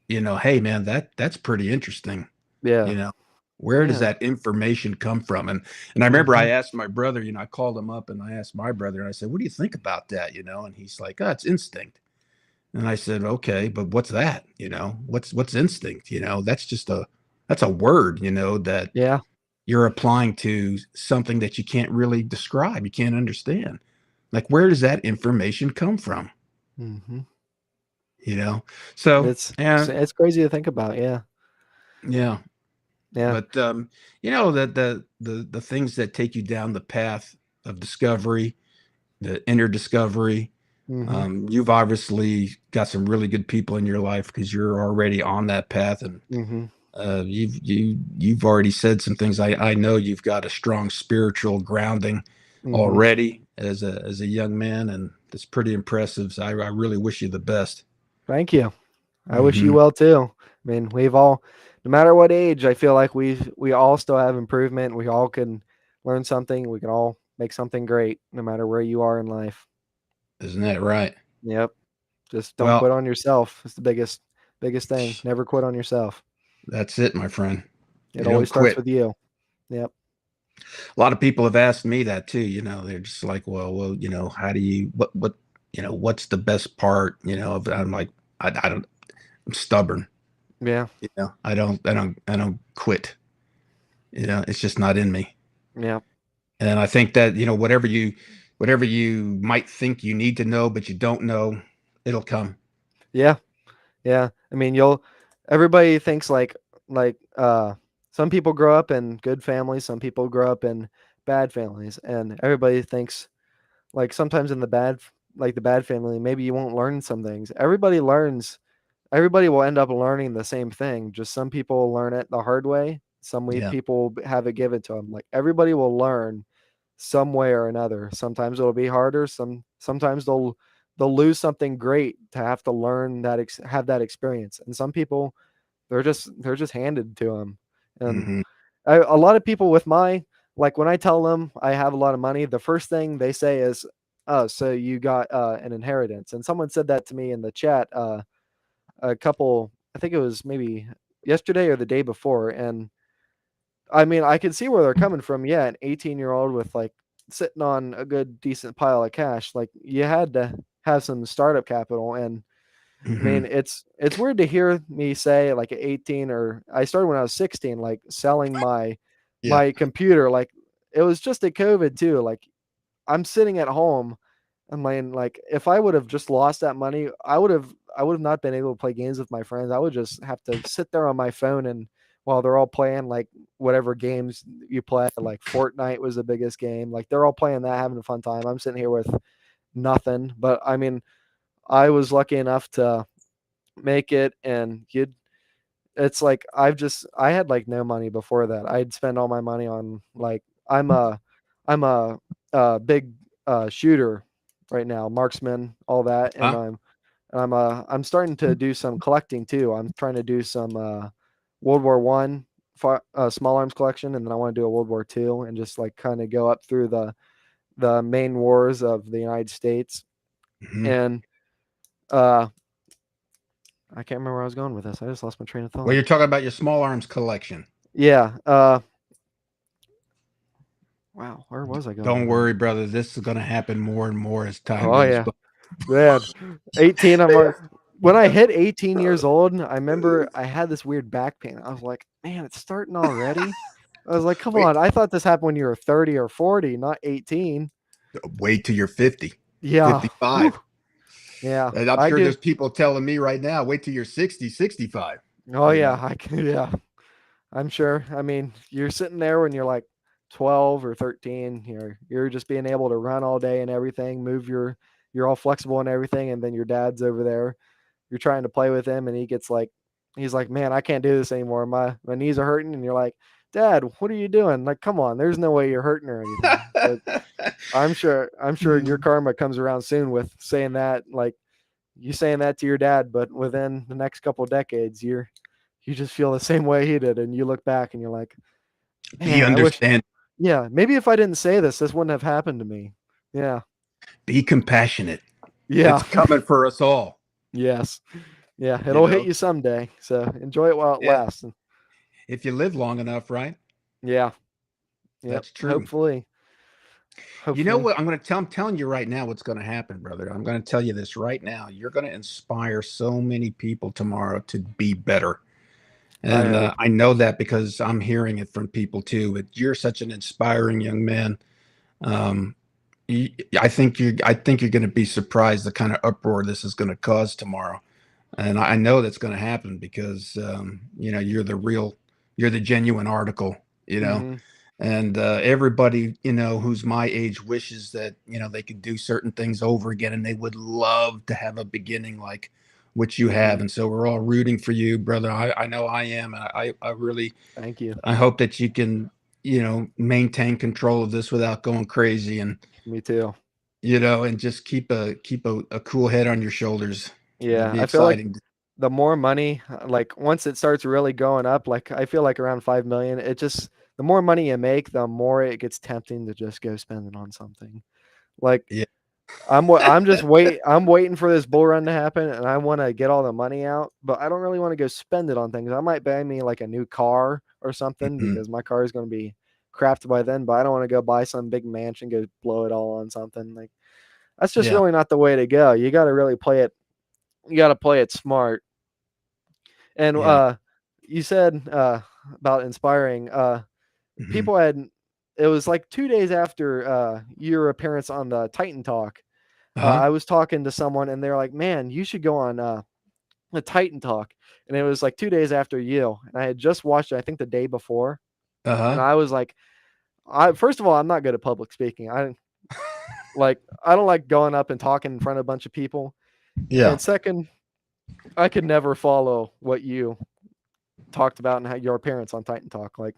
[SPEAKER 1] hey man, that's pretty interesting, you
[SPEAKER 2] Yeah.
[SPEAKER 1] know where does
[SPEAKER 2] Yeah.
[SPEAKER 1] that information come from? And I remember I
[SPEAKER 2] Hmm.
[SPEAKER 1] asked my brother, I called him up and I asked my brother, and I said, what do you think about that? And he's like, oh, it's instinct. And I said, okay, but what's that? What's instinct? That's a word, that
[SPEAKER 2] Yeah.
[SPEAKER 1] you're applying to something that you can't really describe, you can't understand. Like, where does that information come from?
[SPEAKER 2] Hmm.
[SPEAKER 1] You know? So,
[SPEAKER 2] It's
[SPEAKER 1] yeah,
[SPEAKER 2] it's crazy to think about. Yeah.
[SPEAKER 1] yeah.
[SPEAKER 2] Yeah.
[SPEAKER 1] But the things that take you down the path of discovery, the inner discovery,
[SPEAKER 2] Hmm.
[SPEAKER 1] you've obviously got some really good people in your life because you're already on that path. And
[SPEAKER 2] Hmm.
[SPEAKER 1] you've already said some things. I know you've got a strong spiritual grounding
[SPEAKER 2] Hmm.
[SPEAKER 1] already as a young man, and it's pretty impressive. So I really wish you the best.
[SPEAKER 2] Thank you. I wish you
[SPEAKER 1] Hmm.
[SPEAKER 2] well too. I mean, we've all, no matter what age, I feel like we all still have improvement. We all can learn something. We can all make something great, no matter where you are in life.
[SPEAKER 1] Isn't that right?
[SPEAKER 2] Yep. Just don't
[SPEAKER 1] Well,
[SPEAKER 2] quit on yourself. It's the biggest thing. Never quit on yourself.
[SPEAKER 1] that's it, my friend.
[SPEAKER 2] It
[SPEAKER 1] You don't
[SPEAKER 2] always starts
[SPEAKER 1] quit.
[SPEAKER 2] with you. Yep.
[SPEAKER 1] A lot of people have asked me that too. They're just like, well, how do you, what's the best part? I'm like, I don't. I'm stubborn.
[SPEAKER 2] Yeah.
[SPEAKER 1] I don't quit. It's just not in me.
[SPEAKER 2] Yeah.
[SPEAKER 1] And I think that, whatever you might think you need to know, but you don't know, it'll come.
[SPEAKER 2] Yeah. Yeah. I mean, you'll everybody thinks like some people grow up in good families, some people grow up in bad families, and everybody thinks like sometimes in the bad family, maybe you won't learn some things. Everybody will end up learning the same thing. Just some people learn it the hard way.
[SPEAKER 1] Yeah.
[SPEAKER 2] People have it given to them. Like everybody will learn some way or another. Sometimes it'll be harder. Sometimes they'll lose something great to have to learn have that experience. And some people they're just handed to them. And
[SPEAKER 1] Hmm.
[SPEAKER 2] a lot of people with my like when I tell them I have a lot of money, the first thing they say is, "Oh, so you got an inheritance." And someone said that to me in the chat. A couple, I think it was maybe yesterday or the day before, and I mean, I can see where they're coming from. Yeah, an 18-year-old with like sitting on a good decent pile of cash, like you had to have some startup capital. And I
[SPEAKER 1] Hmm.
[SPEAKER 2] mean, it's weird to hear me say like at 18, or I started when I was 16, like selling
[SPEAKER 1] Yeah.
[SPEAKER 2] my computer. Like it was just at COVID too. Like I'm sitting at home. I'm like if I would have just lost that money, I would have not been able to play games with my friends. I would just have to sit there on my phone and while they're all playing like whatever games you play, like Fortnite was the biggest game. Like they're all playing that, having a fun time. I'm sitting here with nothing. But I mean, I was lucky enough to make it, and you'd it's like I had like no money before that. I'd spend all my money on like I'm a big shooter right now, marksman, all that, and
[SPEAKER 1] Huh?
[SPEAKER 2] I'm starting to do some collecting too. I'm trying to do some World War One small arms collection, and then I want to do a World War Two, and just like kind of go up through the main wars of the United States.
[SPEAKER 1] Hmm.
[SPEAKER 2] And uh, I can't remember where I was going with this. I just lost my train of
[SPEAKER 1] Well,
[SPEAKER 2] thought.
[SPEAKER 1] you're talking about your small arms collection.
[SPEAKER 2] Yeah. Wow, where was I going
[SPEAKER 1] Don't
[SPEAKER 2] with that?
[SPEAKER 1] worry, brother. This is going to happen more and more as time
[SPEAKER 2] Oh
[SPEAKER 1] goes
[SPEAKER 2] yeah,
[SPEAKER 1] by.
[SPEAKER 2] man. 18. When I hit 18 years old, I remember I had this weird back pain. I was like, man, it's starting already. I was like, come
[SPEAKER 1] Wait,
[SPEAKER 2] on. I thought this happened when you were 30 or 40, not 18.
[SPEAKER 1] wait till you're 50,
[SPEAKER 2] Yeah.
[SPEAKER 1] 55.
[SPEAKER 2] Whew. Yeah.
[SPEAKER 1] And I'm
[SPEAKER 2] I
[SPEAKER 1] sure
[SPEAKER 2] could.
[SPEAKER 1] there's people telling me right now, wait till you're 60, 65.
[SPEAKER 2] Oh
[SPEAKER 1] You
[SPEAKER 2] yeah.
[SPEAKER 1] know,
[SPEAKER 2] I could. Yeah. I'm sure. I mean, you're sitting there when you're like 12 or 13. You're just being able to run all day and everything. You're all flexible and everything, and then your dad's over there. You're trying to play with him, and he's like, man, I can't do this anymore. My knees are hurting, and you're like, Dad, what are you doing? Like, come on, there's no way you're hurting or anything. But I'm sure your karma comes around soon with saying that, like you saying that to your dad, but within the next couple of decades, you just feel the same way he did, and you look back and you're like,
[SPEAKER 1] be
[SPEAKER 2] man, I wish,
[SPEAKER 1] understand,
[SPEAKER 2] yeah, maybe if I didn't say this wouldn't have happened to me. Yeah,
[SPEAKER 1] be compassionate.
[SPEAKER 2] yeah,
[SPEAKER 1] It's coming for us all.
[SPEAKER 2] yes, yeah,
[SPEAKER 1] You
[SPEAKER 2] it'll hit
[SPEAKER 1] know,
[SPEAKER 2] you someday. So enjoy it while it
[SPEAKER 1] yeah.
[SPEAKER 2] lasts. And
[SPEAKER 1] If you live long enough, right?
[SPEAKER 2] yeah, yep.
[SPEAKER 1] That's true. You know
[SPEAKER 2] Hopefully,
[SPEAKER 1] what? I'm telling you right now what's going to happen, brother. I'm going to tell you this right now. You're going to inspire so many people tomorrow to be better.
[SPEAKER 2] I
[SPEAKER 1] And
[SPEAKER 2] hope.
[SPEAKER 1] I know that because I'm hearing it from people too. But you're such an inspiring young man. Um, I think you're going to be surprised the kind of uproar this is going to cause tomorrow. And I know that's going to happen because you're the genuine article. You know,
[SPEAKER 2] Hmm.
[SPEAKER 1] and everybody who's my age wishes that they could do certain things over again, and they would love to have a beginning like what you have.
[SPEAKER 2] Hmm.
[SPEAKER 1] And so we're all rooting for you, brother. I know I am, and I really
[SPEAKER 2] Thank you.
[SPEAKER 1] I hope that you can maintain control of this without going crazy, and
[SPEAKER 2] Me too.
[SPEAKER 1] and just keep a cool head on your shoulders. It'll
[SPEAKER 2] Yeah,
[SPEAKER 1] be
[SPEAKER 2] I feel like
[SPEAKER 1] exciting.
[SPEAKER 2] the more money, like once it starts really going up, like I feel like around 5 million, it just the more money you make, the more it gets tempting to just go spend it on something. Like
[SPEAKER 1] Yeah.
[SPEAKER 2] I'm waiting for this bull run to happen, and I want to get all the money out, but I don't really want to go spend it on things. I might buy me like a new car or something
[SPEAKER 1] Mhm.
[SPEAKER 2] because my car is going to be crapped by then, but I don't want to go buy some big mansion, go blow it all on something. Like that's just
[SPEAKER 1] Yeah.
[SPEAKER 2] really not the way to go. You got to really play it. You got to play it smart. And
[SPEAKER 1] Yeah.
[SPEAKER 2] you said about inspiring.
[SPEAKER 1] Hmm.
[SPEAKER 2] People had it was like 2 days after your appearance on the Titan Talk.
[SPEAKER 1] Uh-huh.
[SPEAKER 2] I was talking to someone, and they're like, "Man, you should go on the Titan Talk, and it was like 2 days after you, and I had just watched it, I think the day before, and
[SPEAKER 1] Uh-huh.
[SPEAKER 2] I was like, I first of all, I'm not good at public speaking. I don't like going up and talking in front of a bunch of people,
[SPEAKER 1] Yeah.
[SPEAKER 2] and second, I could never follow what you talked about and how your appearance on Titan Talk. Like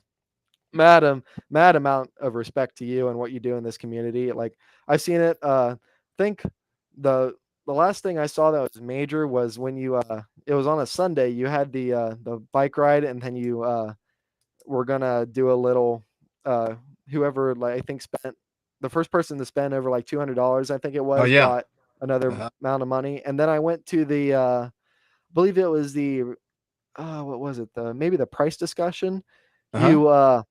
[SPEAKER 2] mad amount of respect to you and what you do in this community. Like I've seen it. Think the the last thing I saw that was major was when you it was on a Sunday. You had the bike ride, and then you were gonna do a little uh whoever like I think spent the first person to spend over like $200, I think it
[SPEAKER 1] Oh
[SPEAKER 2] was,
[SPEAKER 1] yeah.
[SPEAKER 2] got another
[SPEAKER 1] Uh-huh.
[SPEAKER 2] amount of money. And then I went to the I believe it was the what was it, the maybe the price discussion.
[SPEAKER 1] Uh-huh.
[SPEAKER 2] You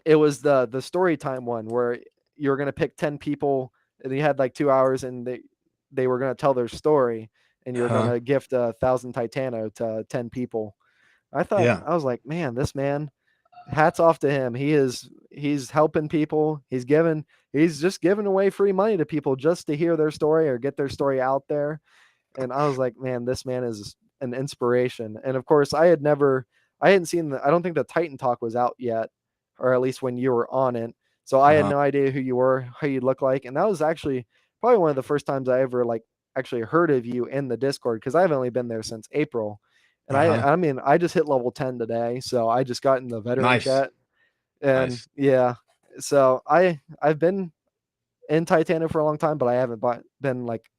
[SPEAKER 2] It was the story time one where you were going to pick 10 people, and you had like 2 hours, and they were going to tell their story, and you were going
[SPEAKER 1] Uh-huh.
[SPEAKER 2] to gift 1,000 Titano to 10 people.
[SPEAKER 1] Yeah.
[SPEAKER 2] I was like, man, this man, hats off to him. He's helping people. He's just giving away free money to people just to hear their story or get their story out there. And I was like, man, this man is an inspiration. And of course, I hadn't seen I don't think the Titan Talk was out yet, or at least when you were on it. So I had
[SPEAKER 1] Uh-huh.
[SPEAKER 2] no idea who you were, how you look like. And that was actually probably one of the first times I ever like actually heard of you in the Discord, because I've only been there since April. And
[SPEAKER 1] Uh-huh.
[SPEAKER 2] I mean, I just hit level 10 today. So I just got in the veteran
[SPEAKER 1] Nice.
[SPEAKER 2] chat. And
[SPEAKER 1] Nice.
[SPEAKER 2] yeah, so I've been in Titanic for a long time, but I haven't been like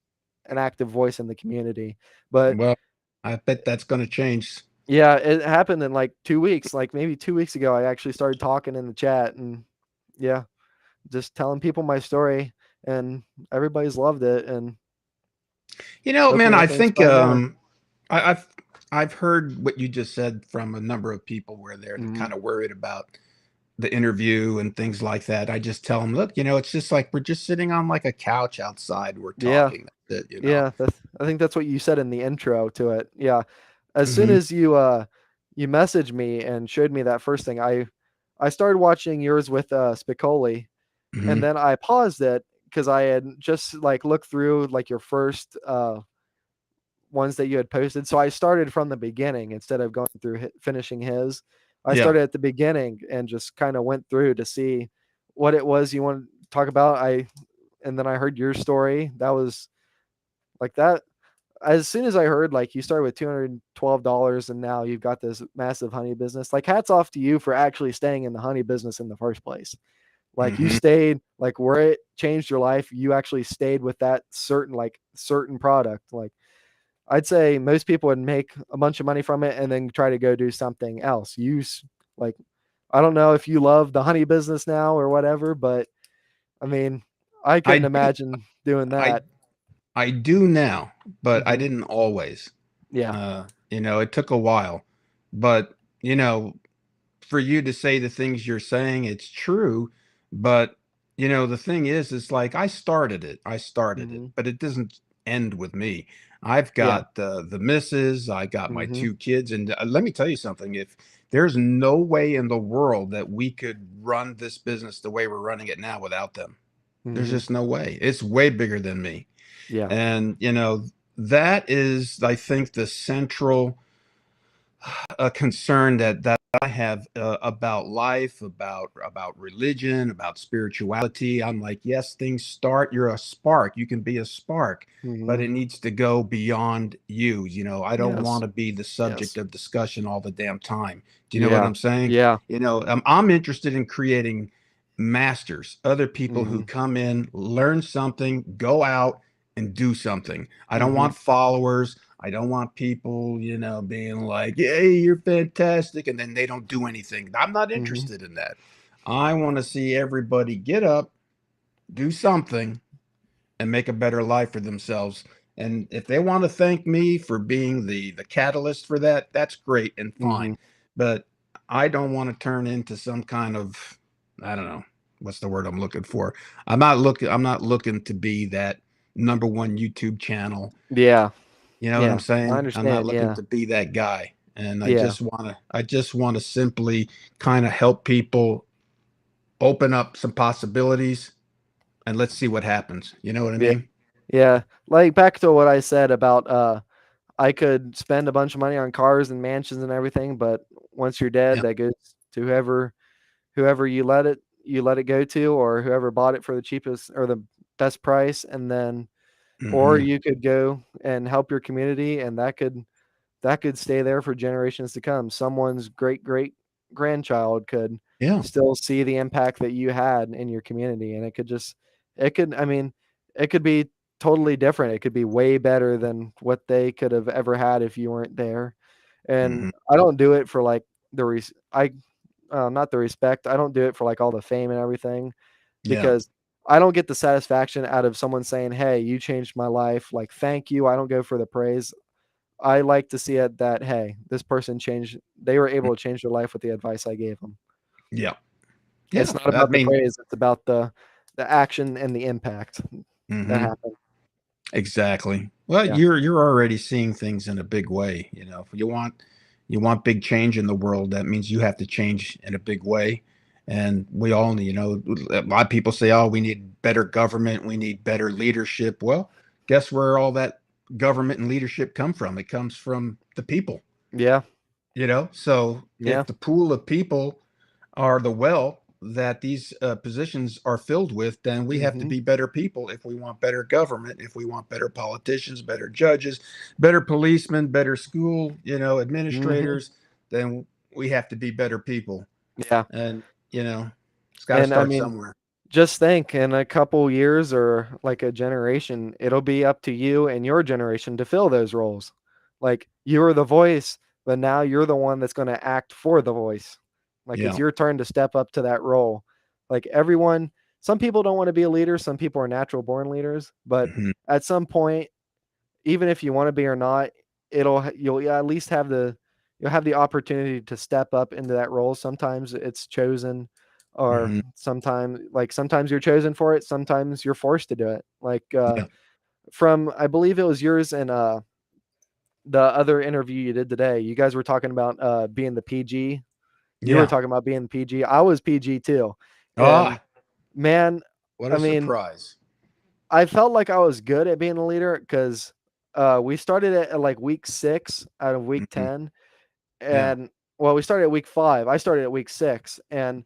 [SPEAKER 2] an active voice in the community. But
[SPEAKER 1] Well, I bet that's going to change.
[SPEAKER 2] yeah, it happened in like 2 weeks. Like maybe 2 weeks ago, I actually started talking in the chat, and yeah, just telling people my story, and everybody's loved it. And
[SPEAKER 1] Man,
[SPEAKER 2] hopefully, I
[SPEAKER 1] I
[SPEAKER 2] can
[SPEAKER 1] think
[SPEAKER 2] inspire more.
[SPEAKER 1] I, I've heard what you just said from a number of people where they're
[SPEAKER 2] Hmm.
[SPEAKER 1] kind of worried about the interview and things like that. I just tell them, look, it's just like we're just sitting on like a couch outside. We're
[SPEAKER 2] Yeah,
[SPEAKER 1] talking. That's it.
[SPEAKER 2] yeah. I think that's what you said in the intro to it. Yeah, as soon
[SPEAKER 1] Hmm.
[SPEAKER 2] as you messaged me and showed me that first thing, I started watching yours with Spicoli, and
[SPEAKER 1] Hmm.
[SPEAKER 2] then I paused it because I had just like looked through like your first ones that you had posted. So I started from the beginning instead of going through finishing his. I
[SPEAKER 1] Yeah.
[SPEAKER 2] started at the beginning and just kind of went through to see what it was you want to talk about. And then I heard your story. That was like that. As soon as I heard like you started with $212 and now you've got this massive honey business, like hats off to you for actually staying in the honey business in the first place. Like you
[SPEAKER 1] Hmm.
[SPEAKER 2] stayed like where it changed your life, you actually stayed with that certain product. Like I'd say most people would make a bunch of money from it and then try to go do something else. Like I don't know if you love the honey business now or whatever, but I mean, I
[SPEAKER 1] I
[SPEAKER 2] couldn't
[SPEAKER 1] do.
[SPEAKER 2] imagine doing
[SPEAKER 1] I
[SPEAKER 2] that.
[SPEAKER 1] I do now, but I
[SPEAKER 2] Hmm.
[SPEAKER 1] didn't always.
[SPEAKER 2] Yeah.
[SPEAKER 1] It took a while, but for you to say the things you're saying, it's true. But the thing is, it's like I started it,
[SPEAKER 2] Hmm.
[SPEAKER 1] but it doesn't end with me. I've
[SPEAKER 2] Yeah.
[SPEAKER 1] got the missus, I got my
[SPEAKER 2] Hmm.
[SPEAKER 1] 2 kids, and let me tell you something. If there's no way in the world that we could run this business the way we're running it now without them, there's
[SPEAKER 2] Hmm.
[SPEAKER 1] just no way. It's way bigger than me.
[SPEAKER 2] Yeah.
[SPEAKER 1] And that is, I think, the central concern that I have about life, about religion, about spirituality. I'm like, yes, things start. You're a spark. You can be a spark, but
[SPEAKER 2] Hmm.
[SPEAKER 1] it needs to go beyond you. I don't want
[SPEAKER 2] Yes.
[SPEAKER 1] to be the subject
[SPEAKER 2] Yes.
[SPEAKER 1] of discussion all the damn time. Do you know what
[SPEAKER 2] Yeah.
[SPEAKER 1] I'm saying?
[SPEAKER 2] Yeah.
[SPEAKER 1] I'm interested in creating masters, other people who
[SPEAKER 2] Hmm.
[SPEAKER 1] come in, learn something, go out and do something. I don't
[SPEAKER 2] Hmm.
[SPEAKER 1] want followers. I don't want people, being like, "Hey, you're fantastic," and then they don't do anything. I'm not
[SPEAKER 2] Hmm.
[SPEAKER 1] interested in that. I want to see everybody get up, do something, and make a better life for themselves. And if they want to thank me for being the catalyst for that, that's great and
[SPEAKER 2] Hmm.
[SPEAKER 1] fine. But I don't want to turn into some kind of, I don't know, what's the word I'm looking for. I'm not looking to be that number one YouTube channel.
[SPEAKER 2] Yeah.
[SPEAKER 1] You know what I'm
[SPEAKER 2] Yeah. I
[SPEAKER 1] saying? I'm not
[SPEAKER 2] understand.
[SPEAKER 1] looking
[SPEAKER 2] Yeah.
[SPEAKER 1] to be that guy. And
[SPEAKER 2] Yeah.
[SPEAKER 1] I just want to simply kind of help people open up some possibilities and let's see what happens. You know what I
[SPEAKER 2] Yeah.
[SPEAKER 1] mean?
[SPEAKER 2] Yeah. Like back to what I said about I could spend a bunch of money on cars and mansions and everything, but once you're dead,
[SPEAKER 1] Yeah.
[SPEAKER 2] that goes to whoever you let it go to, or whoever bought it for the cheapest or the best price, and then or
[SPEAKER 1] Hmm.
[SPEAKER 2] you could go and help your community, and that could stay there for generations to come. Someone's great grandchild could
[SPEAKER 1] Yeah.
[SPEAKER 2] still see the impact that you had in your community, and I mean, it could be totally different. It could be way better than what they could have ever had if you weren't there. And
[SPEAKER 1] Hmm.
[SPEAKER 2] I don't do it for like the I not the respect. I don't do it for like all the fame and everything,
[SPEAKER 1] Yeah.
[SPEAKER 2] because I don't get the satisfaction out of someone saying, "Hey, you changed my life." Like, thank you. I don't go for the praise. I like to see it that, hey, this person changed. They were able to change their life with the advice I gave them.
[SPEAKER 1] Yeah.
[SPEAKER 2] It's
[SPEAKER 1] Yeah.
[SPEAKER 2] not
[SPEAKER 1] I
[SPEAKER 2] about the
[SPEAKER 1] mean,
[SPEAKER 2] praise. It's about the action and the impact that
[SPEAKER 1] hmm,
[SPEAKER 2] happened.
[SPEAKER 1] exactly. Well,
[SPEAKER 2] Yeah.
[SPEAKER 1] you're already seeing things in a big way. If you want big change in the world, that means you have to change in a big way. And we all need, a lot of people say, "Oh, we need better government, we need better leadership." Well, guess where all that government and leadership come from? It comes from the people.
[SPEAKER 2] Yeah.
[SPEAKER 1] So
[SPEAKER 2] Yeah.
[SPEAKER 1] if the pool of people are the well that these positions are filled with, then we have to
[SPEAKER 2] Mhm.
[SPEAKER 1] be better people if we want better government, if we want better politicians, better judges, better policemen, better school,
[SPEAKER 2] Mhm.
[SPEAKER 1] administrators. Then we have to be better people,
[SPEAKER 2] Yeah.
[SPEAKER 1] and it's got to
[SPEAKER 2] And I
[SPEAKER 1] start
[SPEAKER 2] mean,
[SPEAKER 1] somewhere.
[SPEAKER 2] just think, in a couple years or like a generation, it'll be up to you and your generation to fill those roles. Like, you were the voice, but now you're the one that's going to act for the voice. Like, it's
[SPEAKER 1] Yeah.
[SPEAKER 2] your turn to step up to that role. Like, some people don't want to be a leader, some people are natural born leaders, but
[SPEAKER 1] Hmm.
[SPEAKER 2] at some point, even if you want to be or not, you'll at least you'll have the opportunity to step up into that role. Sometimes it's chosen, or
[SPEAKER 1] Hmm.
[SPEAKER 2] sometimes you're chosen for it, sometimes you're forced to do it. Like,
[SPEAKER 1] Yeah.
[SPEAKER 2] from, I believe it was yours and the other interview you did today, you guys were talking about being the PG. You were
[SPEAKER 1] Yeah.
[SPEAKER 2] talking about being PG. I was PG too. And
[SPEAKER 1] Ah,
[SPEAKER 2] man,
[SPEAKER 1] what
[SPEAKER 2] I
[SPEAKER 1] a
[SPEAKER 2] mean,
[SPEAKER 1] surprise.
[SPEAKER 2] I felt like I was good at being a leader because we started at like week 6 out of week
[SPEAKER 1] Hmm.
[SPEAKER 2] 10.
[SPEAKER 1] Yeah.
[SPEAKER 2] And well, we started at week 5. I started at week 6, and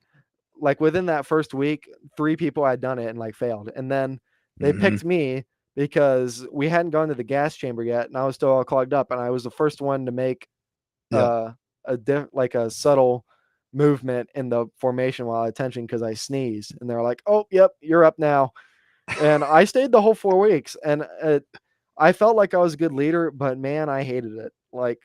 [SPEAKER 2] like within that first week, 3 people had done it and like failed. And then they
[SPEAKER 1] Hmm.
[SPEAKER 2] picked me because we hadn't gone to the gas chamber yet, and I was still all clogged up, and I was the first one to make
[SPEAKER 1] Yeah.
[SPEAKER 2] like a subtle movement in the formation while attention because I sneezed, and they're like, "Oh, yep, you're up now." And I stayed the whole 4 weeks, and I felt like I was a good leader, but man, I hated it. Like,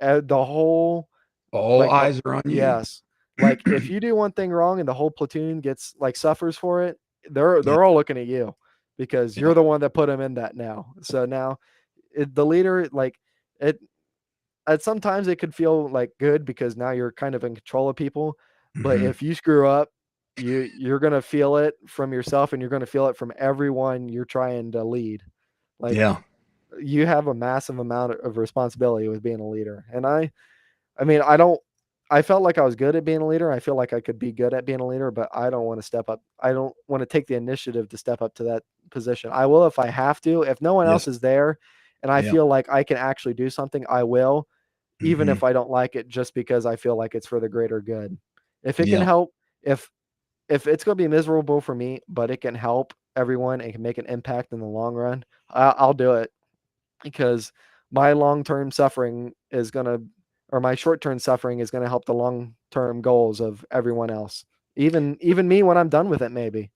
[SPEAKER 2] the whole
[SPEAKER 1] All
[SPEAKER 2] like the
[SPEAKER 1] eyes are on you.
[SPEAKER 2] yes, like if you do one thing wrong and the whole platoon gets like suffers for it, they're
[SPEAKER 1] Yeah.
[SPEAKER 2] they're all looking at you because
[SPEAKER 1] Yeah.
[SPEAKER 2] you're the one that put them in that now. So now, the leader, like, it at sometimes it could feel like good because now you're kind of in control of people, but
[SPEAKER 1] Hmm.
[SPEAKER 2] if you screw up, you're gonna feel it from yourself, and you're gonna feel it from everyone you're trying to lead. Like,
[SPEAKER 1] Yeah.
[SPEAKER 2] you have a massive amount of responsibility with being a leader. And I mean, I felt like I was good at being a leader. I feel like I could be good at being a leader, but I don't want to step up. I don't want to take the initiative to step up to that position. I will if I have to. If no one
[SPEAKER 1] Yes.
[SPEAKER 2] else is there and I
[SPEAKER 1] Yeah.
[SPEAKER 2] feel like I can actually do something, I will, even
[SPEAKER 1] Hmm.
[SPEAKER 2] if I don't like it, just because I feel like it's for the greater good. If it can
[SPEAKER 1] Yeah.
[SPEAKER 2] help, if if it's going to be miserable for me, but it can help everyone and can make an impact in the long run, I'll do it, because my long-term suffering is going to or my short-term suffering is going to help the long-term goals of everyone else. Even me when I'm done with it, maybe.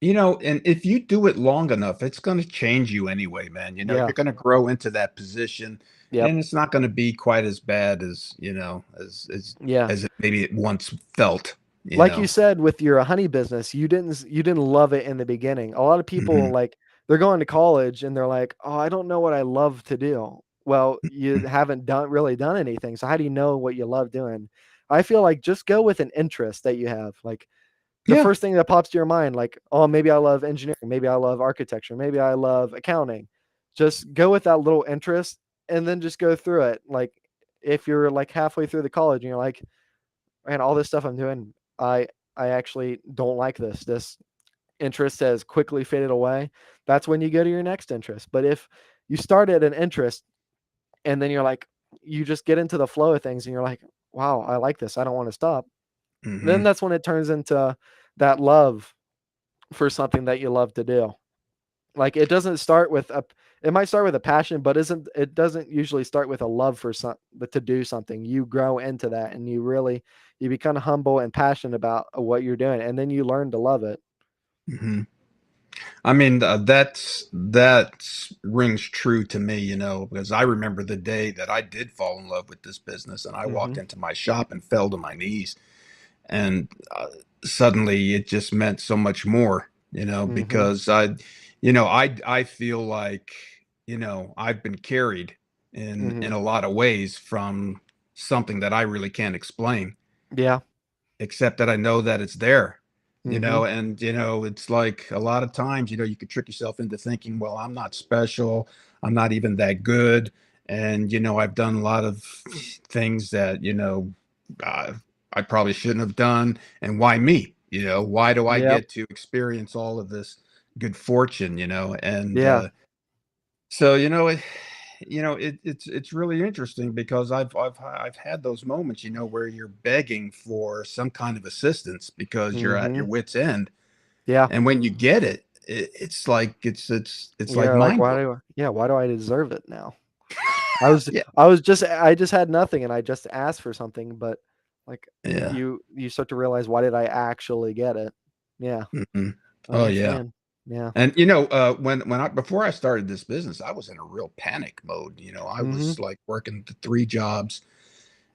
[SPEAKER 1] And if you do it long enough, it's going to change you anyway, man.
[SPEAKER 2] Yeah.
[SPEAKER 1] You're going to grow into that position,
[SPEAKER 2] Yep.
[SPEAKER 1] and it's not going to be quite as bad as,
[SPEAKER 2] Yeah.
[SPEAKER 1] as it maybe it once felt, you
[SPEAKER 2] Like you
[SPEAKER 1] know.
[SPEAKER 2] said with your honey business, you didn't love it in the beginning. A lot of people,
[SPEAKER 1] Hmm.
[SPEAKER 2] like, they're going to college and they're like, "Oh, I don't know what I love to do." Well, you haven't really done anything. So how do you know what you love doing? I feel like just go with an interest that you have. Like, the
[SPEAKER 1] Yeah.
[SPEAKER 2] first thing that pops to your mind, like, "Oh, maybe I love engineering, maybe I love architecture, maybe I love accounting." Just go with that little interest and then just go through it. Like, if you're like halfway through the college and you're like, "Man, all this stuff I'm doing, I I actually don't like this. This interest has quickly faded away." That's when you go to your next interest. But if you start at an interest and then you're like, you just get into the flow of things, and you're like, wow, I like this. I don't want to stop. Then
[SPEAKER 1] Hmm.
[SPEAKER 2] that's when it turns into that love for something that you love to do. Like it doesn't start with a, it might start with a passion, but isn't it doesn't usually start with a love for some to do something. You grow into that, and you become humble and passionate about what you're doing, and then you learn to love it.
[SPEAKER 1] Hmm. I mean, that rings true to me, because I remember the day that I did fall in love with this business, and I walked
[SPEAKER 2] Mm-hmm.
[SPEAKER 1] into my shop and fell to my knees, and suddenly it just meant so much more,
[SPEAKER 2] Mm-hmm.
[SPEAKER 1] because I feel like, I've been carried
[SPEAKER 2] Mm-hmm.
[SPEAKER 1] in a lot of ways from something that I really can't explain,
[SPEAKER 2] Yeah.
[SPEAKER 1] except that I know that it's there,
[SPEAKER 2] Mm-hmm.
[SPEAKER 1] and it's like a lot of times, you could trick yourself into thinking, well, I'm not special, I'm not even that good, and I've done a lot of things that uh, I probably shouldn't have done, and why me? Why do I
[SPEAKER 2] Yeah.
[SPEAKER 1] get to experience all of this good fortune? And
[SPEAKER 2] Yeah.
[SPEAKER 1] so it's really interesting because I've had those moments, where you're begging for some kind of assistance because you're at
[SPEAKER 2] Mm-hmm.
[SPEAKER 1] your wits end,
[SPEAKER 2] Yeah.
[SPEAKER 1] and when you get it, it's like it's like
[SPEAKER 2] Yeah. Like
[SPEAKER 1] mind
[SPEAKER 2] why
[SPEAKER 1] blowing.
[SPEAKER 2] do yeah, why do I deserve it now?
[SPEAKER 1] Yeah,
[SPEAKER 2] I just had nothing, and I just asked for something, but like
[SPEAKER 1] yeah.
[SPEAKER 2] you start to realize, why did I actually get it? Yeah,
[SPEAKER 1] Hmm.
[SPEAKER 2] I
[SPEAKER 1] Oh yeah.
[SPEAKER 2] understand. Yeah.
[SPEAKER 1] And when I before I started this business, I was in a real panic mode. I
[SPEAKER 2] Mhm.
[SPEAKER 1] was like working the three jobs,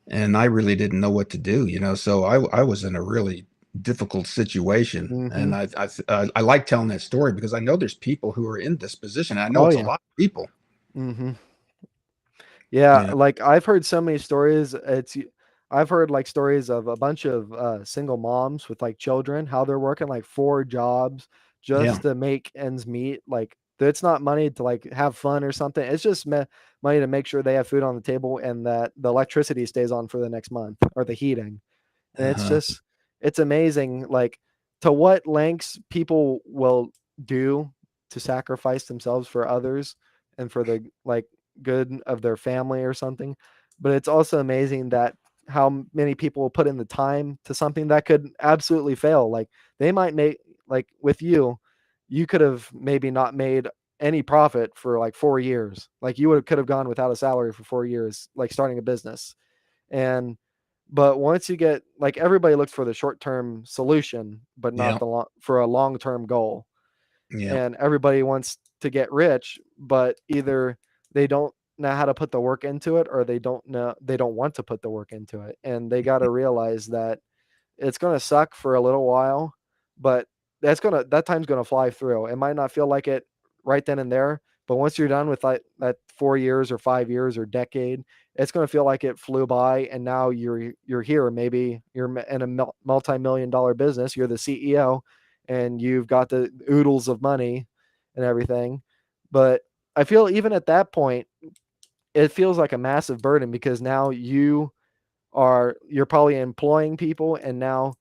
[SPEAKER 1] and I really didn't know what to do. So I was in a really difficult situation, and
[SPEAKER 2] Mhm.
[SPEAKER 1] I like telling that story because I know there's people who are in this position. I know
[SPEAKER 2] Oh
[SPEAKER 1] it's a
[SPEAKER 2] yeah.
[SPEAKER 1] lot of people.
[SPEAKER 2] Mhm. Yeah,
[SPEAKER 1] Yeah,
[SPEAKER 2] like I've heard so many stories. I've heard like stories of a bunch of single moms with like children, how they're working like four jobs
[SPEAKER 1] yeah,
[SPEAKER 2] just to make ends meet. Like it's not money to like have fun or something. It's just money to make sure they have food on the table and that the electricity stays on for the next month, or the heating. And
[SPEAKER 1] uh-huh,
[SPEAKER 2] it's amazing, like to what lengths people will do to sacrifice themselves for others and for the like good of their family or something. But it's also amazing that how many people will put in the time to something that could absolutely fail. Like they might make, like with you, you could have maybe not made any profit for like 4 years. Like you would could have gone without a salary for 4 years, like starting a business. And but once you get, like, everybody looks for the short term solution, but not
[SPEAKER 1] yeah,
[SPEAKER 2] the for a long term goal.
[SPEAKER 1] yeah,
[SPEAKER 2] And everybody wants to get rich, but either they don't know how to put the work into it, or they don't want to put the work into it. And they got to realize that it's going to suck for a little while, but that time's going to fly through. It might not feel like it right then and there, but once you're done with like that 4 years or 5 years or decade, it's going to feel like it flew by. And now you're here. Maybe you're in a multi-million dollar business. You're the CEO, and you've got the oodles of money and everything. But I feel even at that point, it feels like a massive burden, because now you're probably employing people, and now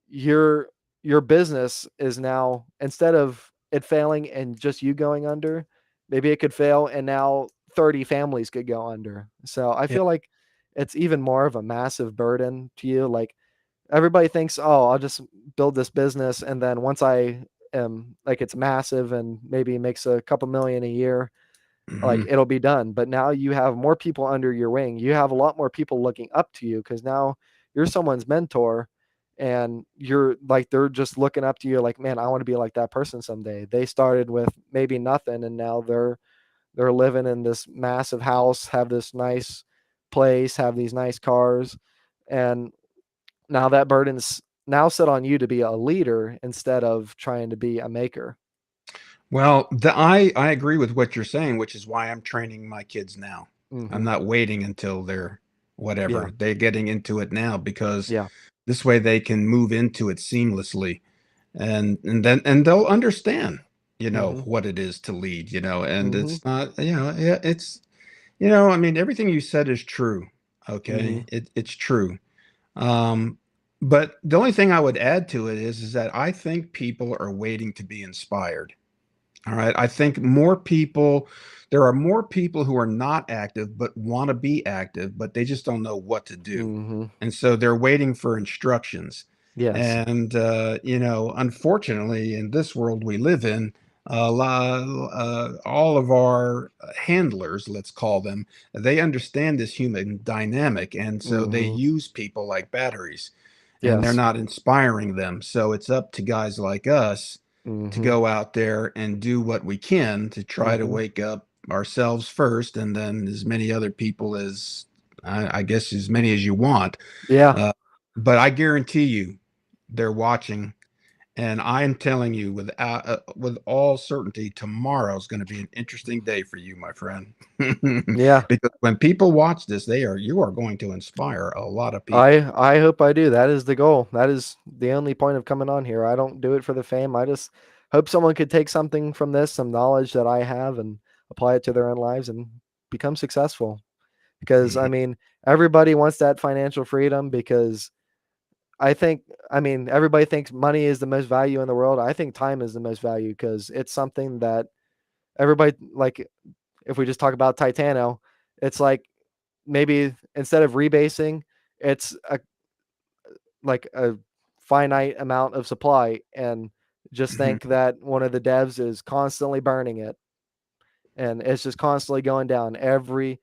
[SPEAKER 2] your your business is now, instead of it failing and just you going under, maybe it could fail and now 30 families could go under. So I
[SPEAKER 1] yeah.
[SPEAKER 2] feel like it's even more of a massive burden to you. Like everybody thinks, oh, I'll just build this business, and then once I am like, it's massive and maybe makes a couple million a year, like
[SPEAKER 1] Hmm.
[SPEAKER 2] it'll be done. But now you have more people under your wing. You have a lot more people looking up to you, because now you're someone's mentor, and you're like, they're just looking up to you like, man, I want to be like that person someday. They started with maybe nothing, and now they're living in this massive house, have this nice place, have these nice cars. And now that burden's now set on you to be a leader instead of trying to be a maker.
[SPEAKER 1] Well, I agree with what you're saying, which is why I'm training my kids now. I'm
[SPEAKER 2] Hmm.
[SPEAKER 1] not waiting until they're
[SPEAKER 2] Yeah.
[SPEAKER 1] whatever. They're getting into it now because
[SPEAKER 2] Yeah.
[SPEAKER 1] this way they can move into it seamlessly, and they'll understand,
[SPEAKER 2] Hmm.
[SPEAKER 1] what it is to lead, and
[SPEAKER 2] Hmm.
[SPEAKER 1] it's not, yeah, it's, I mean, everything you said is true.
[SPEAKER 2] Hmm.
[SPEAKER 1] Okay. It's true. Um, but the only thing I would add to it is that I think people are waiting to be inspired. All right. I think more people, there are more people who are not active but want to be active, but they just don't know what to do.
[SPEAKER 2] Mhm.
[SPEAKER 1] And so they're waiting for instructions.
[SPEAKER 2] Yes.
[SPEAKER 1] And, unfortunately, in this world we live in, all of our handlers, let's call them, they understand this human dynamic. And so they
[SPEAKER 2] Mhm.
[SPEAKER 1] use people like batteries and they're
[SPEAKER 2] Yes.
[SPEAKER 1] not inspiring them. So it's up to guys like us to
[SPEAKER 2] Mhm.
[SPEAKER 1] go out there and do what we can to try to
[SPEAKER 2] Mhm.
[SPEAKER 1] wake up ourselves first, and then as many other people as I guess as many as you want.
[SPEAKER 2] Yeah.
[SPEAKER 1] Uh, but I guarantee you, they're watching, and I am telling you with all certainty, tomorrow is going to be an interesting day for you, my friend.
[SPEAKER 2] Yeah.
[SPEAKER 1] Because when people watch this, you are going to inspire a lot of people.
[SPEAKER 2] I hope I do. That is the goal. That is the only point of coming on here. I don't do it for the fame. I just hope someone could take something from this, some knowledge that I have, and apply it to their own lives and become successful. Because I
[SPEAKER 1] Mhm.
[SPEAKER 2] mean, everybody wants that financial freedom because I think I mean, everybody thinks money is the most value in the world. I think time is the most value because it's something that everybody like if we just talk about Titano, it's like maybe instead of rebasing, it's a finite amount of supply and just
[SPEAKER 1] Mhm.
[SPEAKER 2] think that one of the devs is constantly burning it and it's just constantly going down every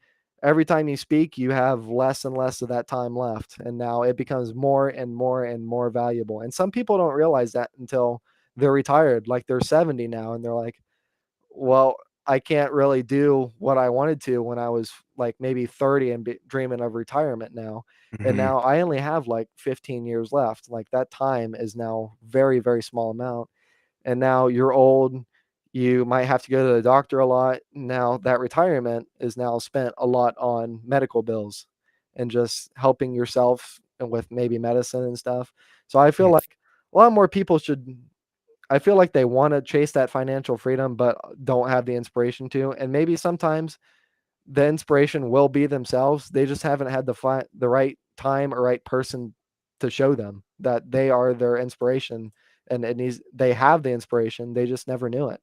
[SPEAKER 2] time you speak you have less and less of that time left and now it becomes more and more and more valuable and some people don't realize that until they're retired like they're 70 now and they're like well, I can't really do what I wanted to when I was like maybe 30 and dreaming of retirement now. And
[SPEAKER 1] Mhm.
[SPEAKER 2] now I only have like 15 years left. Like that time is now very, very small amount. And now you're old. You might have to go to the doctor a lot. Now that retirement is now spent a lot on medical bills and just helping yourself and with maybe medicine and stuff. So I feel like a lot more people should I feel like they want to chase that financial freedom, but don't have the inspiration to. And maybe sometimes the inspiration will be themselves. They just haven't had the right time or right person to show them that they are their inspiration, and they have the inspiration. They just never knew it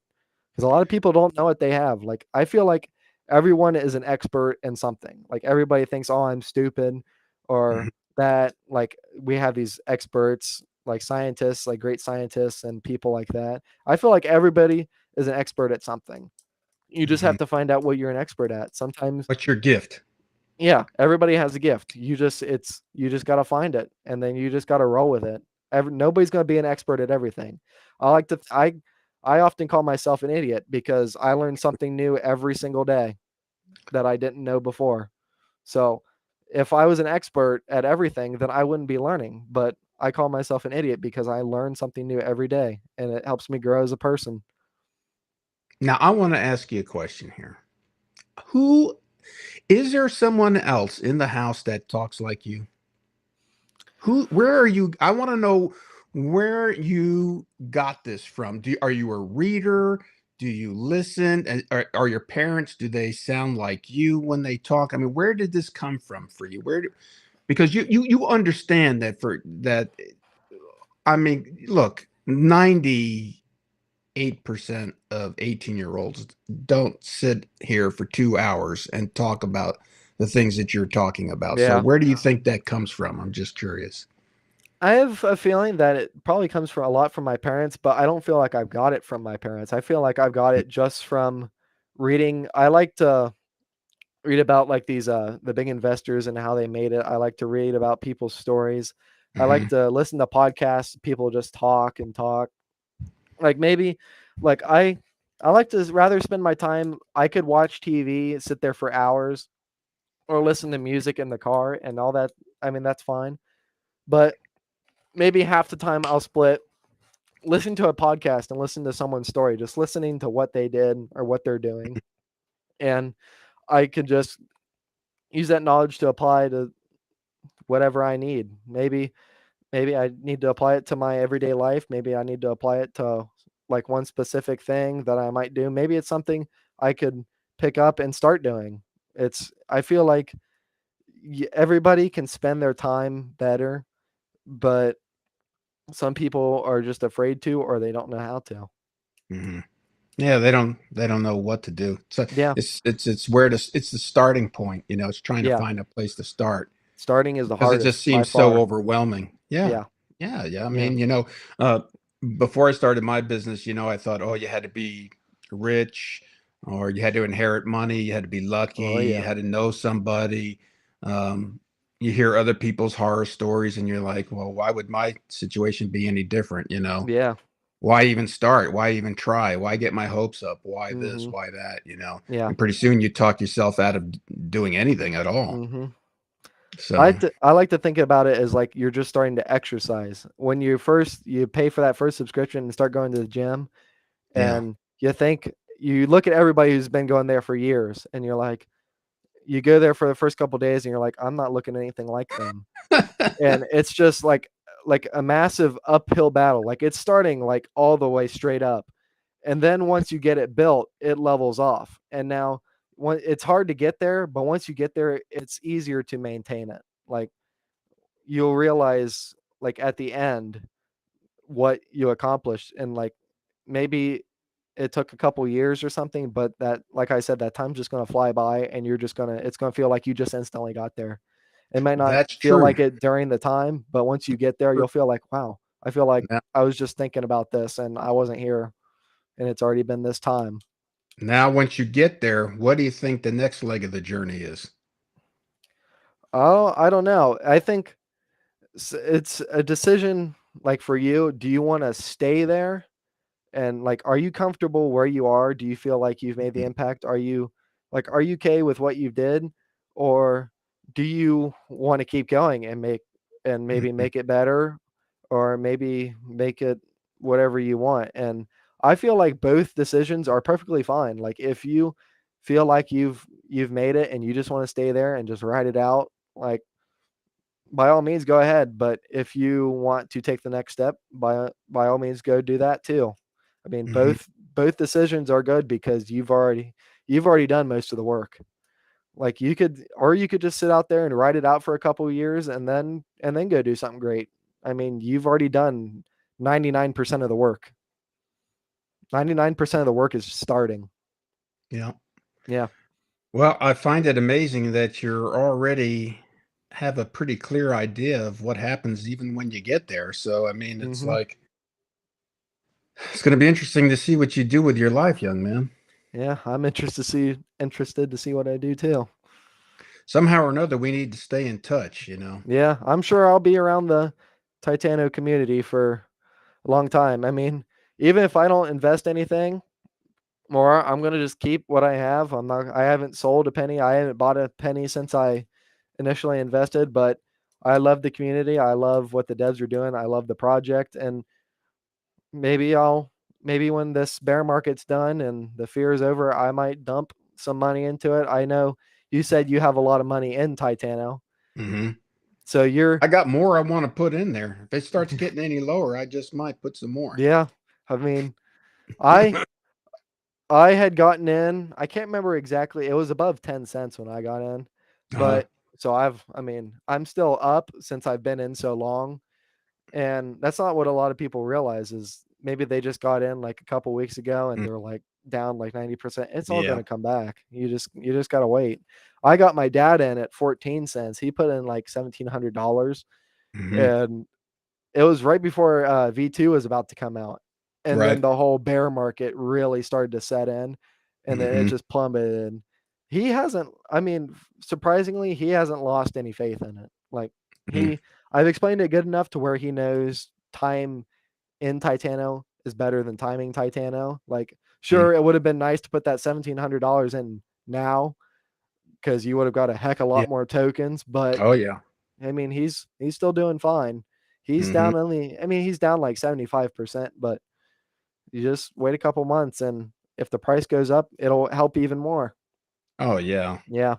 [SPEAKER 2] because a lot of people don't know what they have. Like I feel like everyone is an expert in something. Like everybody thinks, "Oh, I'm stupid,"
[SPEAKER 1] Mhm.
[SPEAKER 2] or that. Like we have these experts, like scientists, like great scientists and people like that. I feel like everybody is an expert at something. You just
[SPEAKER 1] Mhm.
[SPEAKER 2] have to find out what you're an expert at. Sometimes
[SPEAKER 1] What's your gift?
[SPEAKER 2] yeah, everybody has a gift. You just gotta find it, and then you just gotta roll with it. Nobody's gonna be an expert at everything. I like to I often call myself an idiot because I learn something new every single day that I didn't know before. So if I was an expert at everything, then I wouldn't be learning. But I call myself an idiot because I learn something new every day, and it helps me grow as a person.
[SPEAKER 1] Now, I want to ask you a question here. Who is there someone else in the house that talks like you? Where are you? I want to know where you got this from. Are you a reader? Do you listen? And are your parents, do they sound like you when they talk? I mean, where did this come from for you? Because you understand that for that, I mean, look, 98% of 18-year-olds don't sit here for 2 hours and talk about the things that you're talking about. So
[SPEAKER 2] Yeah.
[SPEAKER 1] where do you think that comes from? I'm just curious.
[SPEAKER 2] I have a feeling that it probably comes from a lot from my parents, but I don't feel like I've got it from my parents. I feel like I've got it just from reading. I like to read about like these the big investors and how they made it. I like to read about people's stories. I like
[SPEAKER 1] Mhm.
[SPEAKER 2] to listen to podcasts, people just talk and talk. Like maybe like I like to rather spend my time I could watch TV, sit there for hours or listen to music in the car and all that. I mean, that's fine. But maybe half the time I'll split listen to a podcast and listen to someone's story, just listening to what they did or what they're doing. And I could just use that knowledge to apply to whatever I need. Maybe I need to apply it to my everyday life. Maybe I need to apply it to like one specific thing that I might do. Maybe it's something I could pick up and start doing. I feel like everybody can spend their time better, but some people are just afraid to or they don't know how to.
[SPEAKER 1] Mhm. Yeah, they don't know what to do. So
[SPEAKER 2] Yeah,
[SPEAKER 1] it's where to it's the starting point, you know, it's trying to
[SPEAKER 2] yeah.
[SPEAKER 1] find a place to start
[SPEAKER 2] Starting is the
[SPEAKER 1] because it
[SPEAKER 2] hardest
[SPEAKER 1] just
[SPEAKER 2] by
[SPEAKER 1] seems so
[SPEAKER 2] far.
[SPEAKER 1] overwhelming. Yeah.
[SPEAKER 2] Yeah,
[SPEAKER 1] Yeah, yeah. I
[SPEAKER 2] yeah.
[SPEAKER 1] mean, uh before I started my business, I thought, oh, you had to be rich or you had to inherit money, you had to be lucky,
[SPEAKER 2] Oh
[SPEAKER 1] you
[SPEAKER 2] yeah,
[SPEAKER 1] had to know somebody. Um you hear other people's horror stories and you're like, well, why would my situation be any different, you know?
[SPEAKER 2] yeah.
[SPEAKER 1] Why even start? Why even try? Why get my hopes up? Why this?
[SPEAKER 2] Mhm.
[SPEAKER 1] Why that?
[SPEAKER 2] Yeah.
[SPEAKER 1] And pretty soon you talk yourself out of doing anything at all.
[SPEAKER 2] Mhm.
[SPEAKER 1] So,
[SPEAKER 2] I like to think about it as like you're just starting to exercise. When you pay for that first subscription and start going to the gym,
[SPEAKER 1] yeah.
[SPEAKER 2] and you look at everybody who's been going there for years, and you're like, you go there for the first couple days, and you're like, I'm not looking anything like them, and it's just like a massive uphill battle. Like it's starting like all the way straight up, and then once you get it built, it levels off, and now it's hard to get there, but once you get there, it's easier to maintain it. Like you'll realize like at the end what you accomplished, and like maybe it took a couple years or something, but that, like I said, that time's just going to fly by, and it's going to feel like you just instantly got there. It might not
[SPEAKER 1] That's
[SPEAKER 2] feel
[SPEAKER 1] true.
[SPEAKER 2] like it during the time, but once you get there, you'll feel like, wow, I feel like
[SPEAKER 1] Now,
[SPEAKER 2] I was just thinking about this and I wasn't here, and it's already been this time.
[SPEAKER 1] now, once you get there, what do you think the next leg of the journey is?
[SPEAKER 2] Oh, I don't know. I think it's a decision like for you. Do you want to stay there? And like, are you comfortable where you are? Do you feel like you've made the
[SPEAKER 1] Mhm,
[SPEAKER 2] impact? Are you okay with what you did? Or do you want to keep going and maybe
[SPEAKER 1] mhm,
[SPEAKER 2] make it better, or maybe make it whatever you want? And I feel like both decisions are perfectly fine. Like if you feel like you've made it and you just want to stay there and just ride it out, like by all means go ahead, but if you want to take the next step, by all means go do that too. I mean,
[SPEAKER 1] mhm.
[SPEAKER 2] both decisions are good because you've already done most of the work. Like you could just sit out there and write it out for a couple of years, and then go do something great. I mean, you've already done 99% of the work. 99% of the work is starting.
[SPEAKER 1] Yeah.
[SPEAKER 2] Yeah.
[SPEAKER 1] Well, I find it amazing that you're already have a pretty clear idea of what happens even when you get there. So, I mean, it's
[SPEAKER 2] Mhm.
[SPEAKER 1] like it's going to be interesting to see what you do with your life, young man.
[SPEAKER 2] Yeah, I'm interested to see what I do too.
[SPEAKER 1] Somehow or another, we need to stay in touch.
[SPEAKER 2] Yeah, I'm sure I'll be around the Titano community for a long time. I mean, even if I don't invest anything more, I'm gonna just keep what I have. I haven't sold a penny. I haven't bought a penny since I initially invested, but I love the community. I love what the devs are doing. I love the project, and maybe maybe when this bear market's done and the fear is over, I might dump some money into it. I know you said you have a lot of money in Titano,
[SPEAKER 1] Hmm.
[SPEAKER 2] so you're
[SPEAKER 1] I got more I want to put in there. If it starts getting any lower, I just might put some more.
[SPEAKER 2] yeah. I mean, I I had gotten in. I can't remember exactly. It was above 10 cents when I got in.
[SPEAKER 1] Uh,
[SPEAKER 2] But so I mean, I'm still up since I've been in so long. And that's not what a lot of people realize is maybe they just got in like a couple weeks ago and
[SPEAKER 1] mm,
[SPEAKER 2] they're like down like 90%. It's all going
[SPEAKER 1] yeah.
[SPEAKER 2] to come back. You just got to wait. I got my dad in at 14 cents. He put in like $1,700,
[SPEAKER 1] Hmm.
[SPEAKER 2] and it was right before V2 was about to come out. And then
[SPEAKER 1] Right.
[SPEAKER 2] the whole bear market really started to set in, and then it
[SPEAKER 1] Hmm.
[SPEAKER 2] just plummeted. He hasn't, I mean, surprisingly, he hasn't lost any faith in it. Like
[SPEAKER 1] Hmm.
[SPEAKER 2] he I've explained it good enough to where he knows time in Titano is better than timing Titano. Like,
[SPEAKER 1] Hmm.
[SPEAKER 2] sure, it would have been nice to put that $1,700 in now because you would have got a heck of a
[SPEAKER 1] Yeah.
[SPEAKER 2] lot more tokens, but
[SPEAKER 1] Oh, yeah.
[SPEAKER 2] I mean, he's still doing fine. He's
[SPEAKER 1] Hmm.
[SPEAKER 2] down only I mean, he's down like 75%, but you just wait a couple months, and if the price goes up, it'll help even more.
[SPEAKER 1] Oh, yeah.
[SPEAKER 2] Yeah.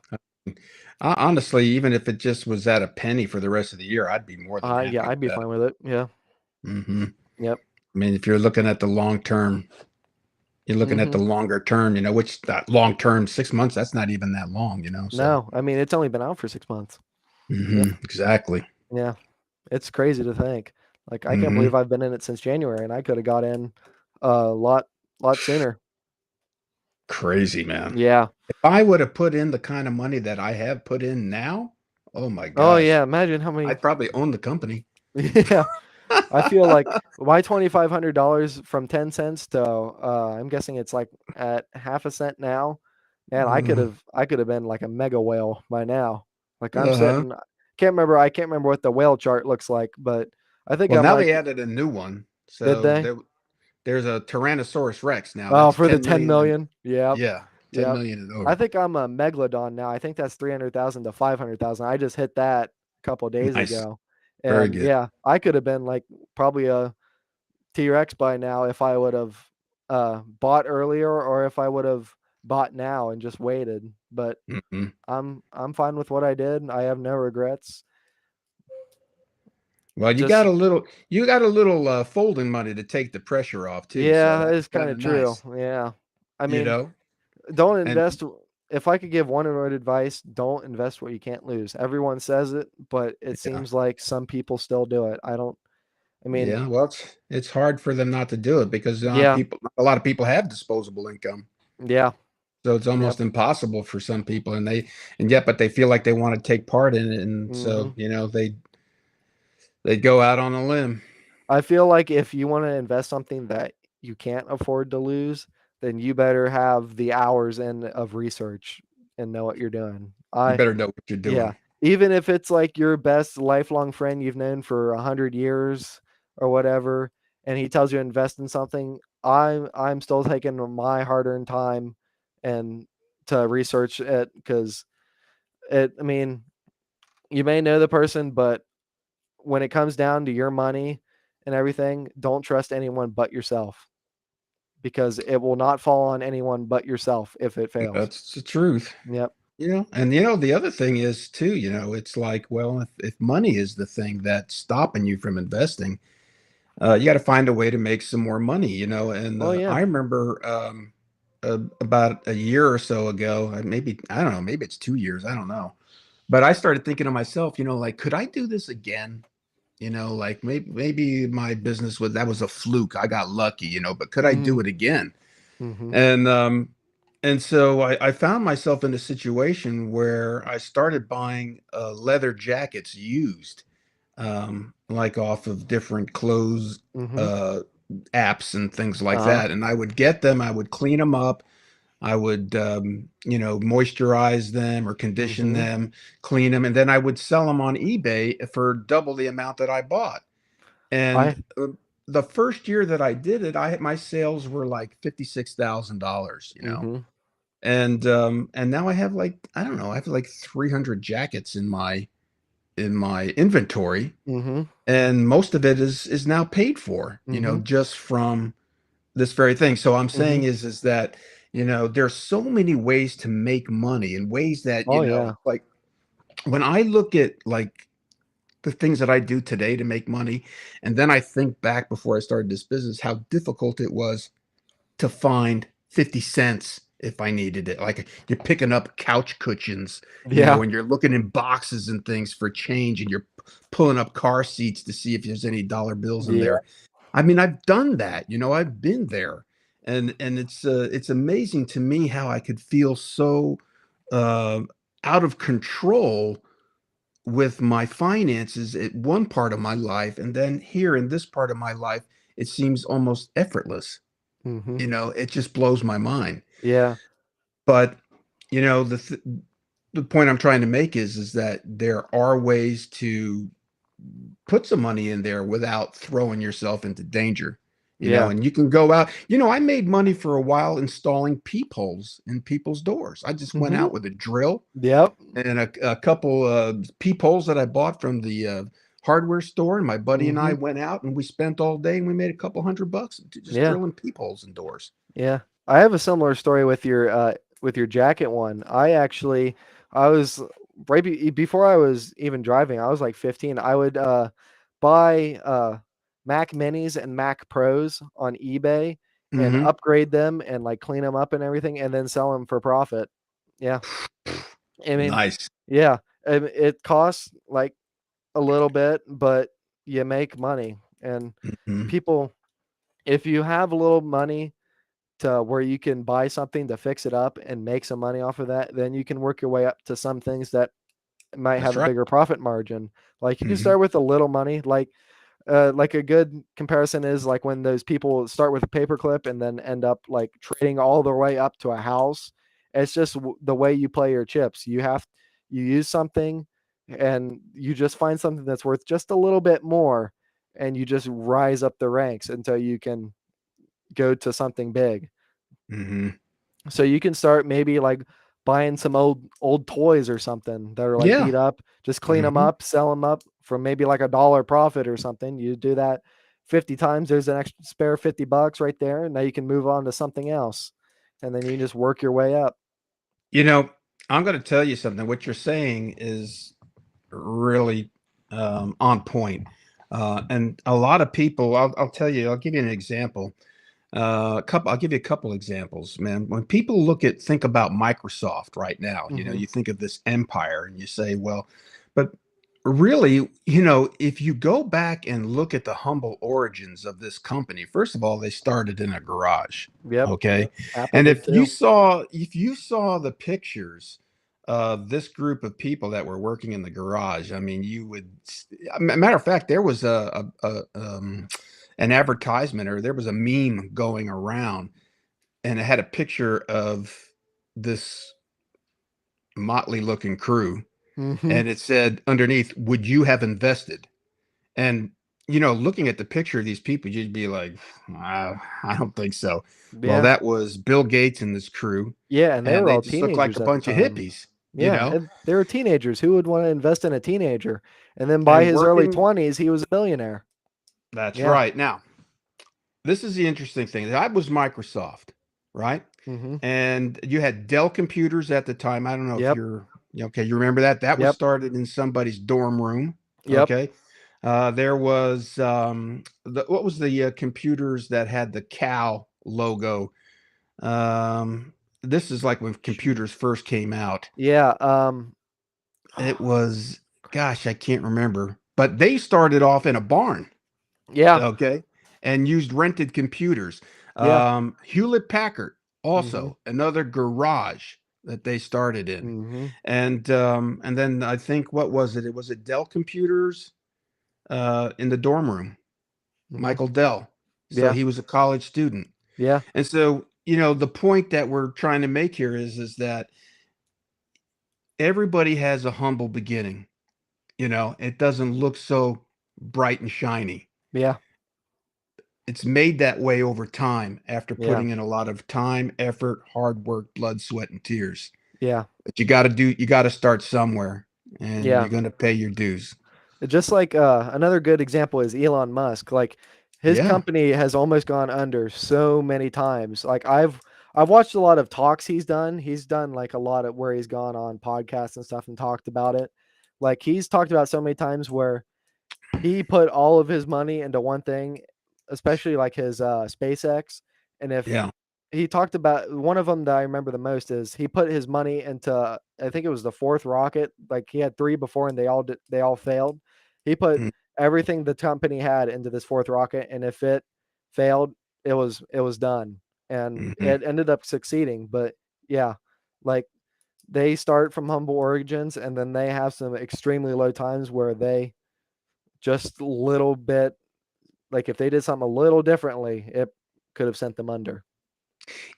[SPEAKER 1] Honestly, even if it just was at a penny for the rest of the year, I'd be more than
[SPEAKER 2] Yeah,
[SPEAKER 1] happy with
[SPEAKER 2] I'd be
[SPEAKER 1] that.
[SPEAKER 2] fine with it. Yeah.
[SPEAKER 1] Hmm.
[SPEAKER 2] Yep.
[SPEAKER 1] I mean, if you're looking at the long term, you're looking at the
[SPEAKER 2] Mhm.
[SPEAKER 1] longer term, which that long term, 6 months, that's not even that long. So,
[SPEAKER 2] No, I mean, it's only been out for 6 months. Yeah.
[SPEAKER 1] exactly.
[SPEAKER 2] Yeah. It's crazy to think. Like I can't
[SPEAKER 1] Hmm.
[SPEAKER 2] believe I've been in it since January, and I could have got in a lot sooner.
[SPEAKER 1] Crazy, man.
[SPEAKER 2] Yeah.
[SPEAKER 1] If I would have put in the kind of money that I have put in now, oh my
[SPEAKER 2] Oh
[SPEAKER 1] gosh,
[SPEAKER 2] yeah. Imagine how many.
[SPEAKER 1] I'd probably own the company.
[SPEAKER 2] Yeah. I feel like my $2,500 from 10 cents to I'm guessing it's like at half a cent now. Man,
[SPEAKER 1] Uh,
[SPEAKER 2] I could have been like a mega whale by now. Like I'm
[SPEAKER 1] uh-huh.
[SPEAKER 2] sitting I can't remember what the whale chart looks like, but I think
[SPEAKER 1] Well,
[SPEAKER 2] I'm
[SPEAKER 1] now
[SPEAKER 2] like,
[SPEAKER 1] they added a new one.
[SPEAKER 2] did
[SPEAKER 1] So
[SPEAKER 2] they?
[SPEAKER 1] there's a Tyrannosaurus Rex now.
[SPEAKER 2] Oh,
[SPEAKER 1] That's
[SPEAKER 2] for the
[SPEAKER 1] 10
[SPEAKER 2] 10
[SPEAKER 1] million and
[SPEAKER 2] million. Yep.
[SPEAKER 1] yeah, 10
[SPEAKER 2] Yep.
[SPEAKER 1] million and
[SPEAKER 2] I
[SPEAKER 1] over.
[SPEAKER 2] think I'm a megalodon now. I think that's 300,000 to 500,000. I just hit that a couple days
[SPEAKER 1] Nice.
[SPEAKER 2] ago.
[SPEAKER 1] Very
[SPEAKER 2] And
[SPEAKER 1] good.
[SPEAKER 2] yeah, I could have been like probably a T-Rex by now if I would have bought earlier or if I would have bought now and just waited. But
[SPEAKER 1] Hmm.
[SPEAKER 2] I'm fine with what I did. I have no regrets.
[SPEAKER 1] Well,
[SPEAKER 2] Just
[SPEAKER 1] you got a little folding money to take the pressure off too. So
[SPEAKER 2] yeah,
[SPEAKER 1] that's
[SPEAKER 2] it's kind
[SPEAKER 1] kind
[SPEAKER 2] of
[SPEAKER 1] of
[SPEAKER 2] true.
[SPEAKER 1] nice,
[SPEAKER 2] Yeah. I
[SPEAKER 1] you
[SPEAKER 2] mean,
[SPEAKER 1] know?
[SPEAKER 2] don't
[SPEAKER 1] And
[SPEAKER 2] invest. If I could give one word advice, don't invest what you can't lose. Everyone says it, but it
[SPEAKER 1] yeah.
[SPEAKER 2] seems like some people still do it. I don't. I mean,
[SPEAKER 1] Yeah, well, it's hard for them not to do it because
[SPEAKER 2] yeah,
[SPEAKER 1] a lot of people have disposable income.
[SPEAKER 2] yeah,
[SPEAKER 1] So it's
[SPEAKER 2] yep.
[SPEAKER 1] almost impossible for some people, and yet, but they feel like they want to take part in it, and
[SPEAKER 2] Hmm.
[SPEAKER 1] so they go out on a limb.
[SPEAKER 2] I feel like if you want to invest something that you can't afford to lose, then you better have the hours in of research and know what you're doing.
[SPEAKER 1] You better know what you're
[SPEAKER 2] Yeah,
[SPEAKER 1] doing.
[SPEAKER 2] even if it's like your best lifelong friend you've known for 100 years or whatever, and he tells you to invest in something, I'm still taking my hard-earned time and to research it because it. I mean, you may know the person, but when it comes down to your money and everything, don't trust anyone but yourself because it will not fall on anyone but yourself if it fails.
[SPEAKER 1] That's the truth.
[SPEAKER 2] Yep.
[SPEAKER 1] And the other thing is too, it's like, well, if money is the thing that's stopping you from investing, you got to find a way to make some more money. And
[SPEAKER 2] Oh yeah.
[SPEAKER 1] I remember about a year or so ago, maybe I don't know, maybe it's 2 years, I don't know. But I started thinking to myself, like, could I do this again? Like maybe my business was that was a fluke. I got lucky, but could I do
[SPEAKER 2] Mhm.
[SPEAKER 1] it again?
[SPEAKER 2] Mhm.
[SPEAKER 1] And so I found myself in a situation where I started buying leather jackets used, like off of different clothes
[SPEAKER 2] Mhm.
[SPEAKER 1] uh, apps and things like
[SPEAKER 2] Uh-huh.
[SPEAKER 1] that. And I would get them, I would clean them up, I would, moisturize them or condition
[SPEAKER 2] Mhm.
[SPEAKER 1] them, clean them, and then I would sell them on eBay for double the amount that I bought. And
[SPEAKER 2] I
[SPEAKER 1] the first year that I did it, I my sales were like $56,000.
[SPEAKER 2] Mhm.
[SPEAKER 1] And now I have like, I don't know, I have like 300 jackets in my inventory,
[SPEAKER 2] Mhm.
[SPEAKER 1] and most of it is now paid for,
[SPEAKER 2] Mhm.
[SPEAKER 1] just from this very thing. So I'm saying
[SPEAKER 2] Mhm.
[SPEAKER 1] is that, there's so many ways to make money and ways that,
[SPEAKER 2] Oh yeah.
[SPEAKER 1] like when I look at like the things that I do today to make money, and then I think back before I started this business, how difficult it was to find 50 cents if I needed it. Like you're picking up couch cushions,
[SPEAKER 2] Yeah.
[SPEAKER 1] and you're looking in boxes and things for change, and you're pulling up car seats to see if there's any dollar bills in
[SPEAKER 2] Yeah.
[SPEAKER 1] there. I mean, I've done that, I've been there. And it's amazing to me how I could feel so uh, out of control with my finances at one part of my life, and then here in this part of my life, it seems almost effortless.
[SPEAKER 2] Mhm.
[SPEAKER 1] It just blows my mind.
[SPEAKER 2] Yeah.
[SPEAKER 1] But the point I'm trying to make is that there are ways to put some money in there without throwing yourself into danger,
[SPEAKER 2] Yeah.
[SPEAKER 1] and you can go out. I made money for a while installing peepholes in people's doors. I just went
[SPEAKER 2] Mhm.
[SPEAKER 1] out with a drill
[SPEAKER 2] Yep.
[SPEAKER 1] and a couple peepholes that I bought from the hardware store. And my buddy and I
[SPEAKER 2] Mhm.
[SPEAKER 1] went out and we spent all day and we made a couple $100 just
[SPEAKER 2] Yeah.
[SPEAKER 1] drilling peepholes in doors.
[SPEAKER 2] Yeah. I have a similar story with your jacket one. I was before I was even driving, I was like 15. I would buy Mac Minis and Mac Pros on eBay and
[SPEAKER 1] Hmm.
[SPEAKER 2] upgrade them and like clean them up and everything and then sell them for profit. Yeah. I mean,
[SPEAKER 1] Nice.
[SPEAKER 2] yeah, it costs like a little bit, but you make money and
[SPEAKER 1] Hmm.
[SPEAKER 2] people if you have a little money to where you can buy something to fix it up and make some money off of that, then you can work your way up to some things that might
[SPEAKER 1] That's
[SPEAKER 2] have a
[SPEAKER 1] right.
[SPEAKER 2] bigger profit margin. Like you can
[SPEAKER 1] Hmm.
[SPEAKER 2] start with a little money. Like a good comparison is like when those people start with a paperclip and then end up like trading all their way up to a house. It's just the way you play your chips. You use something and you just find something that's worth just a little bit more, and you just rise up the ranks until you can go to something big.
[SPEAKER 1] Hmm.
[SPEAKER 2] So you can start maybe like buying some old toys or something that are like
[SPEAKER 1] Yeah.
[SPEAKER 2] beat up, just clean them
[SPEAKER 1] Hmm.
[SPEAKER 2] up, sell them up for maybe like $1 profit or something. You do that 50 times, there's an extra spare $50 right there. And now you can move on to something else. And then you can just work your way up.
[SPEAKER 1] You know, I'm going to tell you something. What you're saying is really on point. And a lot of people, I'll tell you, I'll give you an example. I'll give you a couple examples, man. When people think about Microsoft right now,
[SPEAKER 2] Hmm.
[SPEAKER 1] you think of this empire and you say, well, but really, if you go back and look at the humble origins of this company, first of all, they started in a garage.
[SPEAKER 2] Yep.
[SPEAKER 1] Okay.
[SPEAKER 2] Apple
[SPEAKER 1] And
[SPEAKER 2] did too.
[SPEAKER 1] if you saw the pictures of this group of people that were working in the garage, I mean, matter of fact, there was an advertisement, or there was a meme going around, and it had a picture of this motley looking crew,
[SPEAKER 2] Hmm.
[SPEAKER 1] and it said underneath, would you have invested? And looking at the picture of these people, you'd be like, I don't think so. Well,
[SPEAKER 2] Yeah.
[SPEAKER 1] that was Bill Gates and this crew,
[SPEAKER 2] Yeah. And they
[SPEAKER 1] and
[SPEAKER 2] were
[SPEAKER 1] they
[SPEAKER 2] all
[SPEAKER 1] just look like
[SPEAKER 2] teenagers
[SPEAKER 1] a
[SPEAKER 2] at the
[SPEAKER 1] bunch of
[SPEAKER 2] time.
[SPEAKER 1] hippies, you
[SPEAKER 2] Yeah.
[SPEAKER 1] know,
[SPEAKER 2] They were teenagers. Who would want to invest in a teenager? And then by
[SPEAKER 1] and
[SPEAKER 2] his early
[SPEAKER 1] working.
[SPEAKER 2] 20s, he was a billionaire.
[SPEAKER 1] That's
[SPEAKER 2] Yeah.
[SPEAKER 1] right. Now, this is the interesting thing. That was Microsoft, right?
[SPEAKER 2] Hmm.
[SPEAKER 1] And you had Dell computers at the time. I don't know if
[SPEAKER 2] Yep.
[SPEAKER 1] you're okay. You remember that? That was
[SPEAKER 2] Yep.
[SPEAKER 1] started in somebody's dorm room.
[SPEAKER 2] Yep.
[SPEAKER 1] Okay. There was what was the computers that had the cow logo? Um, this is like when
[SPEAKER 2] Shoot.
[SPEAKER 1] computers first came out.
[SPEAKER 2] Yeah.
[SPEAKER 1] It was, gosh, I can't remember, but they started off in a barn.
[SPEAKER 2] Yeah.
[SPEAKER 1] Okay, and used rented computers.
[SPEAKER 2] Yeah.
[SPEAKER 1] Hewlett Packard,
[SPEAKER 2] Mhm.
[SPEAKER 1] also another garage that they started in.
[SPEAKER 2] Mhm.
[SPEAKER 1] And then I think, what was it? It was it Dell computers in the dorm room.
[SPEAKER 2] Mhm.
[SPEAKER 1] Michael Dell. So
[SPEAKER 2] Yeah.
[SPEAKER 1] he was a college student.
[SPEAKER 2] Yeah.
[SPEAKER 1] And so, the point that we're trying to make here is that everybody has a humble beginning. It doesn't look so bright and shiny.
[SPEAKER 2] Yeah.
[SPEAKER 1] It's made that way over time after
[SPEAKER 2] Yeah.
[SPEAKER 1] putting in a lot of time, effort, hard work, blood, sweat, and tears.
[SPEAKER 2] Yeah.
[SPEAKER 1] But you got to start somewhere, and
[SPEAKER 2] Yeah.
[SPEAKER 1] you're going to pay your dues.
[SPEAKER 2] Just like another good example is Elon Musk. Like his
[SPEAKER 1] Yeah.
[SPEAKER 2] company has almost gone under so many times. Like I've watched a lot of talks he's done. He's done like a lot of where he's gone on podcasts and stuff and talked about it. Like he's talked about so many times where he put all of his money into one thing, especially like his SpaceX. And if
[SPEAKER 1] Yeah.
[SPEAKER 2] he talked about one of them that I remember the most is he put his money into, I think it was the fourth rocket. Like he had three before and they all failed. He put
[SPEAKER 1] Mm,
[SPEAKER 2] everything the company had into this fourth rocket, and if it failed, it was done. And
[SPEAKER 1] mhm.
[SPEAKER 2] it ended up succeeding. But yeah, like they start from humble origins and then they have some extremely low times where they just a little bit, like if they did something a little differently, it could have sent them under.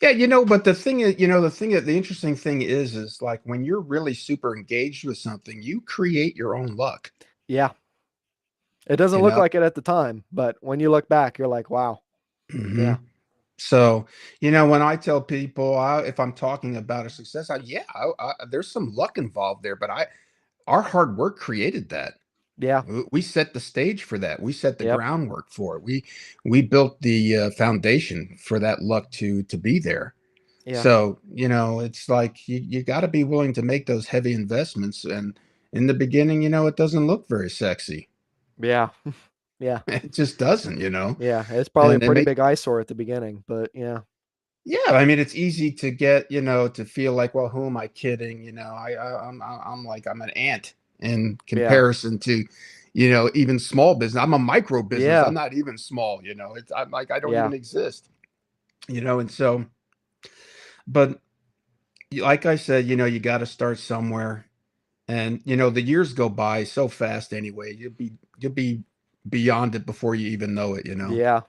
[SPEAKER 1] Yeah, but the thing is, the interesting thing is like when you're really super engaged with something, you create your own luck,
[SPEAKER 2] Yeah. It doesn't
[SPEAKER 1] you
[SPEAKER 2] look
[SPEAKER 1] know?
[SPEAKER 2] like it at the time, but when you look back, you're like, wow.
[SPEAKER 1] Hmm.
[SPEAKER 2] Yeah.
[SPEAKER 1] So, when I tell people, if I'm talking about a success, there's some luck involved there, but our hard work created that.
[SPEAKER 2] Yeah.
[SPEAKER 1] We set the stage for that. We set the
[SPEAKER 2] Yep.
[SPEAKER 1] groundwork for it. We built the foundation for that luck to be there.
[SPEAKER 2] Yeah.
[SPEAKER 1] So, it's like you got to be willing to make those heavy investments. And in the beginning, it doesn't look very sexy.
[SPEAKER 2] Yeah. Yeah.
[SPEAKER 1] It just doesn't.
[SPEAKER 2] Yeah. It's probably a
[SPEAKER 1] And it
[SPEAKER 2] pretty
[SPEAKER 1] makes
[SPEAKER 2] big eyesore at the beginning, but yeah.
[SPEAKER 1] Yeah, I mean, it's easy to get, to feel like, well, who am I kidding? I'm like, I'm an ant in
[SPEAKER 2] Yeah.
[SPEAKER 1] comparison to, even small business. I'm a micro business. I'm
[SPEAKER 2] Yeah.
[SPEAKER 1] not even small. I'm like, I don't
[SPEAKER 2] Yeah.
[SPEAKER 1] even exist. And so, but like I said, you got to start somewhere. And the years go by so fast anyway. You'll be beyond it before you even know it.
[SPEAKER 2] Yeah.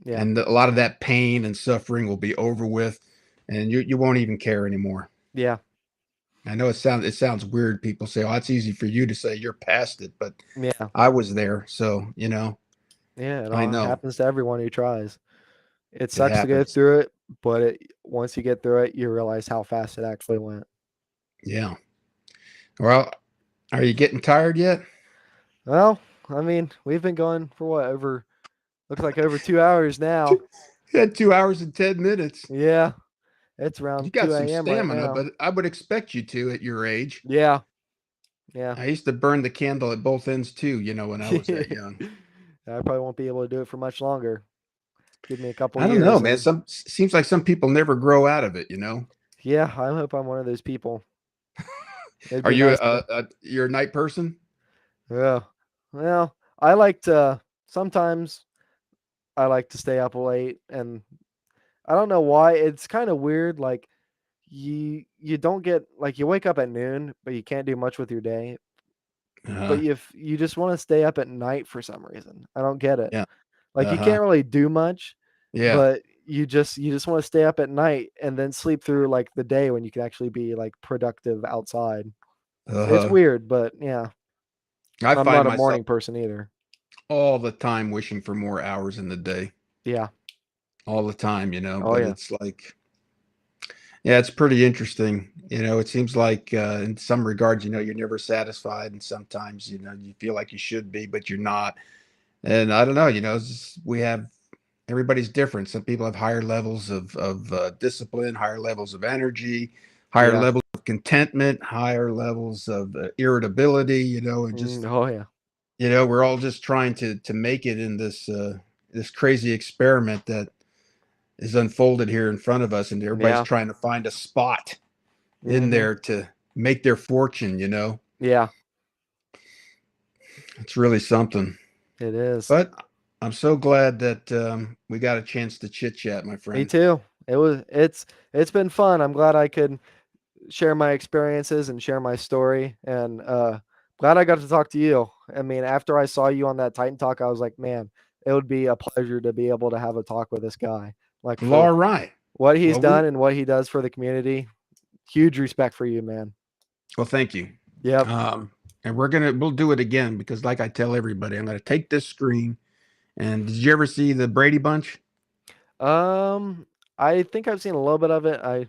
[SPEAKER 2] Yeah.
[SPEAKER 1] And a lot of that pain and suffering will be over with, and you won't even care anymore.
[SPEAKER 2] Yeah.
[SPEAKER 1] I know it sounds weird. People say, "Oh, it's easy for you to say you're past it," but
[SPEAKER 2] Yeah.
[SPEAKER 1] I was there, so
[SPEAKER 2] Yeah. It
[SPEAKER 1] I
[SPEAKER 2] all
[SPEAKER 1] know
[SPEAKER 2] happens to everyone who tries. It
[SPEAKER 1] it
[SPEAKER 2] sucks to go
[SPEAKER 1] happens.
[SPEAKER 2] through it, but once you get through it, you realize how fast it actually went.
[SPEAKER 1] Yeah. Well, are you getting tired yet?
[SPEAKER 2] Well, I mean, we've been going for what, over, looks like over 2 hours now.
[SPEAKER 1] You had 2 hours and 10 minutes.
[SPEAKER 2] Yeah. It's
[SPEAKER 1] You
[SPEAKER 2] around
[SPEAKER 1] got
[SPEAKER 2] 2
[SPEAKER 1] some
[SPEAKER 2] a.m. right
[SPEAKER 1] stamina,
[SPEAKER 2] now.
[SPEAKER 1] but I would expect you to at your age.
[SPEAKER 2] Yeah. Yeah.
[SPEAKER 1] I used to burn the candle at both ends too, when I was that young.
[SPEAKER 2] I probably won't be able to do it for much longer. Give me a couple
[SPEAKER 1] I don't know,
[SPEAKER 2] years
[SPEAKER 1] man.
[SPEAKER 2] and
[SPEAKER 1] Seems like some people never grow out of it.
[SPEAKER 2] yeah, I hope I'm one of those people. It'd
[SPEAKER 1] Are
[SPEAKER 2] be
[SPEAKER 1] you
[SPEAKER 2] nice to
[SPEAKER 1] you're a night person?
[SPEAKER 2] yeah. Well, I like to sometimes I like to stay up late and I don't know why. It's kind of weird like you don't get like you wake up at noon, but you can't do much with your day. But
[SPEAKER 1] Uh-huh.
[SPEAKER 2] if you just want to stay up at night for some reason. I don't get it.
[SPEAKER 1] Yeah.
[SPEAKER 2] Like you
[SPEAKER 1] Uh-huh.
[SPEAKER 2] can't really do much,
[SPEAKER 1] Yeah.
[SPEAKER 2] but you just want to stay up at night and then sleep through like the day when you can actually be like productive outside. It's
[SPEAKER 1] Uh-huh.
[SPEAKER 2] weird, but yeah,
[SPEAKER 1] I
[SPEAKER 2] I'm
[SPEAKER 1] find
[SPEAKER 2] not a
[SPEAKER 1] myself
[SPEAKER 2] morning person either.
[SPEAKER 1] all the time wishing for more hours in the day.
[SPEAKER 2] Yeah.
[SPEAKER 1] All the time.
[SPEAKER 2] Oh
[SPEAKER 1] But
[SPEAKER 2] yeah.
[SPEAKER 1] it's like, yeah, it's pretty interesting. It seems like in some regards, you're never satisfied, and sometimes, you feel like you should be, but you're not. And I don't know, we have everybody's different. Some people have higher levels of discipline, higher levels of energy, higher
[SPEAKER 2] Yeah.
[SPEAKER 1] levels of contentment, higher levels of irritability, and just
[SPEAKER 2] Oh yeah.
[SPEAKER 1] we're all just trying to make it in this crazy experiment that is unfolded here in front of us, and everybody's
[SPEAKER 2] Yeah.
[SPEAKER 1] trying to find a spot in
[SPEAKER 2] Mhm.
[SPEAKER 1] there to make their fortune.
[SPEAKER 2] Yeah.
[SPEAKER 1] It's really something.
[SPEAKER 2] It is.
[SPEAKER 1] But I'm so glad that we got a chance to chit chat, my
[SPEAKER 2] Me
[SPEAKER 1] friend.
[SPEAKER 2] too. It's been fun. I'm glad I could share my experiences and share my story and glad I got to talk to you. I mean, after I saw you on that Titan Talk, I was like, man, it would be a pleasure to be able to have a talk with this guy. Like
[SPEAKER 1] Well,
[SPEAKER 2] for
[SPEAKER 1] all right.
[SPEAKER 2] what he's
[SPEAKER 1] Well,
[SPEAKER 2] done and what he does for the community. Huge respect for you, man.
[SPEAKER 1] thank you.
[SPEAKER 2] Yep.
[SPEAKER 1] Um, and we'll do it again because, like I tell everybody, I'm gonna take this screen. And did you ever see the Brady Bunch?
[SPEAKER 2] Um, I think I've seen a little bit of it. I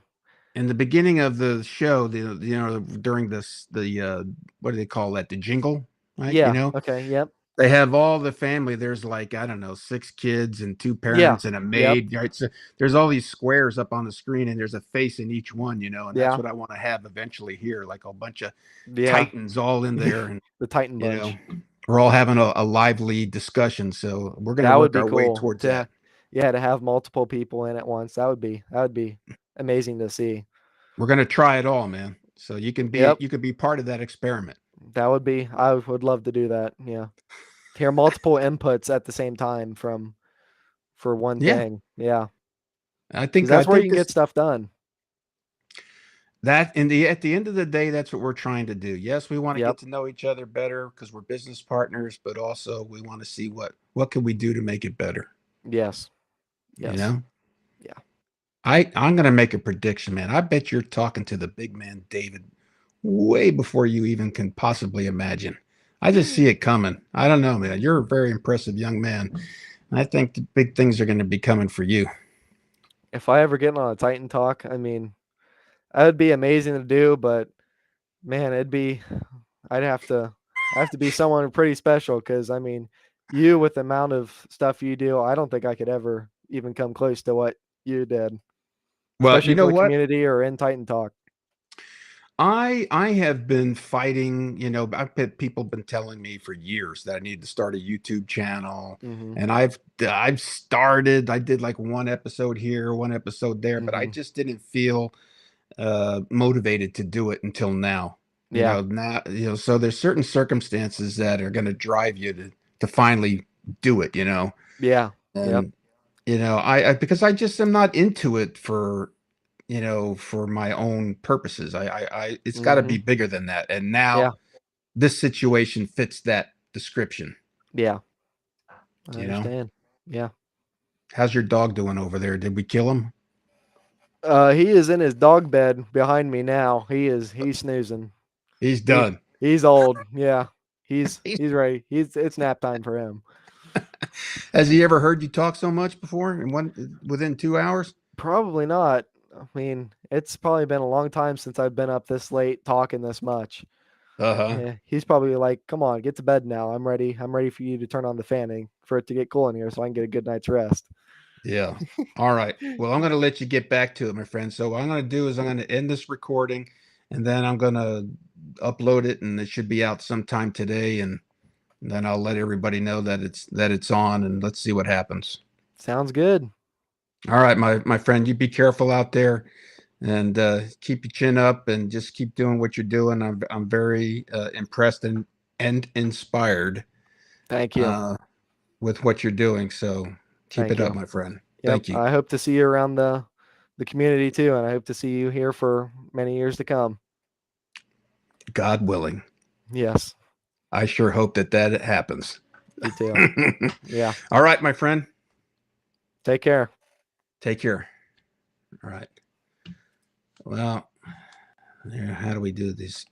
[SPEAKER 1] In the beginning of the show, during the what do they call that? The jingle, right?
[SPEAKER 2] yeah. Okay. Yep.
[SPEAKER 1] They have all the family. There's like, I don't know, six kids and two
[SPEAKER 2] Yeah.
[SPEAKER 1] parents and a
[SPEAKER 2] Yep.
[SPEAKER 1] maid, right? So there's all these squares up on the screen, and there's a face in each one, and that's
[SPEAKER 2] Yeah.
[SPEAKER 1] what I want to have eventually here, like a bunch of
[SPEAKER 2] Yeah.
[SPEAKER 1] titans all in there, and
[SPEAKER 2] The Titan
[SPEAKER 1] you know,
[SPEAKER 2] Bunch.
[SPEAKER 1] we're all having a lively discussion. So we're going to
[SPEAKER 2] That would
[SPEAKER 1] work
[SPEAKER 2] be
[SPEAKER 1] our way
[SPEAKER 2] cool
[SPEAKER 1] towards
[SPEAKER 2] to
[SPEAKER 1] that.
[SPEAKER 2] yeah, to have multiple people in at once. That would be amazing to see.
[SPEAKER 1] We're going to try it all, man. So
[SPEAKER 2] Yep.
[SPEAKER 1] you could be part of that experiment.
[SPEAKER 2] I would love to do that. Yeah. Hear multiple inputs at the same time from for one
[SPEAKER 1] Yeah,
[SPEAKER 2] thing. Yeah.
[SPEAKER 1] I
[SPEAKER 2] Because
[SPEAKER 1] think I
[SPEAKER 2] that's where you
[SPEAKER 1] think
[SPEAKER 2] can get
[SPEAKER 1] this
[SPEAKER 2] stuff done.
[SPEAKER 1] that in the at the end of the day, that's what we're trying to do. Yes, we want to
[SPEAKER 2] Yep.
[SPEAKER 1] get to know each other better because we're business partners, but also we want to see what can we do to make it better.
[SPEAKER 2] Yes.
[SPEAKER 1] You
[SPEAKER 2] Yes.
[SPEAKER 1] know,
[SPEAKER 2] Yeah.
[SPEAKER 1] I'm going to make a prediction, man. I bet you're talking to the big man David way before you even can possibly imagine. I just see it coming. I don't know, man. You're a very impressive young man. I think the big things are going to be coming for you.
[SPEAKER 2] If I ever get on a Titan talk, I mean, that would be amazing to do, but man, I'd have to be someone pretty special because I mean, you with the amount of stuff you do, I don't think I could ever even come close to what you did,
[SPEAKER 1] Well,
[SPEAKER 2] especially
[SPEAKER 1] you
[SPEAKER 2] for
[SPEAKER 1] know
[SPEAKER 2] the
[SPEAKER 1] what?
[SPEAKER 2] community or in Titan Talk.
[SPEAKER 1] I have been fighting. People been telling me for years that I need to start a YouTube channel,
[SPEAKER 2] Mhm.
[SPEAKER 1] and I've started. I did like one episode here, one episode there, but I
[SPEAKER 2] Mhm.
[SPEAKER 1] just didn't feel motivated to do it until now.
[SPEAKER 2] Yeah.
[SPEAKER 1] So there's certain circumstances that are going to drive you to finally do it.
[SPEAKER 2] Yeah. Yep.
[SPEAKER 1] And I because I just am not into it for, for my own purposes. It's got to be
[SPEAKER 2] Mhm.
[SPEAKER 1] bigger than that. And
[SPEAKER 2] Yeah.
[SPEAKER 1] now this situation fits that description.
[SPEAKER 2] Yeah. I
[SPEAKER 1] You know,
[SPEAKER 2] understand. Yeah.
[SPEAKER 1] how's your dog doing over there? Did we kill him?
[SPEAKER 2] He is in his dog bed behind me now. He's snoozing.
[SPEAKER 1] He's
[SPEAKER 2] He
[SPEAKER 1] done.
[SPEAKER 2] he's old. Yeah. He's
[SPEAKER 1] He's,
[SPEAKER 2] he's ready. It's nap time for him.
[SPEAKER 1] has he ever heard you talk so much before in within 2 hours?
[SPEAKER 2] Probably not. I mean, it's probably been a long time since I've been up this late talking this much.
[SPEAKER 1] Uh-huh.
[SPEAKER 2] Yeah, he's probably like, "Come on, get to bed now. I'm ready. I'm ready for you to turn on the fanning for it to get cool in here so I can get a good night's rest."
[SPEAKER 1] Yeah. All right. Well, I'm going to let you get back to it, my friend. So what I'm going to do is I'm going to end this recording, and then I'm going to upload it, and it should be out sometime today, and then I'll let everybody know that it's on, and let's see what happens.
[SPEAKER 2] Sounds good.
[SPEAKER 1] All right, my friend, you be careful out there, and keep your chin up, and just keep doing what you're doing. I'm very impressed and inspired
[SPEAKER 2] Thank you.
[SPEAKER 1] uh, with what you're doing. So keep
[SPEAKER 2] Thank
[SPEAKER 1] it up,
[SPEAKER 2] you.
[SPEAKER 1] my friend.
[SPEAKER 2] Yep.
[SPEAKER 1] Thank you.
[SPEAKER 2] I hope to see you around the community too, and I hope to see you here for many years to come.
[SPEAKER 1] God willing.
[SPEAKER 2] Yes.
[SPEAKER 1] I sure hope that happens.
[SPEAKER 2] Me too. Yeah.
[SPEAKER 1] All right, my friend.
[SPEAKER 2] Take care.
[SPEAKER 1] Take care. All right. Well, how do we do this?